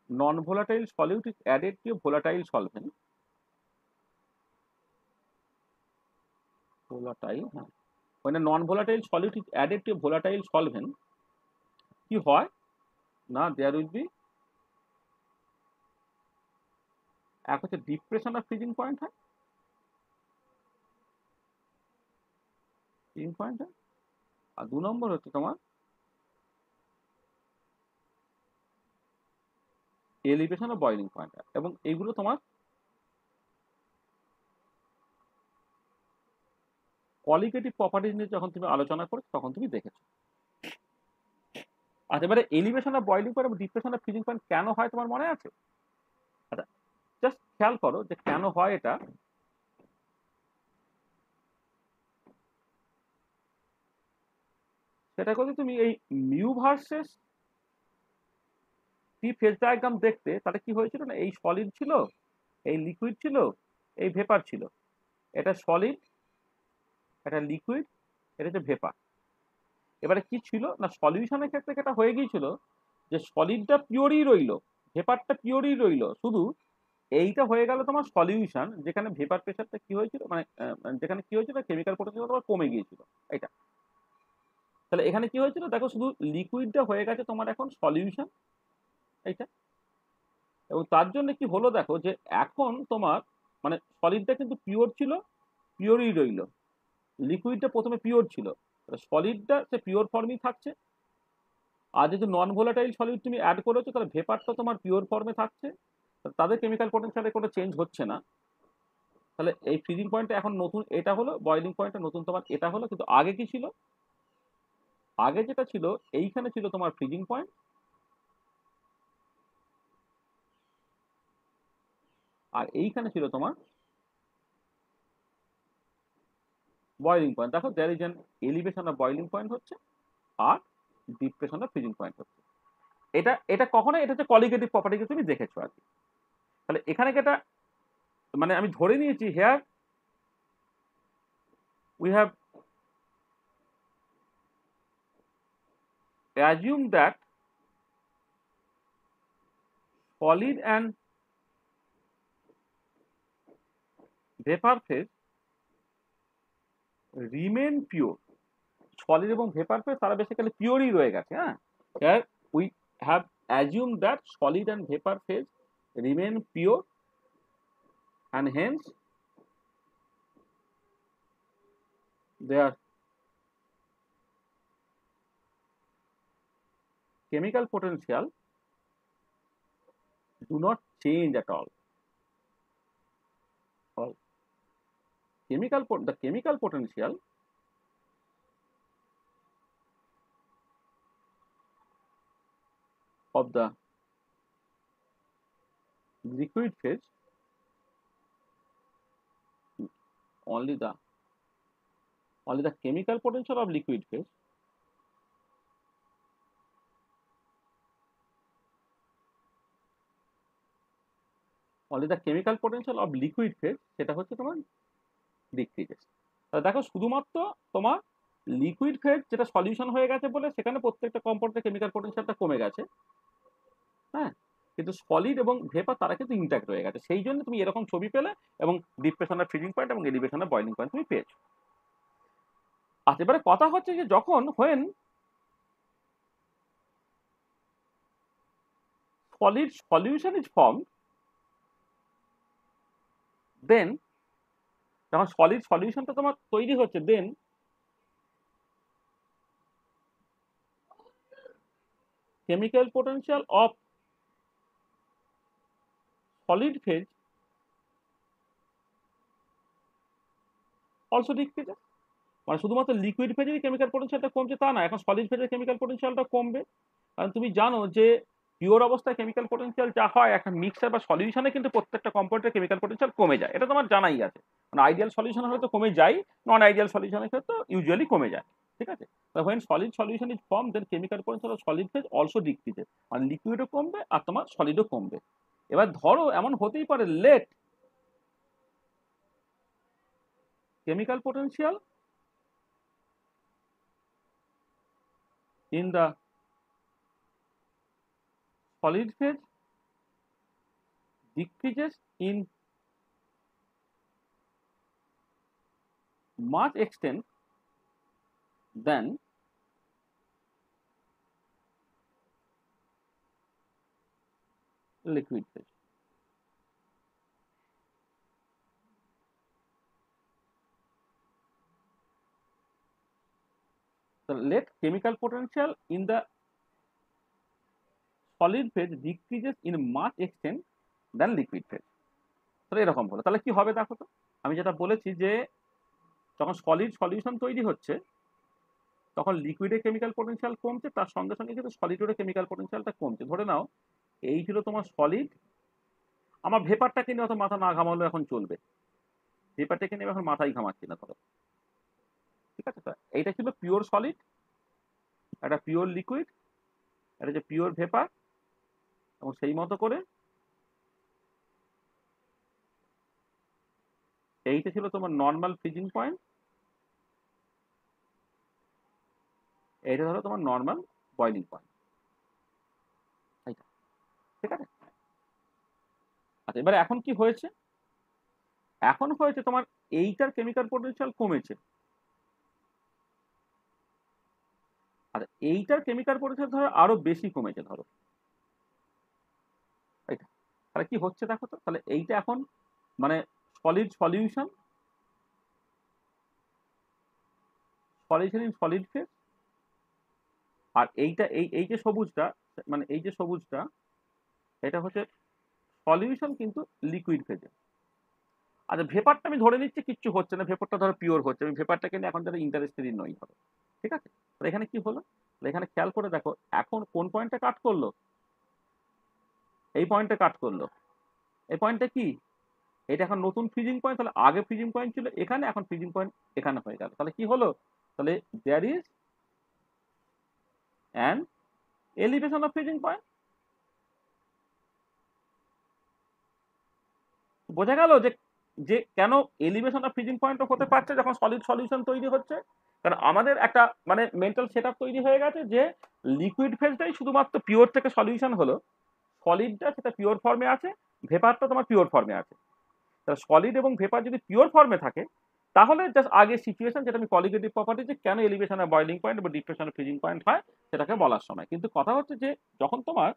non-volatile solute is added to a volatile solvent, volatile, when a non-volatile solute is added to a volatile solvent, কি হয় না, there will be এক হচ্ছে ডিপ্রেশন অফ ফ্রিজিং পয়েন্ট হয়, ফ্রিজিং পয়েন্ট হয়, আর 2 নম্বর হচ্ছে তোমার এলিভেশন অফ বয়লিং পয়েন্ট হয়। এবং এইগুলো তোমার কোয়ালিটেটিভ প্রপার্টিজ নিয়ে যখন তুমি আলোচনা করছো তখন তুমি দেখেছো। আচ্ছা এবারে এলিভেশন অফ বয়লিং পয়েন্ট এবং ডিপ্রেশন অফ ফ্রিজিং পয়েন্ট কেন হয় তোমার মনে আছে? আচ্ছা জাস্ট খেয়াল করো যে কেন হয় এটা। সেটা যদি তুমি এই মিউ ভার্সেস টি ফেজ ডায়াগ্রাম দেখতে, তাহলে কি হয়েছিল না, এই সলিড ছিল, এই লিকুইড ছিল, এই ভেপার ছিল, এটা সলিড, এটা লিকুইড, এটা হচ্ছে ভেপার। এবারে কি ছিল না, সলিউশনের ক্ষেত্রে এটা হয়ে গিয়েছিল যে সলিডটা পিওরই রইলো, ভেপারটা পিওরই রইলো, শুধু এইটা হয়ে গেল তোমার সলিউশন, যেখানে ভেপার প্রেশারটা কি হয়েছিল মানে যেখানে কি হয়েছিল কেমিক্যাল পোটেনশিয়াল তোমার কমে গিয়েছিল এটা। তাহলে এখানে কি হয়েছিল দেখো, শুধু লিকুইডটা হয়ে গেছে তোমার এখন সলিউশন এইটা। এবং তার জন্য কি হলো দেখো, যে এখন তোমার মানে সলিডটা কিন্তু পিওর ছিল, পিওরই রইল, লিকুইডটা প্রথমে পিওর ছিল, সলিডটা সে পিওর ফর্মই থাকছে। আর যদি নন ভোলাটাইল সলিড তুমি অ্যাড করেছো তাহলে ভেপারটা তোমার পিওর ফর্মে থাকছে, তাদের কেমিক্যাল পোটেনশিয়ালে কোনো চেঞ্জ হচ্ছে না। তাহলে এই ফ্রিজিং পয়েন্টটা এখন নতুন, এটা হলো বয়লিং পয়েন্টটা নতুন তোমার এটা হলো, কিন্তু আগে কি ছিল, আগে যেটা ছিল এইখানে ছিল তোমার ফ্রিজিং পয়েন্ট, আর এইখানে ছিল তোমার বয়লিং পয়েন্ট। দেখো there is an elevation of boiling point হচ্ছে, আর ডিপ্রেশন অফ ফ্রিজিং পয়েন্ট হচ্ছে। এটা এটা কখনো এটা হচ্ছে কলিগেটিভ প্রপার্টিকে তুমি দেখেছো আর কি। তাহলে এখানে কি এটা মানে আমি ধরে নিয়েছি here we have assumed that solid and vapor phase remain pure. Solid এবং ভেপার ফেজ তারা বেসিক্যালি পিওরই রয়ে গেছে। হ্যাঁ, here we have assumed that solid and vapor phase remain pure and hence their chemical potential do not change at all. The chemical potential of the liquid phase only the chemical potential of liquid phase only the chemical potential of liquid phase সেটা হচ্ছে তোমার ডিক্রিজেস। তাহলে দেখো শুধুমাত্র তোমার লিকুইড ফেজ যেটা সলিউশন হয়ে গেছে বলে সেখানে প্রত্যেকটা কম্পাউন্ডের কেমিক্যাল পোটেনশিয়ালটা কমে গেছে। হ্যাঁ, কিন্তু সলিড এবং ভেপার তারা কিন্তু ইন্ট্যাক্ট রয়ে গেছে, সেই জন্য তুমি এরকম ছবি পেলে এবং ডিপ্রেশনের ফ্রিজিং পয়েন্ট এবং এলিভেশনের বয়লিং পয়েন্ট তুমি পেয়েছো। আচ্ছা, এবারে কথা হচ্ছে যে যখন when solid solution is formed, then যখন সলিড সলিউশনটা তোমার তৈরি হচ্ছে, দেন chemical potential of solid phase also decreases। মানে শুধুমাত্র লিকুইড ফেজেরই কেমিক্যাল পোটেনশিয়ালটা কমছে তা না, এখন সলিড ফেজের কেমিক্যাল পোটেনশিয়ালটা কমবে। কারণ তুমি জানো যে পিওর অবস্থায় কেমিক্যাল পোটেনশিয়াল যা হয় একটা মিক্সার বা সলিউশনে কিন্তু প্রত্যেকটা কম্পাউন্ডের কেমিক্যাল পোটেনশিয়াল কমে যায়, এটা তোমার জানাই আছে। মানে আইডিয়াল সলিউশন হয়তো কমে যায়, নন আইডিয়াল সলিউশনের ক্ষেত্রে ইউজুয়ালি কমে যায়, ঠিক আছে। when solid solution is formed then chemical potential of solid phase also decreases, মানে লিকুইডও কমবে আর তোমার সলিডও কমবে। এবার ধরো এমন হতেই পারে late chemical potential in the solid phase decreases in much extent than liquid phase। So let chemical potential in the solid phase decreases in much extent than liquid phase। তাহলে এরকম হলো, তাহলে কি হবে দেখো তো, আমি যেটা বলেছি যে যখন সলিড সলিউশন তৈরি হচ্ছে তখন লিকুইডের কেমিক্যাল পোটেনশিয়াল কমছে, তার সঙ্গে সঙ্গে কিন্তু সলিডের কেমিক্যাল পোটেনশিয়ালটা কমছে। ধরে নাও এই ছিল তোমার সলিড, আমার ভেপারটাকে নিয়ে অত মাথা না ঘামালেও এখন চলবে, ভেপারটাকে নিয়ে এখন মাথাই ঘামাচ্ছি না ধরো, ঠিক আছে। এইটা ছিল পিওর সলিড, একটা পিওর লিকুইড, এটা যে পিওর ভেপার, এবং সেই মতো করে এইটা ছিল তোমার নর্মাল ফ্রিজিং পয়েন্ট, এইটা ধরো তোমার নর্মাল বয়লিং পয়েন্ট। ঠিক আছে। আচ্ছা, এবারে এখন কি হয়েছে, এখন হয়েছে তোমার এইটার কেমিক্যাল পোটেনশিয়াল কমেছে, আর এইটার কেমিক্যাল পোটেনশিয়াল ধরো আরো বেশি কমেছে ধরো, এইটা। তাহলে কি হচ্ছে দেখো তো, তাহলে এইটা এখন মানে solid solution, solution in solid phase, আর এইটা এই যে সবুজটা, মানে এই যে সবুজটা, এটা হচ্ছে সলিউশন কিন্তু লিকুইড ফেজে। আচ্ছা, ভেপারটা আমি ধরে নিচ্ছি কিচ্ছু হচ্ছে না, ভেপারটা ধরো পিওর হচ্ছে, আমি ভেপারটাকে নিয়ে এখন যারা ইন্টারেস্টেড নই ধরো। ঠিক আছে। তাহলে এখানে কি হলো, এখানে খেয়াল করে দেখো এখন কোন পয়েন্টটা কাট করলো, এই পয়েন্টটা কাট করলো। এই পয়েন্টটা কি, এটা এখন নতুন ফ্রিজিং পয়েন্ট, তাহলে আগে ফ্রিজিং পয়েন্ট ছিল এখানে, এখন ফ্রিজিং পয়েন্ট এখানে হয়ে গেল। তাহলে কি হলো, তাহলে there is an elevation of freezing point. বোঝা গেল যে যে কেন এলিভেশন অফ ফ্রিজিং পয়েন্ট হতে পারছে যখন সলিড সলিউশন তৈরি হচ্ছে। কারণ আমাদের একটা মানে মেন্টাল সেটআপ তৈরি হয়ে গেছে যে লিকুইড ফেজটাই শুধুমাত্র পিওর থেকে সলিউশন হলো, সলিডটা সেটা পিওর ফর্মে আছে, ভেপারটা তোমার পিওর ফর্মে আছে। তাহলে সলিড এবং ভেপার যদি পিওর ফর্মে থাকে তাহলে জাস্ট আগে সিচুয়েশন, যেটা আমি কলিগেটিভ প্রপার্টি, যে কেন এলিভেশন অফ বয়লিং পয়েন্ট বা ডিপ্রেশন অফ ফ্রিজিং পয়েন্ট হয় সেটাকে বলার সময়। কিন্তু কথা হচ্ছে যে যখন তোমার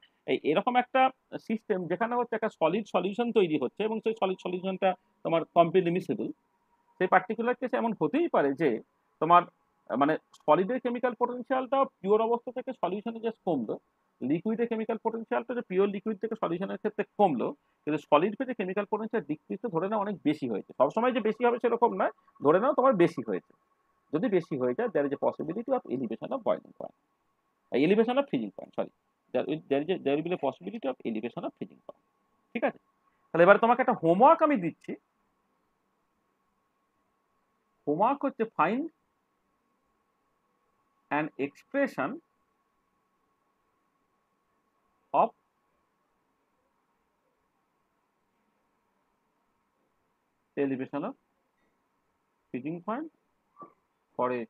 এরকম একটা সিস্টেম যেখানে হচ্ছে একটা সলিড সলিউশন তৈরি হচ্ছে এবং সেই সলিড সলিউশনটা তোমার কমপ্লিটলি মিসেবল, সেই পার্টিকুলার কেসে এমন হতেই পারে যে তোমার মানে সলিডের কেমিক্যাল পোটেনশিয়ালটা পিওর অবস্থা থেকে সলিউশনে জাস্ট কমলো, লিকুইডের কেমিক্যাল পোটেনশিয়ালটা যে পিওর লিকুইড থেকে সলিউশনের ক্ষেত্রে কমলো, কিন্তু সলিড ফেজে কেমিক্যাল পোটেনশিয়াল ডিক্রিজ ধরে নাও অনেক বেশি হয়েছে। সবসময় যে বেশি হবে সেরকম নয়, ধরে নাও তোমার বেশি হয়েছে। যদি বেশি হয়ে যায় there is a possibility of elevation of boiling point, elevation of freezing point, sorry, there will be a possibility of elevation of freezing point. ঠিক আছে। তাহলে এবার তোমাকে একটা হোমওয়ার্ক আমি দিচ্ছি, হোমওয়ার্ক হচ্ছে find an expression of elevation of freezing point for a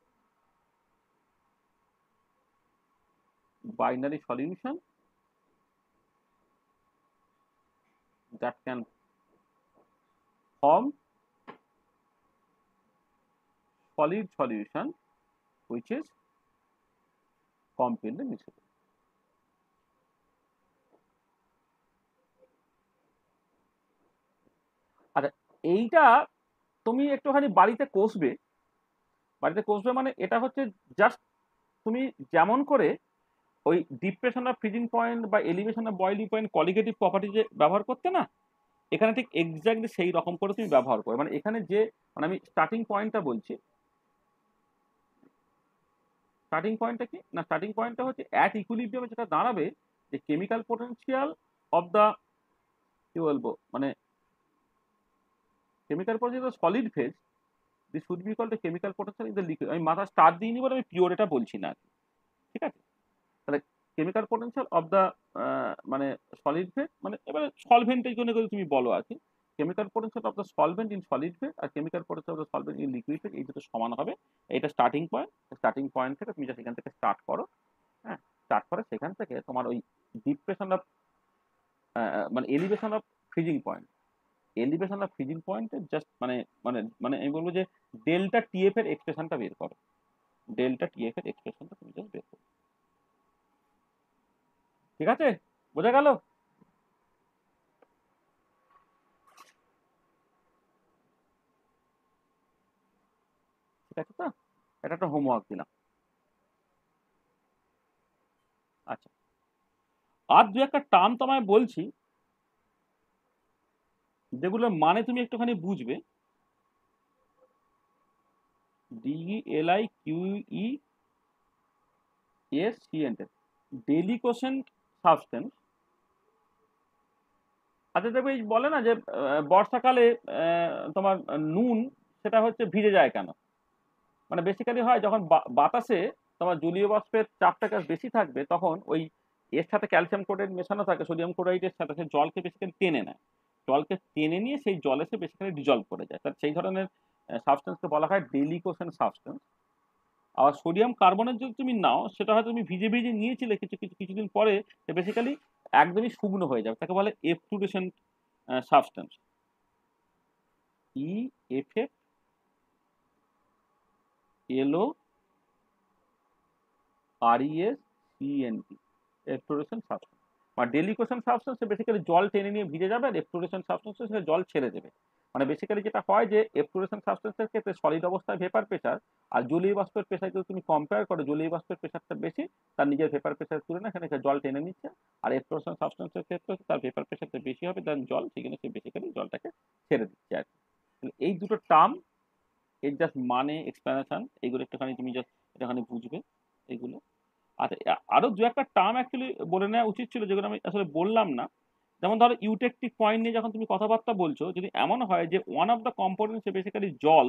binary solution that can form solid solution which is completely miscible. আচ্ছা, এইটা তুমি একটুখানি বাড়িতে কষবে, বাড়িতে কষবে মানে এটা হচ্ছে জাস্ট তুমি যেমন করে ওই ডিপ্রেশন অফ ফ্রিজিং পয়েন্ট বা elevation of boiling point colligative property যে ব্যবহার করতে না, এখানে ঠিক এক্স্যাক্টলি সেই রকম করে তুমি ব্যবহার করবে। মানে এখানে যে মানে আমি স্টার্টিং পয়েন্টটা বলছি, স্টার্টিং পয়েন্টটা কি না, স্টার্টিং পয়েন্টটা হচ্ছে অ্যাট ইকুইলিব্রিয়ামে যেটা দাঁড়াবে যে কেমিক্যাল পোটেনশিয়াল অফ দ্য কি বলবো মানে chemical potential solid phase this should be called chemical potential in the liquid. আমি মাথা স্টার্ট দিইনি বলে আমি পিওর এটা বলছি না, ঠিক আছে। তাহলে কেমিক্যাল পোটেনশিয়াল অফ দ্য মানে সলিড ফেজ, মানে এবারে সলভেন্টের জন্য যদি তুমি বলো আর কি, chemical potential of the solvent in solid phase আর chemical potential of the solvent in liquid phase, এই দুটো সমান হবে। এটা স্টার্টিং পয়েন্ট, স্টার্টিং পয়েন্ট থেকে তুমি সেখান থেকে স্টার্ট করো, হ্যাঁ, স্টার্ট করে সেখান থেকে তোমার ওই ডিপ্রেশন অফ মানে elevation of freezing point, elevation of freezing পয়েন্টে জাস্ট মানে মানে মানে আমি বলবো যে ডেল্টা টিএফ এর এক্সপ্রেশনটা বের করো, ডেল্টা টিএফ এর এক্সপ্রেশনটা তুমি জাস্ট বের করো। ঠিক আছে, বোঝা গেল? ঠিক আছে, তো এটা একটা হোমওয়ার্ক দিলাম। আচ্ছা, আর দু একটা টার্ম তোমায় বলছি যেগুলোর মানে তুমি একটুখানি বুঝবে। DELIQUESCENT, deliquescent substance. আচ্ছা, দেখবে বলে না যে বর্ষাকালে তোমার নুন সেটা হচ্ছে ভিজে যায় কেন, মানে বেসিক্যালি হয় যখন বাতাসে তোমার জলীয় বাষ্পের চাপটা বেশি থাকবে তখন ওই এর সাথে ক্যালসিয়াম ক্লোরাইড মেশানো থাকে, সোডিয়াম ক্লোরাইডের সাথে, সে জলকে বেসিক্যালি টেনে নেয়। জলকে টেনে নিয়ে সেই জলে সে বেসিক্যালি ডিজলভ করে যায়, তার সেই ধরনের সাবস্টেন্সকে বলা হয় ডেলিকোশন সাবস্টেন্স। আবার সোডিয়াম কার্বনেট যদি তুমি নাও, সেটা হয়তো তুমি ভিজে ভিজে নিয়েছিলে, কিছুদিন পরে বেসিক্যালি একদমই শুকনো হয়ে যাবে, তাকে বলে efflorescent substance. EFFLORESCENT, efflorescent substance. মানে ডেলিকোশন সাবস্টেন্স বেসিক্যালি জল টেনে নিয়ে ভিজে যাবে, আর এফ্লুরেসেন্ট সাবস্টেন্স সেটা জল ছেড়ে দেবে। মানে বেসিক্যালি যেটা হয় যে এফ্লুরেসেন্ট সাবস্টেন্সের ক্ষেত্রে সলিড অবস্থায় ভেপার প্রেসার আর জলীয় বাষ্পের প্রেসার যদি তুমি কম্পেয়ার করো, জলীয় বাষ্পের প্রেসারটা বেশি, তার নিজের ভেপার প্রেসার তুলনায় এখানে জল টেনে নিচ্ছে। আর এফ্লুরেসেন্ট সাবস্টেন্সের ক্ষেত্রে তার ভেপার প্রেসারটা বেশি হবে দেন জল, সেখানে সে বেসিক্যালি জলটাকে ছেড়ে দিচ্ছে আর কি। এই দুটো টার্ম, এর জাস্ট মানে এক্সপ্লেনেশন, এইগুলো একটুখানি তুমি জাস্ট একটুখানি বুঝবে এইগুলো। আচ্ছা, আরো দু একটা টার্ম অ্যাকচুয়ালি বলে নেওয়া উচিত ছিল, যেগুলো আমি আসলে বললাম না। যেমন ধরো ইউটেকটিক পয়েন্ট নিয়ে যখন তুমি কথাবার্তা বলছো, যদি এমন হয় যে one of the components basically জল,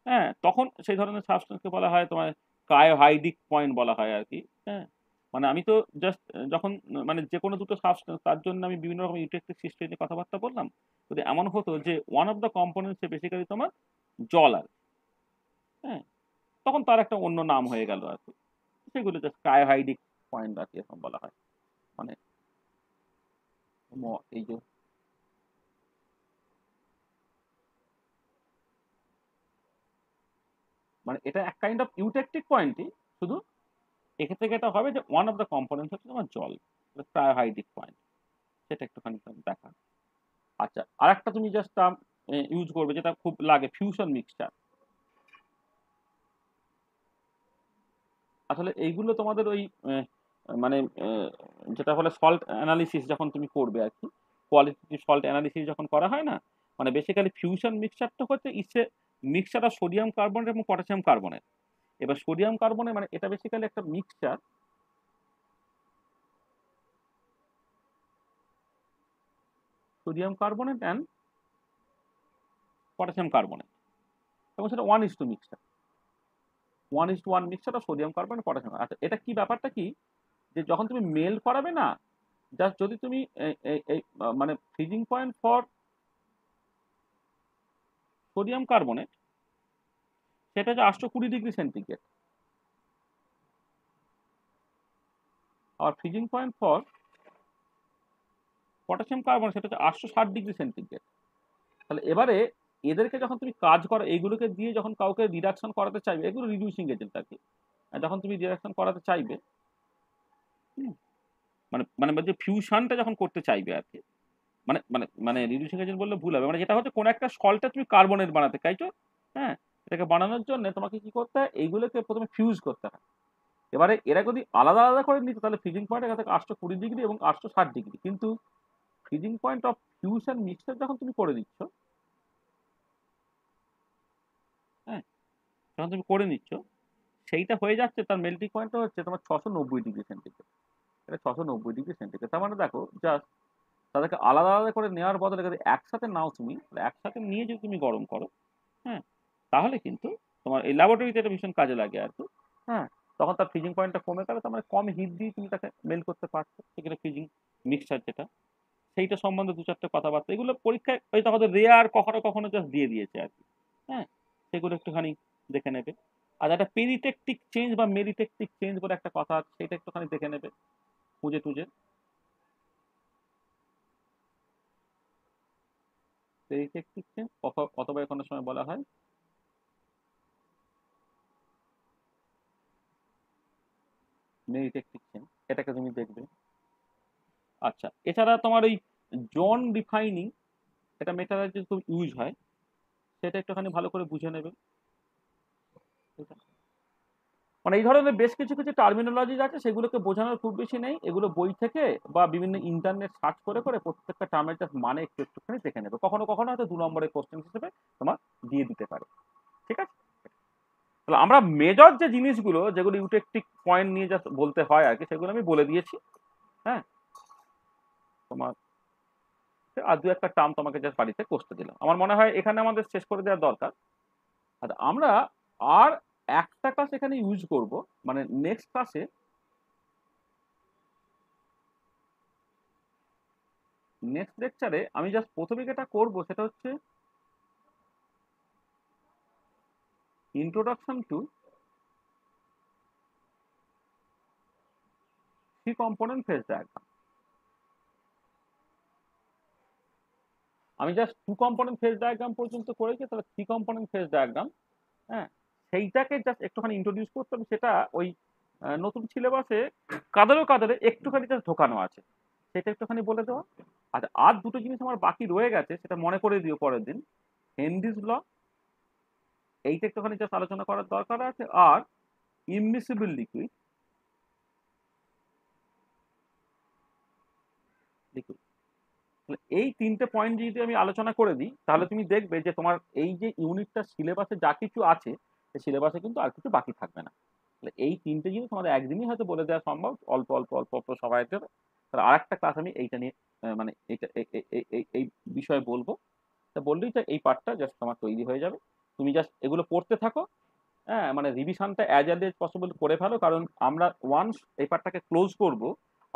হ্যাঁ, তখন সেই ধরনের সাবস্টেন্সকে বলা হয় তোমার ক্রায়োহাইড্রিক পয়েন্ট বলা হয় আর কি। হ্যাঁ, মানে আমি তো জাস্ট যখন মানে যে কোনো দুটো সাবস্টেন্স, তার জন্য আমি বিভিন্ন রকম ইউটেকটিক সিস্টেম নিয়ে কথাবার্তা বললাম, যদি এমন হতো যে one of the components basically তোমার জল আর, হ্যাঁ, তখন তার একটা অন্য নাম হয়ে গেল আর কি। সেগুলো জাস্ট ক্রায়োহাইড্রিক পয়েন্ট আর কি এরকম বলা হয়। মানে এই যে মানে এটা এক কাইন্ড অফ ইউটেকটিক পয়েন্টই, শুধু এক্ষেত্রে এটা হবে যে ওয়ান অফ দ্য কম্পোনেন্টস হচ্ছে তোমার জল, ক্রায়োহাইড্রিক পয়েন্ট, সেটা একটুখানি দেখা। আচ্ছা, আর একটা তুমি জাস্ট ইউজ করবে যেটা খুব লাগে, ফিউশন মিক্সচার। আসলে এইগুলো তোমাদের ওই মানে যেটা হলো সল্ট অ্যানালিসিস যখন তুমি করবে আর কি, কোয়ালিটেটিভ সল্ট অ্যানালিসিস যখন করা হয় না, মানে বেসিক্যালি ফিউশন মিক্সচারটা হচ্ছে মিক্সচার অফ সোডিয়াম কার্বনেট এবং পটাশিয়াম কার্বনেট। এবার সোডিয়াম কার্বনেট মানে এটা বেসিক্যালি একটা mixture, sodium carbonate and potassium carbonate, এবং সেটা 1:2 mixture, 1:1 mixture of sodium carbonate potassium. আচ্ছা, এটা কি ব্যাপারটা কি, যে যখন তুমি মেল করাবে না, জাস্ট যদি তুমি মানে freezing point for sodium carbonate সেটা হচ্ছে 820 ডিগ্রি সেন্টিগ্রেড, আর freezing point for potassium carbonate সেটা হচ্ছে 860 ডিগ্রি সেন্টিগ্রেড। তাহলে এবারে এদেরকে যখন তুমি কাজ করো, এইগুলোকে দিয়ে যখন কাউকে রিডাকশন করাতে চাইবে, এগুলো রিডিউসিং এজেন্ট আর কি, যখন তুমি রিডাকশন করাতে চাইবে, মানে মানে যে ফিউশনটা যখন করতে চাইবে আর কি, মানে মানে মানে রিডিউসিং এজেন্ট বললে ভুল হবে, মানে যেটা হচ্ছে কোন একটা সল্টটা তুমি কার্বনেট বানাতে চাইছো, হ্যাঁ, এটাকে বানানোর জন্য তোমাকে কি করতে হয়, এইগুলোকে প্রথমে ফিউজ করতে হয়। এবারে এরা যদি আলাদা আলাদা করে নিত, তাহলে ফ্রিজিং পয়েন্ট এখান থেকে 820 ডিগ্রি এবং 860 ডিগ্রি, কিন্তু freezing point of fusion mixture যখন তুমি করে দিচ্ছ, হ্যাঁ, যখন তুমি করে নিচ্ছ, সেইটা হয়ে যাচ্ছে, তার মেল্টিং পয়েন্টটা হচ্ছে তোমার 690 ডিগ্রি সেন্টিগ্রেড। এটা 690 ডিগ্রি সেন্টিগ্রেড। তার মানে দেখো, জাস্ট তাদেরকে আলাদা আলাদা করে নেওয়ার বদলে যদি একসাথে নাও তুমি, একসাথে নিয়ে যদি তুমি গরম করো, হ্যাঁ, তাহলে কিন্তু তোমার এই ল্যাবরেটরিতে এটা ভীষণ কাজে লাগে আর কি। হ্যাঁ, তখন তার ফ্রিজিং পয়েন্টটা কমে গেলে, তার মানে কম হিট দিয়ে তুমি তাকে মেল করতে পারছো, সেখানে ফ্রিজিং মিক্সচার যেটা, সেইটা সম্বন্ধে 2-4টে কথাবার্তা, এগুলো পরীক্ষায় হয়তো আমাদের রেয়ার কখনো কখনো জাস্ট দিয়ে দিয়েছে আর কি। হ্যাঁ, সেগুলো একটুখানি দেখে নেবে। আর একটা পেরিটেকটিক চেঞ্জ বা মেরিটেকটিক চেঞ্জ বলে একটা কথা আছে, সেটা একটুখানি দেখে নেবে খুঁজে টুজে। পেরিটেকটিক চেঞ্জ অথবা কোনো সময় বলা হয় মেরিটেকটিক চেঞ্জ, এটাকে তুমি দেখবে। আচ্ছা, এছাড়া তোমার ওই জোন ডিফাইনিং, এটা মেটালজি খুব ইউজ হয়, সেটা একটুখানি ভালো করে বুঝে নেবে। মানে এই ধরনের বেশ কিছু কিছু টার্মিনোলজি আছে, সেগুলোকে বোঝানোর খুব বেশি নেই, এগুলো বই থেকে বা বিভিন্ন ইন্টারনেট সার্চ করে করে প্রত্যেকটা টার্মের জাস্ট মানে একটু একটুখানি দেখে নেবে, কখনো কখনো হয়তো 2 নম্বরের কোশ্চেন হিসেবে তোমার দিয়ে দিতে পারে। ঠিক আছে, তাহলে আমরা মেজর যে জিনিসগুলো যেগুলো ইউটেকটিক পয়েন্ট নিয়ে জাস্ট বলতে হয় আর কি, সেগুলো আমি বলে দিয়েছি। হ্যাঁ, তোমার আর 2-1টা টার্ম তোমাকে জাস্ট বাড়িতে কষতে দিলাম। আমার মনে হয় এখানে আমাদের শেষ করে দেওয়ার দরকার। আচ্ছা, আমরা আর একটা ক্লাস এখানে ইউজ করব, মানে নেক্সট ক্লাসে নেক্সট লেকচারে আমি জাস্ট প্রথমে যেটা করবো সেটা হচ্ছে introduction to three component phase diagram. আমি just two component phase diagram পর্যন্ত করেছি, তাহলে থ্রি কম্পোনেন্ট ফেজ ডায়াগ্রাম, হ্যাঁ, সেইটাকে জাস্ট একটুখানি ইন্ট্রোডিউস করতে হবে। সেটা ওই নতুন সিলেবাসে কাদের একটুখানি জাস্ট ঢোকানো আছে, সেটা একটুখানি বলে দেওয়া। আচ্ছা, আর দুটো জিনিস আমার বাকি রয়ে গেছে, সেটা মনে করে দিও পরের দিন। হেনরিজ ল, এইটা একটুখানি জাস্ট আলোচনা করার দরকার আছে। আর ইমমিসিবল লিকুইড, এই তিনটে পয়েন্ট যদি আমি আলোচনা করে দিই, তাহলে তুমি দেখবে যে তোমার এই যে ইউনিটটা সিলেবাসে যা কিছু আছে, সেই সিলেবাসে কিন্তু আর কিছু বাকি থাকবে না। এই তিনটে জিনিস আমাদের একদিনই হয়তো বলে দেওয়া সম্ভব, অল্প অল্প অল্প অল্প সবাই। তাহলে আর একটা ক্লাস আমি এইটা নিয়ে মানে এইটা এই বিষয়ে বলবো। তা বললেই তো এই পার্টটা জাস্ট তোমার তৈরি হয়ে যাবে। তুমি জাস্ট এগুলো পড়তে থাকো, হ্যাঁ, মানে রিভিশনটা অ্যাজ আর্লি এজ পসিবল করে ফেলো, কারণ আমরা ওয়ান্স এই পার্টটাকে ক্লোজ করব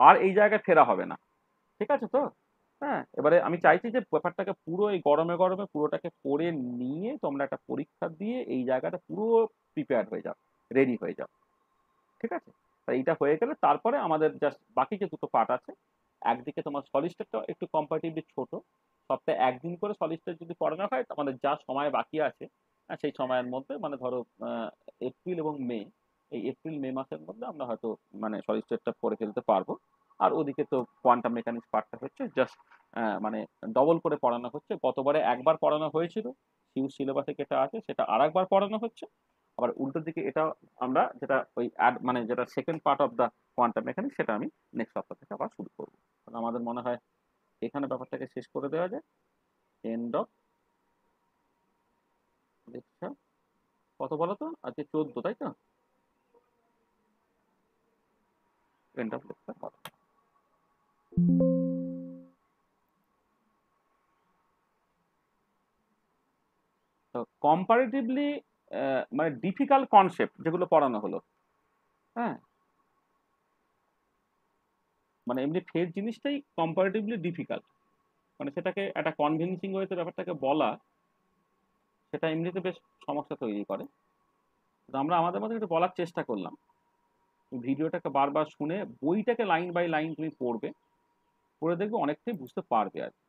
আর এই জায়গায় ফেরা হবে না। ঠিক আছে তো? হ্যাঁ, এবারে আমি চাইছি যে ব্যাপারটাকে পুরো এই গরমে গরমে পুরোটাকে পড়ে নিয়ে তোমরা একটা পরীক্ষা দিয়ে এই জায়গাটা পুরো প্রিপেয়ার হয়ে যাও, রেডি হয়ে যাও। ঠিক আছে? তা এইটা হয়ে গেলে তারপরে আমাদের জাস্ট বাকি যে দুটো পার্ট আছে, একদিকে তোমার সলিড স্টেটটা একটু কম্পারেটিভলি ছোট, সপ্তাহে একদিন করে সলিড স্টেট যদি পড়ানো হয়, আমাদের যা সময় বাকি আছে সেই সময়ের মধ্যে, মানে ধরো এপ্রিল এবং মে, এই এপ্রিল মে মাসের মধ্যে আমরা হয়তো মানে সলিড স্টেটটা পড়ে ফেলতে পারবো। আর ওদিকে তো কোয়ান্টাম মেকানিক্স পার্টটা হচ্ছে জাস্ট মানে ডবল করে পড়ানো হচ্ছে। গতবারে একবার পড়ানো হয়েছিল, হিউজ সিলেবাসে যেটা আছে সেটা আর একবার পড়ানো হচ্ছে। আবার উল্টো দিকে এটা আমরা যেটা ওই মানে যেটা second part of the quantum mechanics, সেটা আমি নেক্সট সপ্তাহ থেকে আবার শুরু করবো। তাহলে আমাদের মনে হয় এখানে ব্যাপারটাকে শেষ করে দেওয়া যায়। এন্ড অফ লেকচার কত বলো তো? আজকে 14, তাই তো? এন্ড অফ লেকচার কত? তো কম্পারেটিভলি মানে ডিফিকাল্ট কনসেপ্ট যেগুলো পড়ানো হলো, হ্যাঁ, মানে এমনি ফেজ জিনিসটাই কম্পারেটিভলি ডিফিকাল্ট, মানে সেটাকে একটা কনভিনসিং ওয়েতে ব্যাপারটাকে বলা, সেটা এমনিতে বেশ সমস্যা তৈরি করে। আমরা আমাদের মধ্যে একটু বলার চেষ্টা করলাম। ভিডিওটাকে বারবার শুনে বইটাকে লাইন বাই লাইন তুমি পড়বে, পড়ে দেখবে অনেকটাই বুঝতে পারবে আর কি।